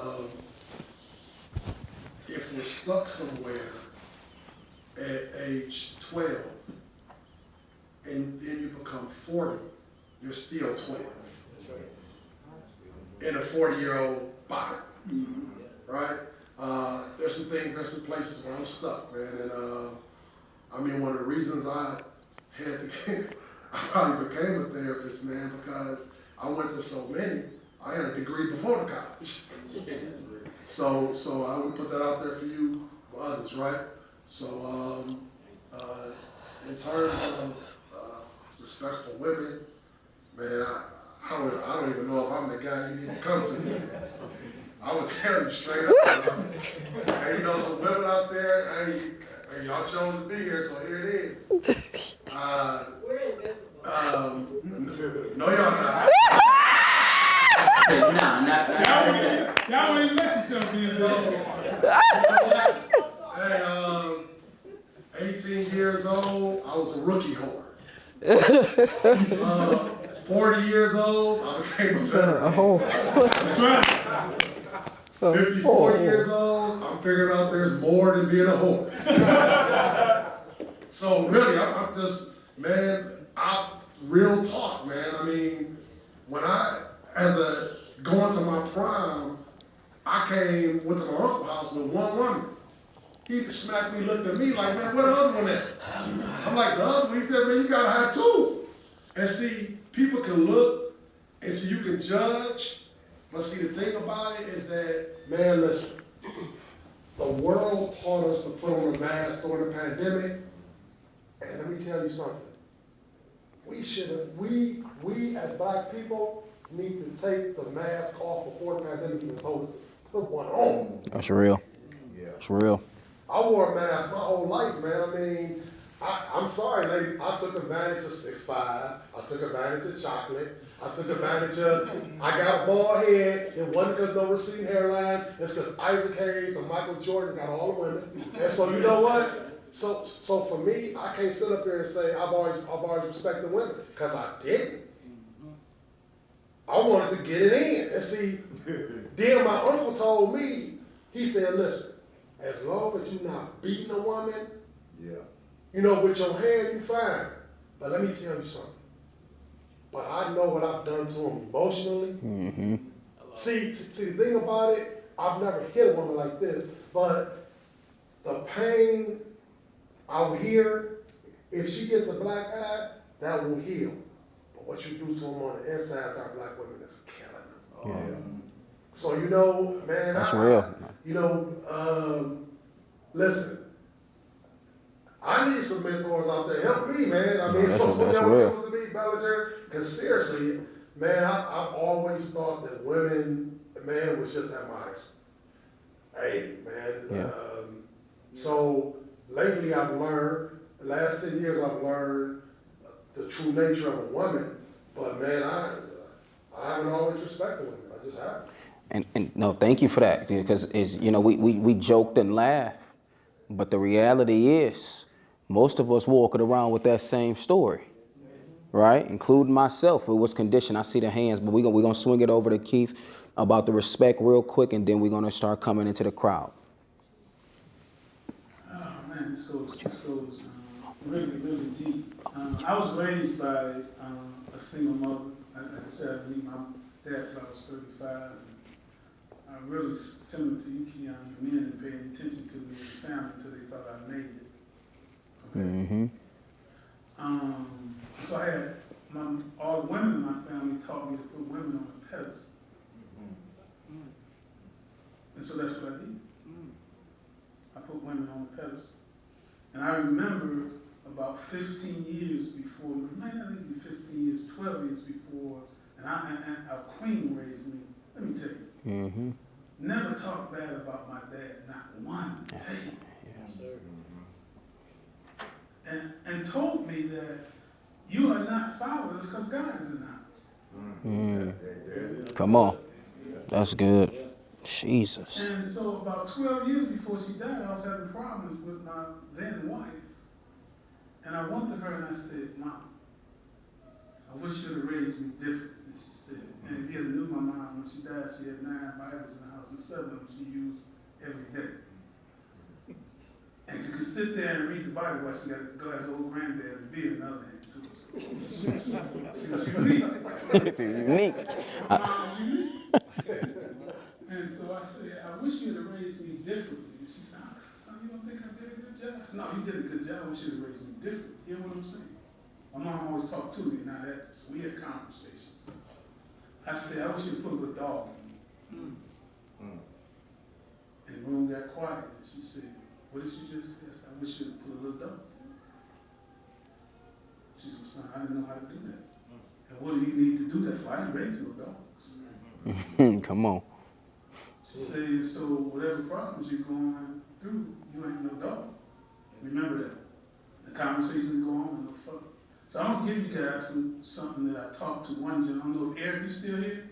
if we're stuck somewhere at age 12, and then you become 40, you're still 12. In a 40-year-old body, right? There's some things, there's some places where I'm stuck, man. And I mean, one of the reasons I probably became a therapist, man, because I went to so many. I had a degree before the college. So I would put that out there for you, for others, right? So in terms of respect for women, man, I don't even know if I'm the guy you need to come to. I would tell you straight up. Hey, you know, some women out there, hey, y'all chose to be here, so here it is. We're invisible. No, y'all not. Y'all ain't let yourself be invisible. Hey, 18 years old, I was a rookie whore. 40 years old, I became a veteran. That's right. 54 years old, I'm figuring out there's more than being a whore. So really, I'm just, man, real talk, man. I mean, when going to my prime, I went to my uncle's house with one woman. He smacked me, looked at me like, man, where the other one at? I'm like, the other one? He said, man, you gotta have two. And see, people can look and see, you can judge, but see, the thing about it is that, man, listen, the world taught us to put on a mask during the pandemic, and let me tell you something. We as black people need to take the mask off before the pandemic even told us to put one on. That's real. Yeah. It's real. I wore a mask my whole life, man. I mean, I'm sorry, ladies. I took advantage of 6'5". I took advantage of chocolate. I took advantage of, I got a bald head. It wasn't because no receding hairline. It's because Isaac Hayes and Michael Jordan got all the women. And so you know what? So for me, I can't sit up here and say I've always respected women, because I didn't. I wanted to get it in. And see, then my uncle told me, he said, listen, as long as you're not beating a woman, you know, with your hand, you fine. But let me tell you something. But I know what I've done to them emotionally. Mm-hmm. See, the thing about it, I've never hit a woman like this, but the pain out here, if she gets a black eye, that will heal. But what you do to them on the inside to our black women is killing them. Yeah. So, you know, man, that's real. You know, listen, I need some mentors out there. Help me, man. I mean, so y'all come to me, Bellinger, because seriously, man, I've always thought that women, man, was just at my hey, man. Yeah. So lately I've learned, the last 10 years I've learned the true nature of a woman, but man, I haven't always respected women. I just haven't. And no, thank you for that, because you know, we joked and laughed, but the reality is, most of us walking around with that same story, right? Including myself. It was conditioned. I see the hands, but we're gonna swing it over to Keith about the respect real quick, and then we're gonna start coming into the crowd. Oh man, this goes. really, really deep. I was raised by a single mother. Like I said, I didn't meet my dad till I was 35. Really similar to you, Keon, the men paying attention to me and the family until they thought I made it. Okay? Mm-hmm. So I had, all the women in my family taught me to put women on a pedestal. And so that's what I did. I put women on a pedestal. And I remember about 15 years before, it might not even be 15 years, 12 years before, and a queen raised me. Let me tell you. Mm-hmm. Never talked bad about my dad, not one day. Yes, sir. And told me that you are not fatherless because God is in the house. Mm. Come on. That's good. Jesus. And so about 12 years before she died, I was having problems with my then wife. And I went to her and I said, Mom, I wish you'd have raised me different. And she said, and if you knew my mom, when she died, she had 9 Bibles in the house, and 7 of them she used every day. And she could sit there and read the Bible while she got a glass of old granddad and beer in the other hand, too. She was unique. It's unique. And so I said, I wish you'd have raised me differently. And she said, son, you don't think I did a good job? I said, no, you did a good job. I wish you'd have raised me differently. You know what I'm saying? My mom always talked to me, not at me. So we had conversations. I said, I wish you'd put a little dog in me. And the room got quiet. And she said, what did you just say? I said, I wish you'd put a little dog in me. She said, son, I didn't know how to do that. And what do you need to do that for? I didn't raise no dogs. Come on. She said, so whatever problems you're going through, you ain't no dog. Remember that. The conversation go on and no further. So I'm gonna give you guys something that I talked to one gentleman. I don't know if Eric, you still here?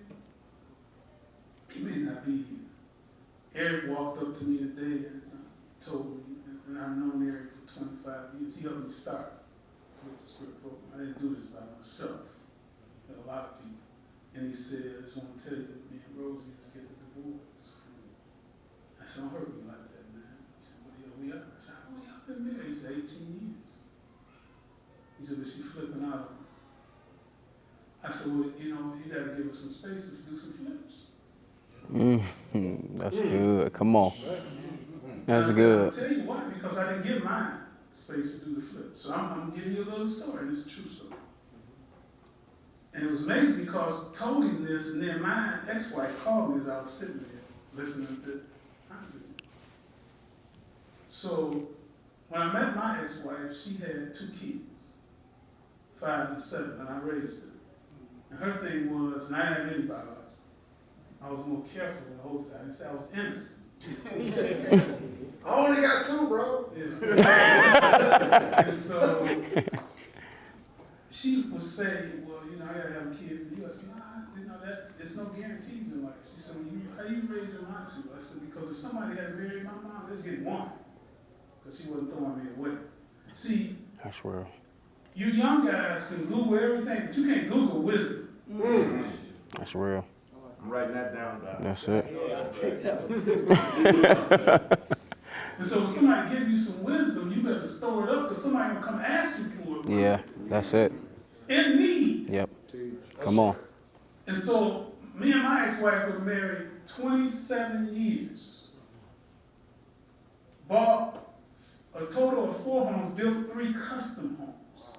He may not be here. Eric walked up to me today and told me, and I've known Eric for 25 years. He helped me start with the script program. I didn't do this by myself. There are a lot of people. And he said, I just want to tell you that me and Rosie is getting a divorce. I said, don't hurt me like that, man. He said, well, yeah, we are. I said, how long y'all been married? He said, 18 years. He said, but she flipping out on me. I said, well, you know, you got to give us some space to do some flips. That's good. Come on. That's good. I'll tell you why, because I didn't give mine space to do the flips. So I'm giving you a little story, and it's a true story. And it was amazing because told him this, and then my ex-wife called me as I was sitting there listening to So when I met my ex-wife, she had 2 kids, 5 and 7, and I raised them. And her thing was, and I didn't have anybody else. I was more careful than the whole time. I didn't say I was innocent. I only got 2, bro. Yeah. And so she would say, well, you know, I gotta have a kid for you. I said, nah, you know, there's no guarantees in life. She said, well, how you raising my 2? I said, because if somebody had married my mom, let's get 1. Because she wasn't throwing me away. See, that's real. You young guys can Google everything, but you can't Google wisdom. That's real. I'm writing that down, Doc. That's it. Yeah, I'll take that one too. And so if somebody give you some wisdom, you better store it up because somebody gonna come ask you for it. Yeah, that's it. In need. Yep. Come on. And so me and my ex-wife were married 27 years. Bought a total of 4 homes, built 3 custom homes.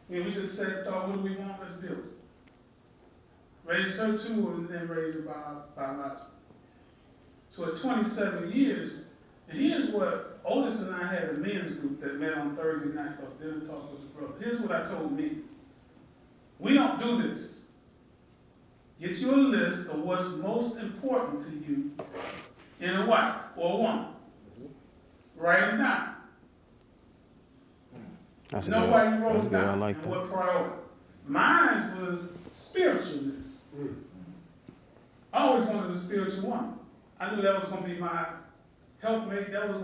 And we just said, thought, what do we want? Let's build it. Raised her 2 and then raised her biologically. So at 27 years, and here's what Otis and I had a men's group that met on Thursday night called Dinner Talk with his brother. Here's what I told me. We don't do this. Get you a list of what's most important to you in a wife or a woman. Write it down. That's Nobody good. wrote That's it good. I down. like And that. what priority? Mine was spiritualness. I always wanted a spiritual woman. I knew that was going to be my helpmate. That was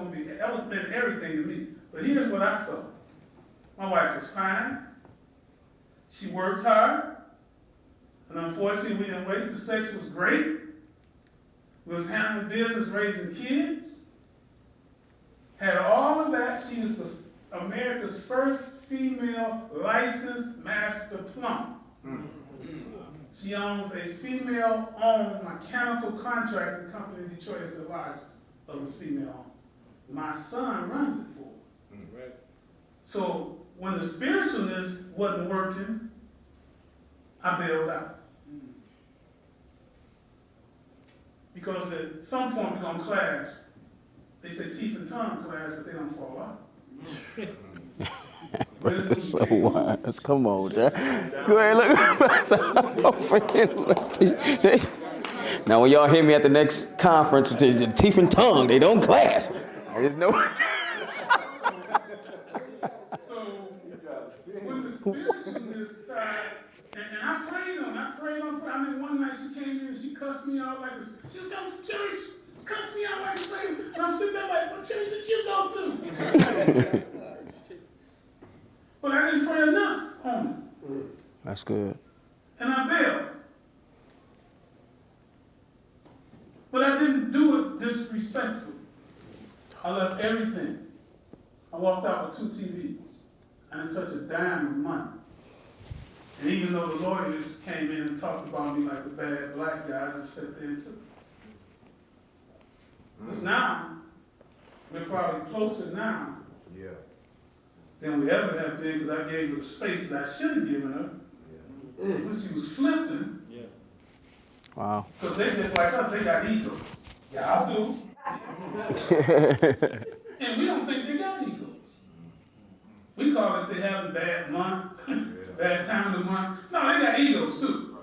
meant everything to me. But here's what I saw. My wife was fine. She worked hard. And unfortunately, we didn't wait. The sex was great. We was handling business, raising kids. Had all of that. She is America's first female licensed master plumber. She owns a female-owned mechanical contracting company in Detroit. It's the largest of its female-owned. My son runs it for her. Right. So when the spiritualness wasn't working, I bailed out. Because at some point we're going to clash. They say teeth and tongue clash, but they don't fall out. Brother, so wise. Come on, Jack. Go ahead, look. Now, when y'all hear me at the next conference, the teeth and tongue, they don't clash. I just know. So, when the spiritualness started, and I prayed on, I mean, one night she came in and she cussed me out like she was coming from church, cussed me out like a saint, and I'm sitting there like, what church did you go to? But I didn't pray enough on it. That's good. And I bailed. But I didn't do it disrespectfully. I left everything. I walked out with 2 TVs. I didn't touch a dime of money. And even though the lawyers came in and talked about me like a bad black guy, I just sat there and took it. Because now, we're probably closer now than we ever have been, because I gave her the space that I should have given her when she was flipping. Wow. So they just like us, they got ego. Yeah, I do. And we don't think they got egos. We call it they having bad month, bad time of the month. No, they got egos too.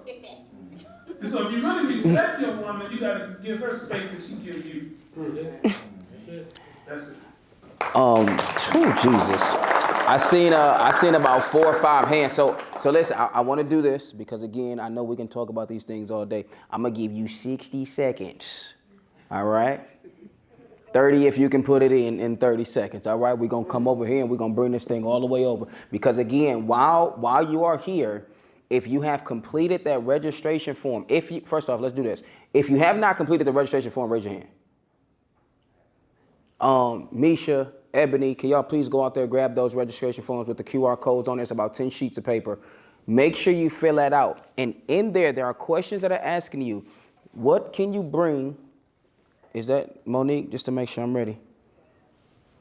And so if you really respect your woman, you got to give her space that she gives you. That's it. Jesus. I seen about 4 or 5 hands. So listen, I want to do this because again, I know we can talk about these things all day. I'm gonna give you 60 seconds. All right? 30 if you can put it in 30 seconds. All right? We're gonna come over here and we're gonna bring this thing all the way over. Because again, while you are here, if you have completed that registration form, first off, let's do this. If you have not completed the registration form, raise your hand. Misha, Ebony, can y'all please go out there and grab those registration forms with the QR codes on there? It's about 10 sheets of paper. Make sure you fill that out. And in there are questions that are asking you, what can you bring? Is that Monique? Just to make sure I'm ready.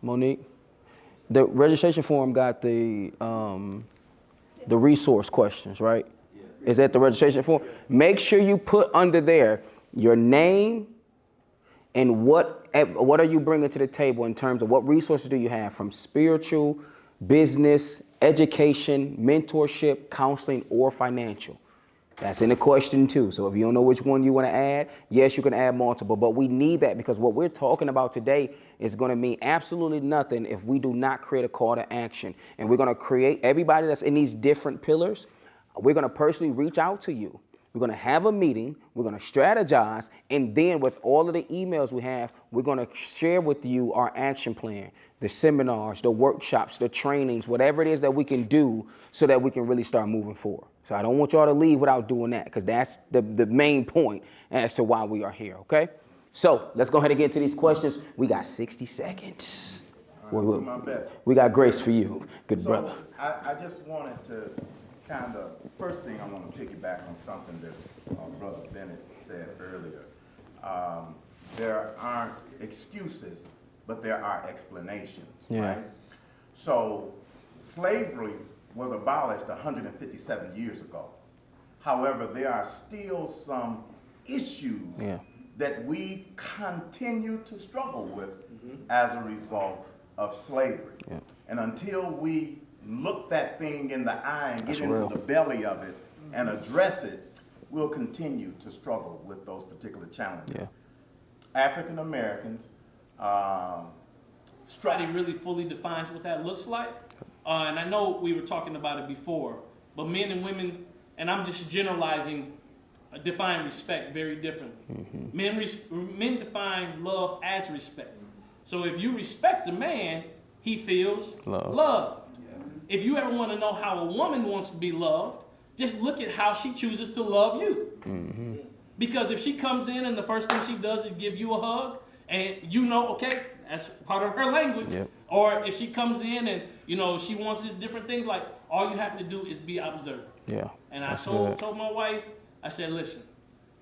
Monique? The registration form got the resource questions, right? Yeah. Is that the registration form? Make sure you put under there your name and what are you bringing to the table in terms of what resources do you have from spiritual, business, education, mentorship, counseling, or financial. That's in the question too. So if you don't know which one you want to add, yes, you can add multiple, but we need that because what we're talking about today is going to mean absolutely nothing if we do not create a call to action. And we're going to create everybody that's in these different pillars. We're going to personally reach out to you. We're going to have a meeting, we're going to strategize, and then with all of the emails we have, we're going to share with you our action plan, the seminars, the workshops, the trainings, whatever it is that we can do so that we can really start moving forward. So I don't want y'all to leave without doing that because that's the main point as to why we are here, okay? So let's go ahead and get into these questions. We got 60 seconds. Right, my best. We got grace for you, good so brother. I just wanted to kind of, first thing I want to piggyback on something that Brother Bennett said earlier. There aren't excuses, but there are explanations, right? So slavery was abolished 157 years ago. However, there are still some issues that we continue to struggle with as a result of slavery. And until we look that thing in the eye and get into the belly of it and address it, we'll continue to struggle with those particular challenges. African Americans Nobody really fully defines what that looks like. And I know we were talking about it before, but men and women, and I'm just generalizing, define respect very differently. Men define love as respect. So if you respect a man, he feels loved. If you ever want to know how a woman wants to be loved, just look at how she chooses to love you. Because if she comes in and the first thing she does is give you a hug, And you know, okay, that's part of her language. Yep. Or if she comes in and, you know, she wants these different things, like, all you have to do is be observant. Yeah. And I that's told good. my wife, I said, listen,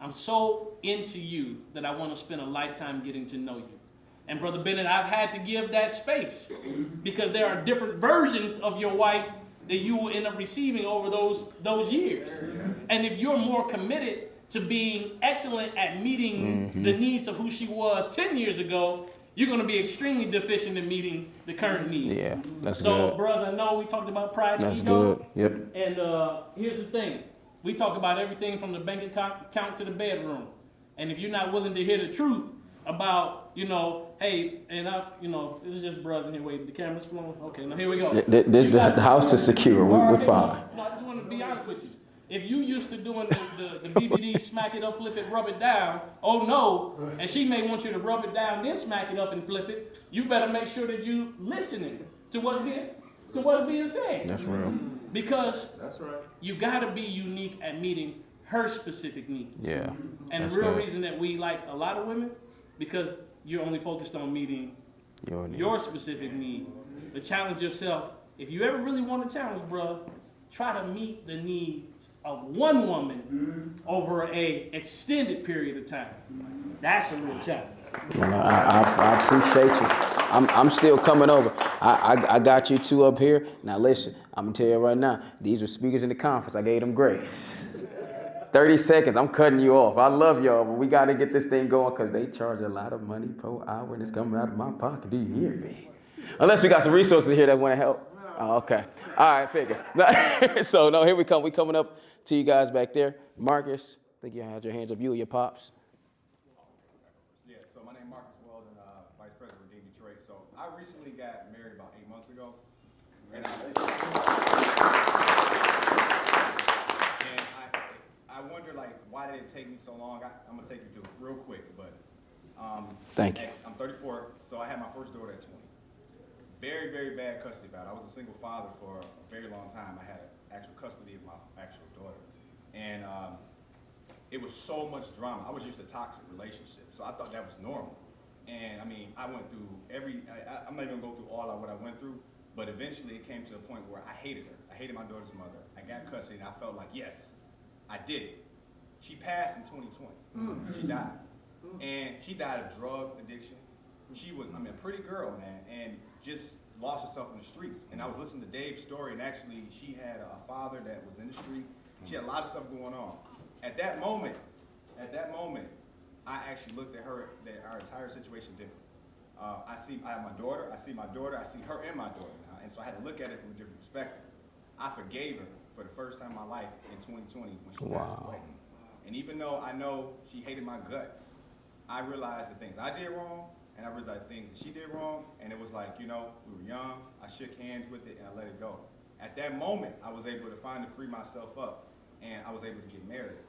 I'm so into you that I want to spend a lifetime getting to know you. And Brother Bennett, I've had to give that space because there are different versions of your wife that you will end up receiving over those years. And if you're more committed to being excellent at meeting the needs of who she was 10 years ago, you're going to be extremely deficient in meeting the current needs. Yeah, that's so, good. bros, I know we talked about pride and That's ego. good. Yep. And here's the thing. We talk about everything from the bank account to the bedroom. And if you're not willing to hear the truth about, you know, hey, and you know, this is just bros anyway. The camera's flowing. Okay, now here we go. The house is secure. We're fine. No, I just want to be honest with you. If you used to doing the BBD, smack it up, flip it, rub it down, oh no, and she may want you to rub it down, then smack it up and flip it, you better make sure that you listening to what's being said. That's real. Because That's right. you got to be unique at meeting her specific needs. Yeah. And the real reason that we like a lot of women, because you're only focused on meeting your specific need. But challenge yourself. If you ever really want to challenge, bro, try to meet the needs of one woman over a extended period of time. That's a real challenge. Well, I appreciate you. I'm still coming over. I got you two up here. Now listen, I'm gonna tell you right now, these were speakers in the conference. I gave them grace. 30 seconds, I'm cutting you off. I love y'all, but we gotta get this thing going because they charge a lot of money per hour and it's coming out of my pocket. Do you hear me? Unless we got some resources here that wanna help. Oh, okay. All right, figure. So no, here we come. We coming up to you guys back there. Marcus, I think you had your hands up. You or your pops. Yeah, so my name is Marcus Weldon, Vice President of Redeem Detroit. So I recently got married about 8 months ago. And I wonder, like, why did it take me so long? I'm going to take you through it real quick, but Thank you. I'm 34, so I had my first daughter at 20. Very, very bad custody battle. I was a single father for a very long time. I had actual custody of my actual daughter. And it was so much drama. I was used to toxic relationships, so I thought that was normal. And I mean, I went through I'm not even gonna go through all of what I went through, but eventually it came to a point where I hated her. I hated my daughter's mother. I got custody and I felt like, yes, I did it. She passed in 2020. She died. And she died of drug addiction. She was, I mean, a pretty girl, man, and just lost herself in the streets. And I was listening to Dave's story, and actually she had a father that was in the street. She had a lot of stuff going on. At that moment, I actually looked at our entire situation differently. I have my daughter, I see her and my daughter now, and so I had to look at it from a different perspective. I forgave her for the first time in my life in 2020 when she passed away. And even though I know she hated my guts, I realized the things I did wrong, and I realized the things that she did wrong, and it was like, you know, we were young, I shook hands with it, and I let it go. At that moment, I was able to finally free myself up, and I was able to get married.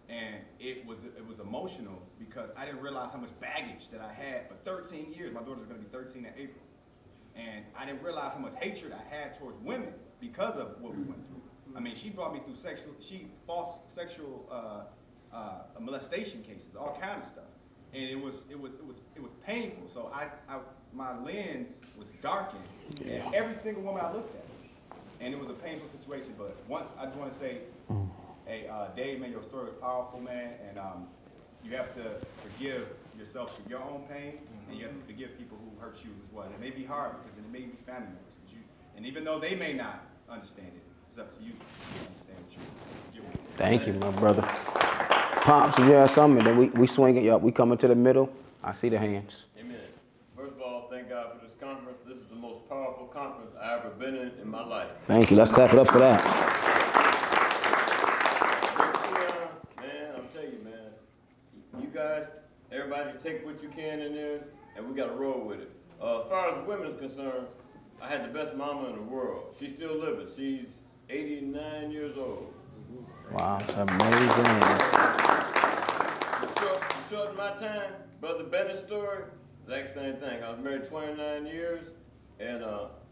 And it was emotional because I didn't realize how much baggage that I had for 13 years. My daughter's gonna be 13 in April. And I didn't realize how much hatred I had towards women because of what we went through. I mean, she brought me through false sexual molestation cases, all kinds of stuff. And it was painful. So my lens was darkened at every single woman I looked at. And it was a painful situation, but once, I just want to say, hey, Dave, man, your story was powerful, man, and you have to forgive yourself for your own pain, and you have to forgive people who hurt you as well. And it may be hard because it may be family members, and even though they may not understand it, it's up to you to understand what you're doing. Thank you, my brother. Pops, you have something, and then we swing it up. We come into the middle. I see the hands. Amen. First of all, thank God for this conference. This is the most powerful conference I've ever been in my life. Thank you. Let's clap it up for that. Man, I'm telling you, man. You guys, everybody take what you can in there, and we got to roll with it. As far as women is concerned, I had the best mama in the world. She's still living. She's 89 years old. Wow, that's amazing. To shorten my time, Brother Bennett's story, exact same thing. I was married 29 years, and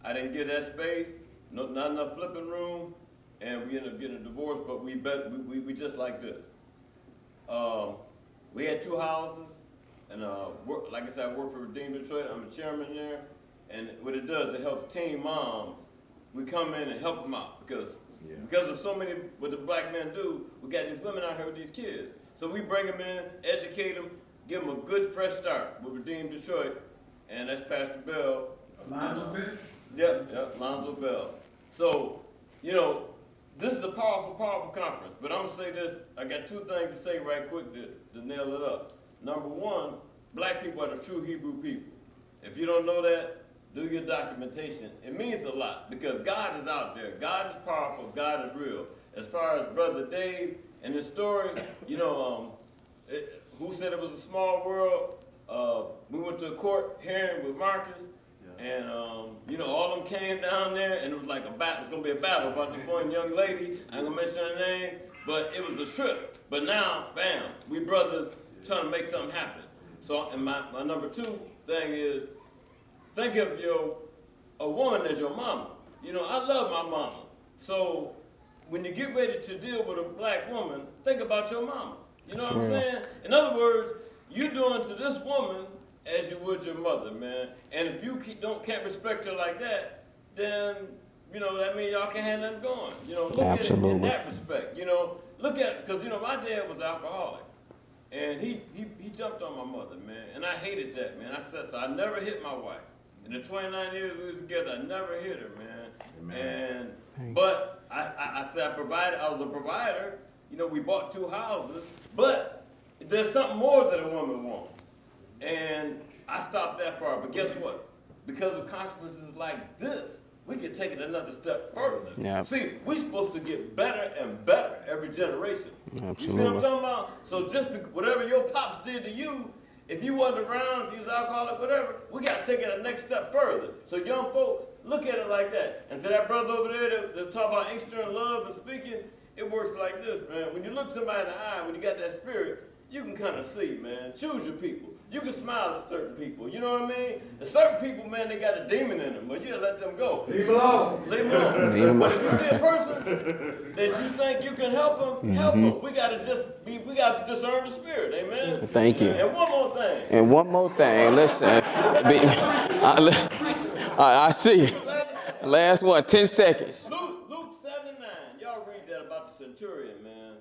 I didn't get that space, not enough flipping room, and we ended up getting a divorce, but we just like this. We had 2 houses, And like I said, I work for Redeem Detroit. I'm a chairman there. And what it does, it helps teen moms. We come in and help them out because of so many, what the black men do, we got these women out here with these kids. So we bring them in, educate them, give them a good fresh start with Redeem Detroit. And that's Pastor Bell. Lonzo Bell? Yep, Lonzo Bell. So, you know, this is a powerful, powerful conference. But I'm gonna say this, I got two things to say right quick to nail it up. Number one, black people are the true Hebrew people. If you don't know that, do your documentation. It means a lot because God is out there. God is powerful. God is real. As far as Brother Dave and his story, you know, who said it was a small world? We went to a court hearing with Marcus, and you know, all of them came down there, and it was like a battle. It was gonna be a battle about this one young lady. I ain't gonna mention her name, but it was a trip. But now, bam, we brothers trying to make something happen. So, and my number two thing is, think of a woman as your mama. You know, I love my mama. So when you get ready to deal with a black woman, think about your mama. You know what I'm saying? In other words, you doing to this woman as you would your mother, man. And if you can't respect her like that, then, you know, that means y'all can't have nothing going. You know, look at it in that respect. You know, look at it, because, you know, my dad was an alcoholic. And he jumped on my mother, man. And I hated that, man. I said, so I never hit my wife. In the 29 years we was together, I never hit her, man. But I said I was a provider. You know, we bought 2 houses, but there's something more that a woman wants. And I stopped that far, but guess what? Because of controversies like this, we can take it another step further. Yeah. See, we're supposed to get better and better every generation. Absolutely. You see what I'm talking about? So just whatever your pops did to you, if you wasn't around, if you was alcoholic, whatever, we got to take it a next step further. So young folks, look at it like that. And to that brother over there that's talking about Inkster and love and speaking, it works like this, man. When you look somebody in the eye, when you got that spirit, you can kind of see, man. Choose your people. You can smile at certain people, you know what I mean? And certain people, man, they got a demon in them, but you gotta let them go. Leave them alone. Leave them alone. But if you see a person that you think you can help them, help them. We gotta discern the spirit, amen? Thank you. And one more thing. Listen. I see you. Last one, 10 seconds. Luke 7:9. Y'all read that about the centurion, man.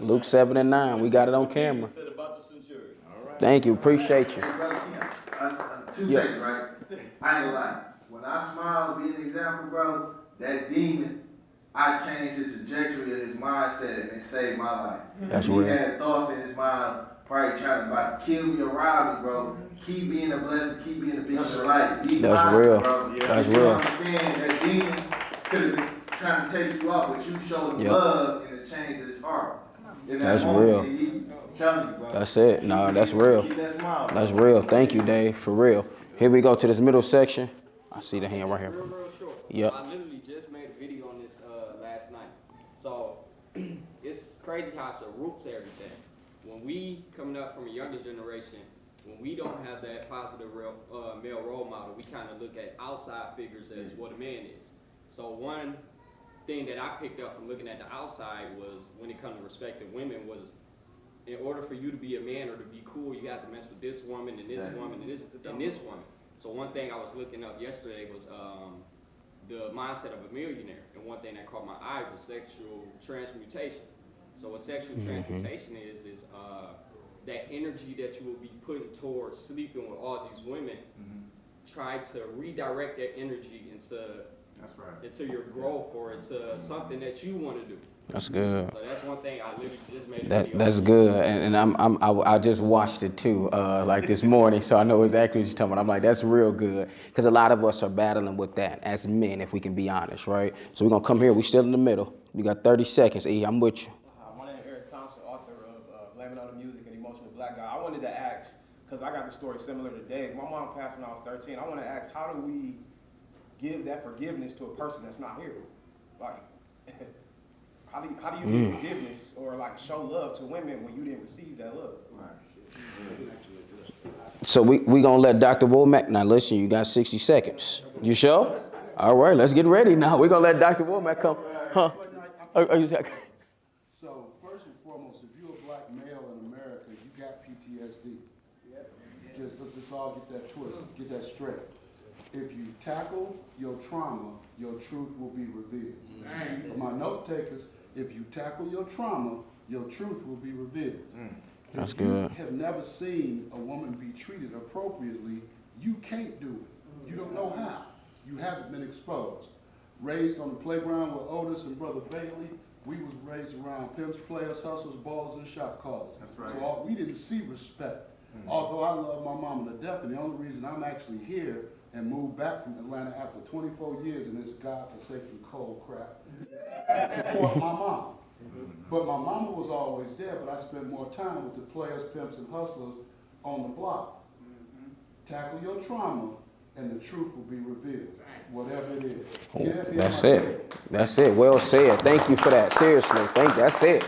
Luke 7:9. We got it on camera. Thank you. Appreciate you. 2 seconds, right? I ain't gonna lie. When I smile, be an example, bro, that demon, I changed his trajectory of his mindset and it saved my life. That's real. He had thoughts in his mind, probably trying to about kill me or rob me, bro. Keep being a blessing, keep being a beacon of light. That's real. Bro. That's real. real. I'm saying that demon could have been trying to take you out, but you showed love and it changed his heart. That's real. That's it. No, that's real. That's real. Thank you, Dave. For real. Here we go to this middle section. I see the hand right here. Real short. Yep. I literally just made a video on this last night. So it's crazy how it's a root to everything. When we coming up from a younger generation, when we don't have that positive male role model, we kind of look at outside figures as what a man is. So one thing that I picked up from looking at the outside was when it comes to respecting women was, in order for you to be a man or to be cool, you have to mess with this woman and this woman and this woman. So one thing I was looking up yesterday was the mindset of a millionaire. And one thing that caught my eye was sexual transmutation. So what sexual transmutation is that energy that you will be putting towards sleeping with all these women, try to redirect that energy into your growth or into something that you want to do. That's good. So that's one thing I literally just made a video. That's good, and I just watched it too, like this morning, so I know exactly what you're talking about. I'm like, that's real good, because a lot of us are battling with that as men, if we can be honest, right? So we're gonna come here. We still in the middle. We got 30 seconds. E, I'm with you. My name is Eric Thompson, author of Blaming on the Music and Emotional Black Guy. I wanted to ask, because I got the story similar to Dave. My mom passed when I was 13. I want to ask, how do we give that forgiveness to a person that's not here? Like. How do you give forgiveness or like show love to women when you didn't receive that love? So we gonna let Dr. Womack, now listen, you got 60 seconds. You sure? All right, let's get ready now. We're gonna let Dr. Womack come. Huh? So first and foremost, if you're a black male in America, you got PTSD. let's just all get that twist, get that straight. If you tackle your trauma, your truth will be revealed. For my note takers, if you tackle your trauma, your truth will be revealed. That's if good. you have never seen a woman be treated appropriately, you can't do it. You don't know how. You haven't been exposed. Raised on the playground with Otis and Brother Bailey, we was raised around pimps, players, hustlers, ballers, and shot callers. That's right. So we didn't see respect. Although I love my mama to death, and the only reason I'm actually here and moved back from Atlanta after 24 years in this godforsaken cold crap, support my mom. But my mama was always there, but I spent more time with the players, pimps, and hustlers on the block. Tackle your trauma, and the truth will be revealed, whatever it is. That's it. That's it. Well said. Thank you for that. Seriously. That's it.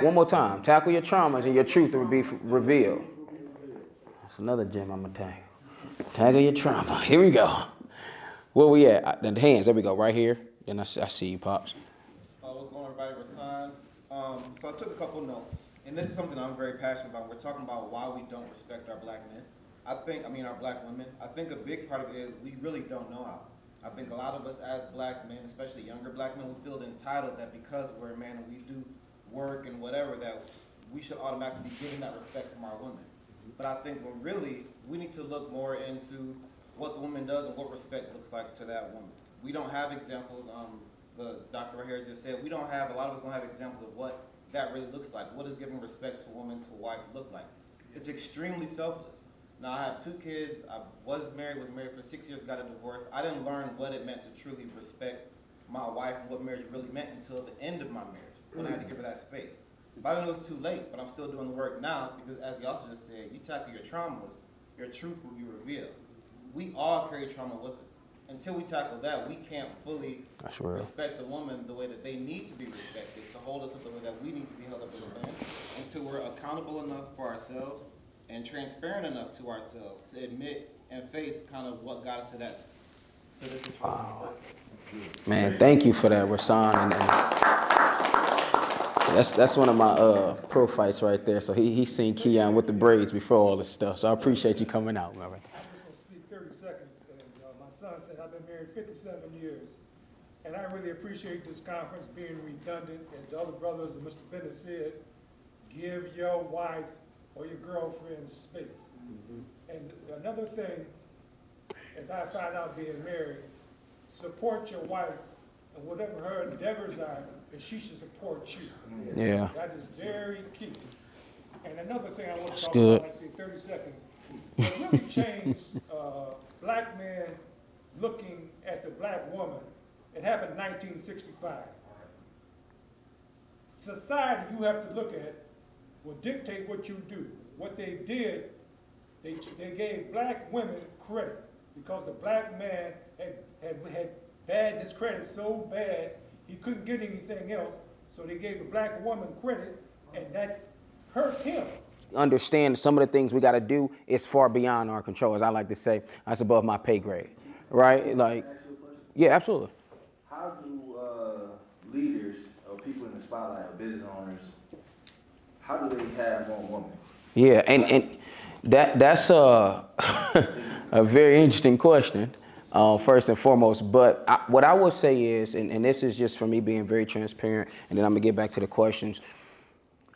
One more time. Tackle your traumas, and your truth will be revealed. That's another gem I'm going to tag. Tackle your trauma. Here we go. Where we at? The hands. There we go. Right here. Then I see you, Pops. What's going on, everybody? Rasan. So I took a couple notes, and this is something I'm very passionate about. We're talking about why we don't respect our black men. Our black women. I think a big part of it is we really don't know how. I think a lot of us as black men, especially younger black men, we feel entitled that because we're a man and we do work and whatever, that we should automatically be given that respect from our women. But I think when really, we need to look more into what the woman does and what respect looks like to that woman. We don't have examples, the doctor right here just said, a lot of us don't have examples of what that really looks like. What does giving respect to a woman, to a wife look like? It's extremely selfless. Now, I have 2 kids. I was married for 6 years, got a divorce. I didn't learn what it meant to truly respect my wife and what marriage really meant until the end of my marriage, when I had to give her that space. But I didn't know it was too late, but I'm still doing the work now because, as you also just said, you tackle your traumas, your truth will be revealed. We all carry trauma with us. Until we tackle that, we can't fully respect the woman the way that they need to be respected, to hold us up the way that we need to be held up as a man, until we're accountable enough for ourselves and transparent enough to ourselves to admit and face kind of what got us to that. To this situation. Wow. Man, thank you for that, Rasan. That's one of my pro fights right there. So he's seen Keon with the braids before all this stuff. So I appreciate you coming out, man. I'm just going to speak 30 seconds because my son said I've been married 57 years. And I really appreciate this conference being redundant. As the other brothers and Mr. Bennett said, give your wife or your girlfriend space. And another thing, as I find out being married, support your wife and whatever her endeavors are, and she should support you. Yeah. That is very key. And another thing I want to talk good. about, like I say 30 seconds, what really changed black men looking at the black woman, it happened in 1965. Society you have to look at will dictate what you do. What they did, they gave black women credit because the black man had bad his credit so bad he couldn't get anything else. So they gave the black woman credit, and that hurt him. Understand some of the things we got to do is far beyond our control. As I like to say, that's above my pay grade, right? Like, yeah, absolutely. How do leaders or people in the spotlight or business owners, how do they have more women? Yeah, and that's a very interesting question, first and foremost. But what I will say is, and this is just for me being very transparent, and then I'm going to get back to the questions.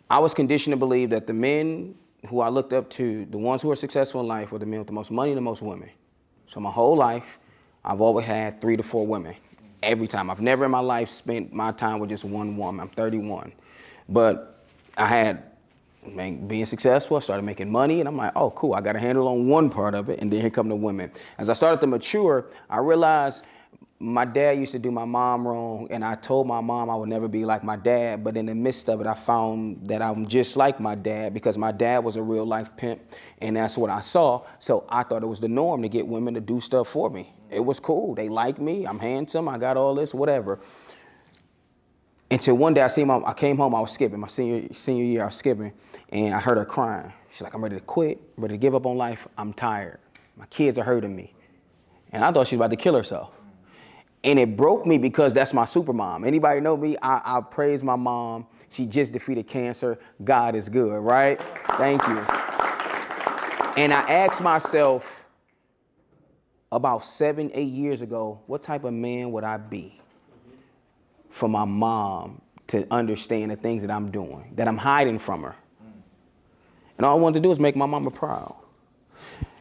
I was conditioned to believe that the men who I looked up to, the ones who are successful in life, were the men with the most money and the most women. So my whole life, I've always had 3 to 4 women. Every time. I've never in my life spent my time with just one woman. I'm 31. But I had being successful, I started making money, and I'm like, oh, cool, I got a handle on one part of it, and then here come the women. As I started to mature, I realized my dad used to do my mom wrong, and I told my mom I would never be like my dad, but in the midst of it, I found that I'm just like my dad because my dad was a real life pimp, and that's what I saw, so I thought it was the norm to get women to do stuff for me. It was cool. They like me. I'm handsome. I got all this, whatever. Until one day I came home, I was skipping. My senior year, I was skipping, and I heard her crying. She's like, I'm ready to quit, I'm ready to give up on life. I'm tired. My kids are hurting me. And I thought she was about to kill herself. And it broke me because that's my super mom. Anybody know me? I praise my mom. She just defeated cancer. God is good, right? Thank you. And I asked myself about 7, 8 years ago, what type of man would I be for my mom to understand the things that I'm doing, that I'm hiding from her? And all I wanted to do was make my mama proud.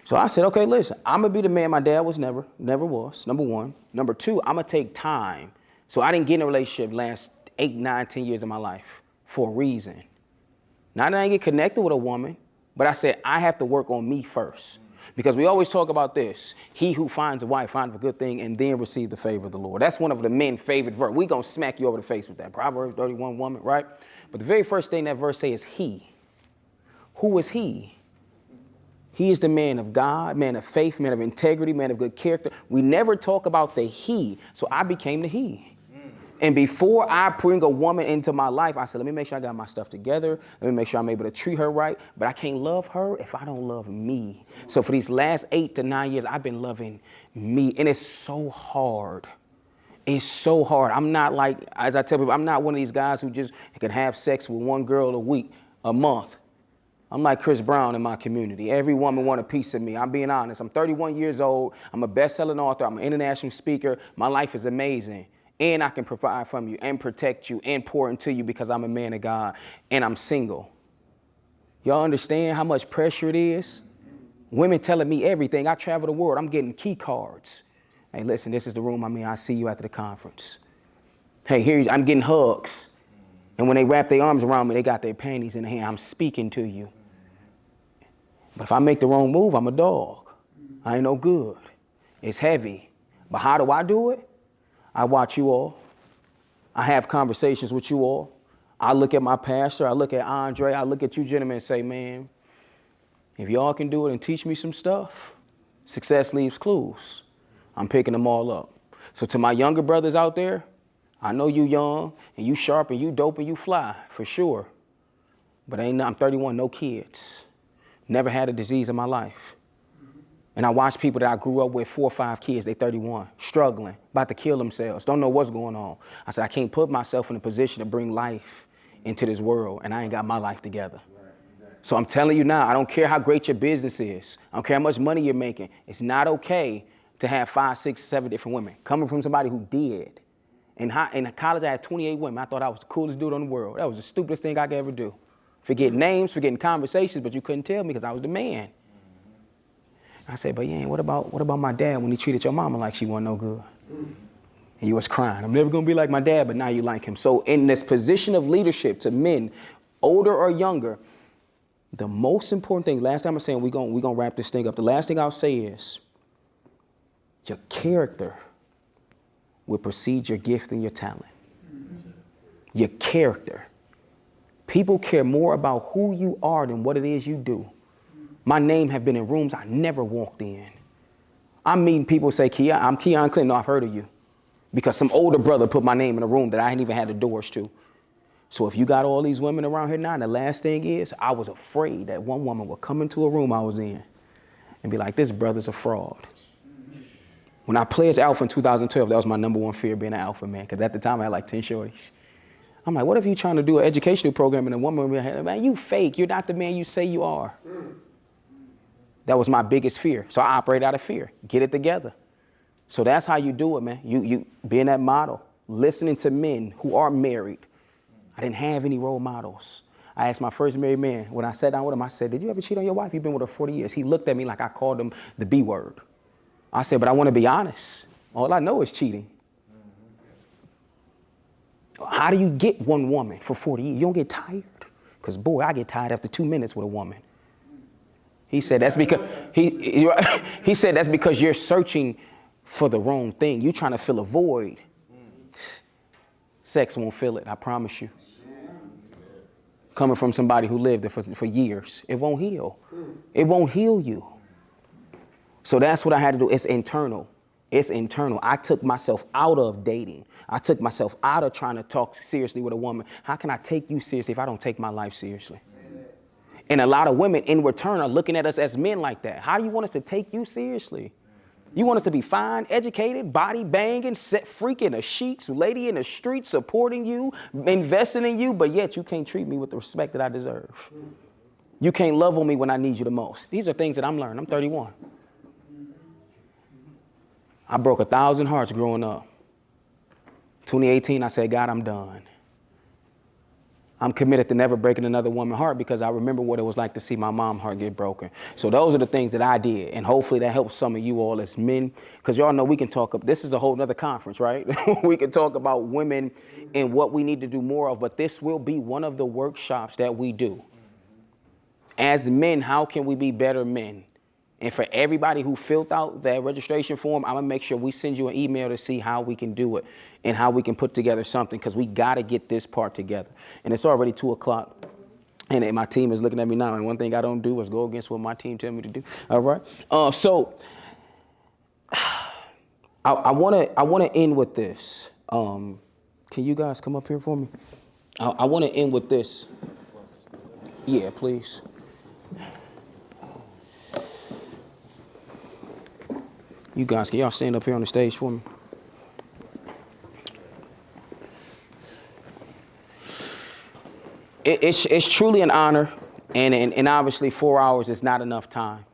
So I said, okay, listen, I'm gonna be the man my dad was never was, number one. Number two, I'm gonna take time. So I didn't get in a relationship last 8, 9, 10 years of my life for a reason. Not that I didn't get connected with a woman, but I said, I have to work on me first. Because we always talk about this, he who finds a wife finds a good thing and then receives the favor of the Lord. That's one of the men's favorite verse. We gonna smack you over the face with that. Proverbs 31 woman, right? But the very first thing that verse says is he. Who is he? He is the man of God, man of faith, man of integrity, man of good character. We never talk about the he, so I became the he. And before I bring a woman into my life, I said, let me make sure I got my stuff together. Let me make sure I'm able to treat her right. But I can't love her if I don't love me. So for these last 8 to 9 years, I've been loving me. And it's so hard. It's so hard. I'm not like, as I tell people, I'm not one of these guys who just can have sex with one girl a week, a month. I'm like Chris Brown in my community. Every woman want a piece of me. I'm being honest. I'm 31 years old. I'm a best-selling author. I'm an international speaker. My life is amazing. And I can provide from you and protect you and pour into you because I'm a man of God and I'm single. Y'all understand how much pressure it is? Women telling me everything. I travel the world. I'm getting key cards. Hey, listen, this is the room I'm in. I see you after the conference. Hey, here I'm getting hugs. And when they wrap their arms around me, they got their panties in the hand. I'm speaking to you. But if I make the wrong move, I'm a dog. I ain't no good. It's heavy. But how do I do it? I watch you all. I have conversations with you all. I look at my pastor. I look at Andre. I look at you gentlemen and say, man, if y'all can do it and teach me some stuff, success leaves clues. I'm picking them all up. So to my younger brothers out there, I know you young and you sharp and you dope and you fly for sure. But I'm 31, no kids. Never had a disease in my life. And I watch people that I grew up with, 4 or 5 kids, they 31, struggling, about to kill themselves, don't know what's going on. I said, I can't put myself in a position to bring life into this world, and I ain't got my life together. So I'm telling you now, I don't care how great your business is. I don't care how much money you're making. It's not okay to have 5, 6, 7 different women. Coming from somebody who did. In college, I had 28 women. I thought I was the coolest dude in the world. That was the stupidest thing I could ever do. Forget names, forgetting conversations, but you couldn't tell me because I was the man. I said, but yeah, what about my dad when he treated your mama like she wasn't no good? And you was crying. I'm never gonna be like my dad, but now you like him. So in this position of leadership to men, older or younger, the most important thing, last time I'm saying we're gonna wrap this thing up. The last thing I'll say is your character will precede your gift and your talent. Your character. People care more about who you are than what it is you do. My name have been in rooms I never walked in. I'm meeting people say, Keon, I'm Keon Clinton. No, I've heard of you. Because some older brother put my name in a room that I hadn't even had the doors to. So if you got all these women around here now, and the last thing is, I was afraid that one woman would come into a room I was in and be like, this brother's a fraud. When I pledged Alpha in 2012, that was my #1 fear, being an alpha man, because at the time I had like 10 shorties. I'm like, what if you're trying to do an educational program and a woman will be like, man, you fake. You're not the man you say you are. That was my biggest fear. So I operate out of fear. Get it together. So that's how you do it, man. You being that model, listening to men who are married. I didn't have any role models. I asked my first married man, when I sat down with him, I said, did you ever cheat on your wife? You've been with her 40 years. He looked at me like I called him the B word. I said, but I want to be honest. All I know is cheating. How do you get one woman for 40 years? You don't get tired? Because, boy, I get tired after 2 minutes with a woman. He said that's because he said that's because you're searching for the wrong thing. You're trying to fill a void. Sex won't fill it, I promise you. Coming from somebody who lived it for years, it won't heal. It won't heal you. So that's what I had to do. It's internal. It's internal. I took myself out of dating. I took myself out of trying to talk seriously with a woman. How can I take you seriously if I don't take my life seriously? And a lot of women in return are looking at us as men like that. How do you want us to take you seriously? You want us to be fine, educated, body banging, set freaking a chic lady in the street supporting you, investing in you, but yet you can't treat me with the respect that I deserve. You can't love on me when I need you the most. These are things that I'm learning. I'm 31. I broke 1,000 hearts growing up. 2018, I said, God, I'm done. I'm committed to never breaking another woman's heart because I remember what it was like to see my mom's heart get broken. So those are the things that I did. And hopefully that helps some of you all as men, because y'all know we can talk, this is a whole nother conference, right? We can talk about women and what we need to do more of, but this will be one of the workshops that we do. As men, how can we be better men? And for everybody who filled out that registration form, I'm gonna make sure we send you an email to see how we can do it and how we can put together something, because we gotta get this part together. And it's already 2 o'clock. And my team is looking at me now, and one thing I don't do is go against what my team tell me to do. All right. So I wanna end with this. Can you guys come up here for me? I wanna end with this. Yeah, please. You guys, can y'all stand up here on the stage for me? It's truly an honor, and obviously 4 hours is not enough time,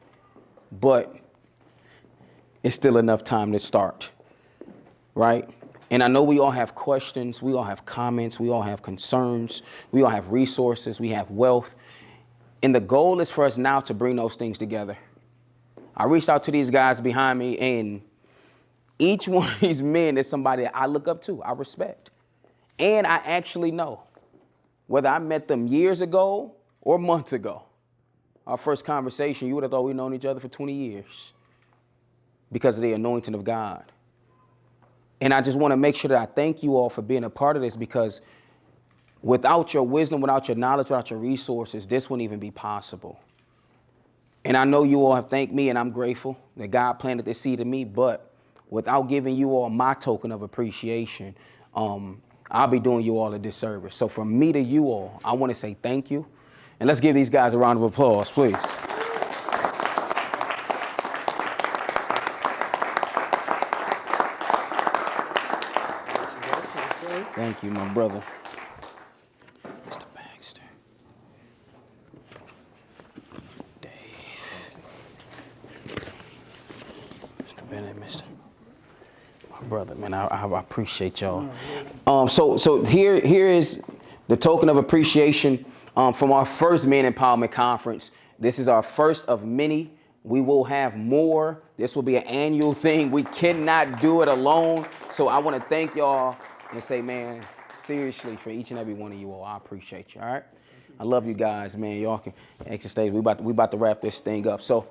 but it's still enough time to start, right? And I know we all have questions, we all have comments, we all have concerns, we all have resources, we have wealth, and the goal is for us now to bring those things together. I reached out to these guys behind me, and each one of these men is somebody that I look up to, I respect. And I actually know, whether I met them years ago or months ago. Our first conversation, you would have thought we'd known each other for 20 years because of the anointing of God. And I just want to make sure that I thank you all for being a part of this, because without your wisdom, without your knowledge, without your resources, this wouldn't even be possible. And I know you all have thanked me, and I'm grateful that God planted this seed in me, but without giving you all my token of appreciation, I'll be doing you all a disservice. So from me to you all, I want to say thank you. And let's give these guys a round of applause, please. Thank you, my brother. Mr. Baxter. Dave. Mr. Bennett, Mr. My brother, man, I appreciate y'all. So here is the token of appreciation from our first Men Empowerment Conference. This is our first of many. We will have more. This will be an annual thing. We cannot do it alone. So I want to thank y'all and say, man, seriously, for each and every one of you all, I appreciate you, all right? I love you guys, man. Y'all can exit stage. We about to wrap this thing up. So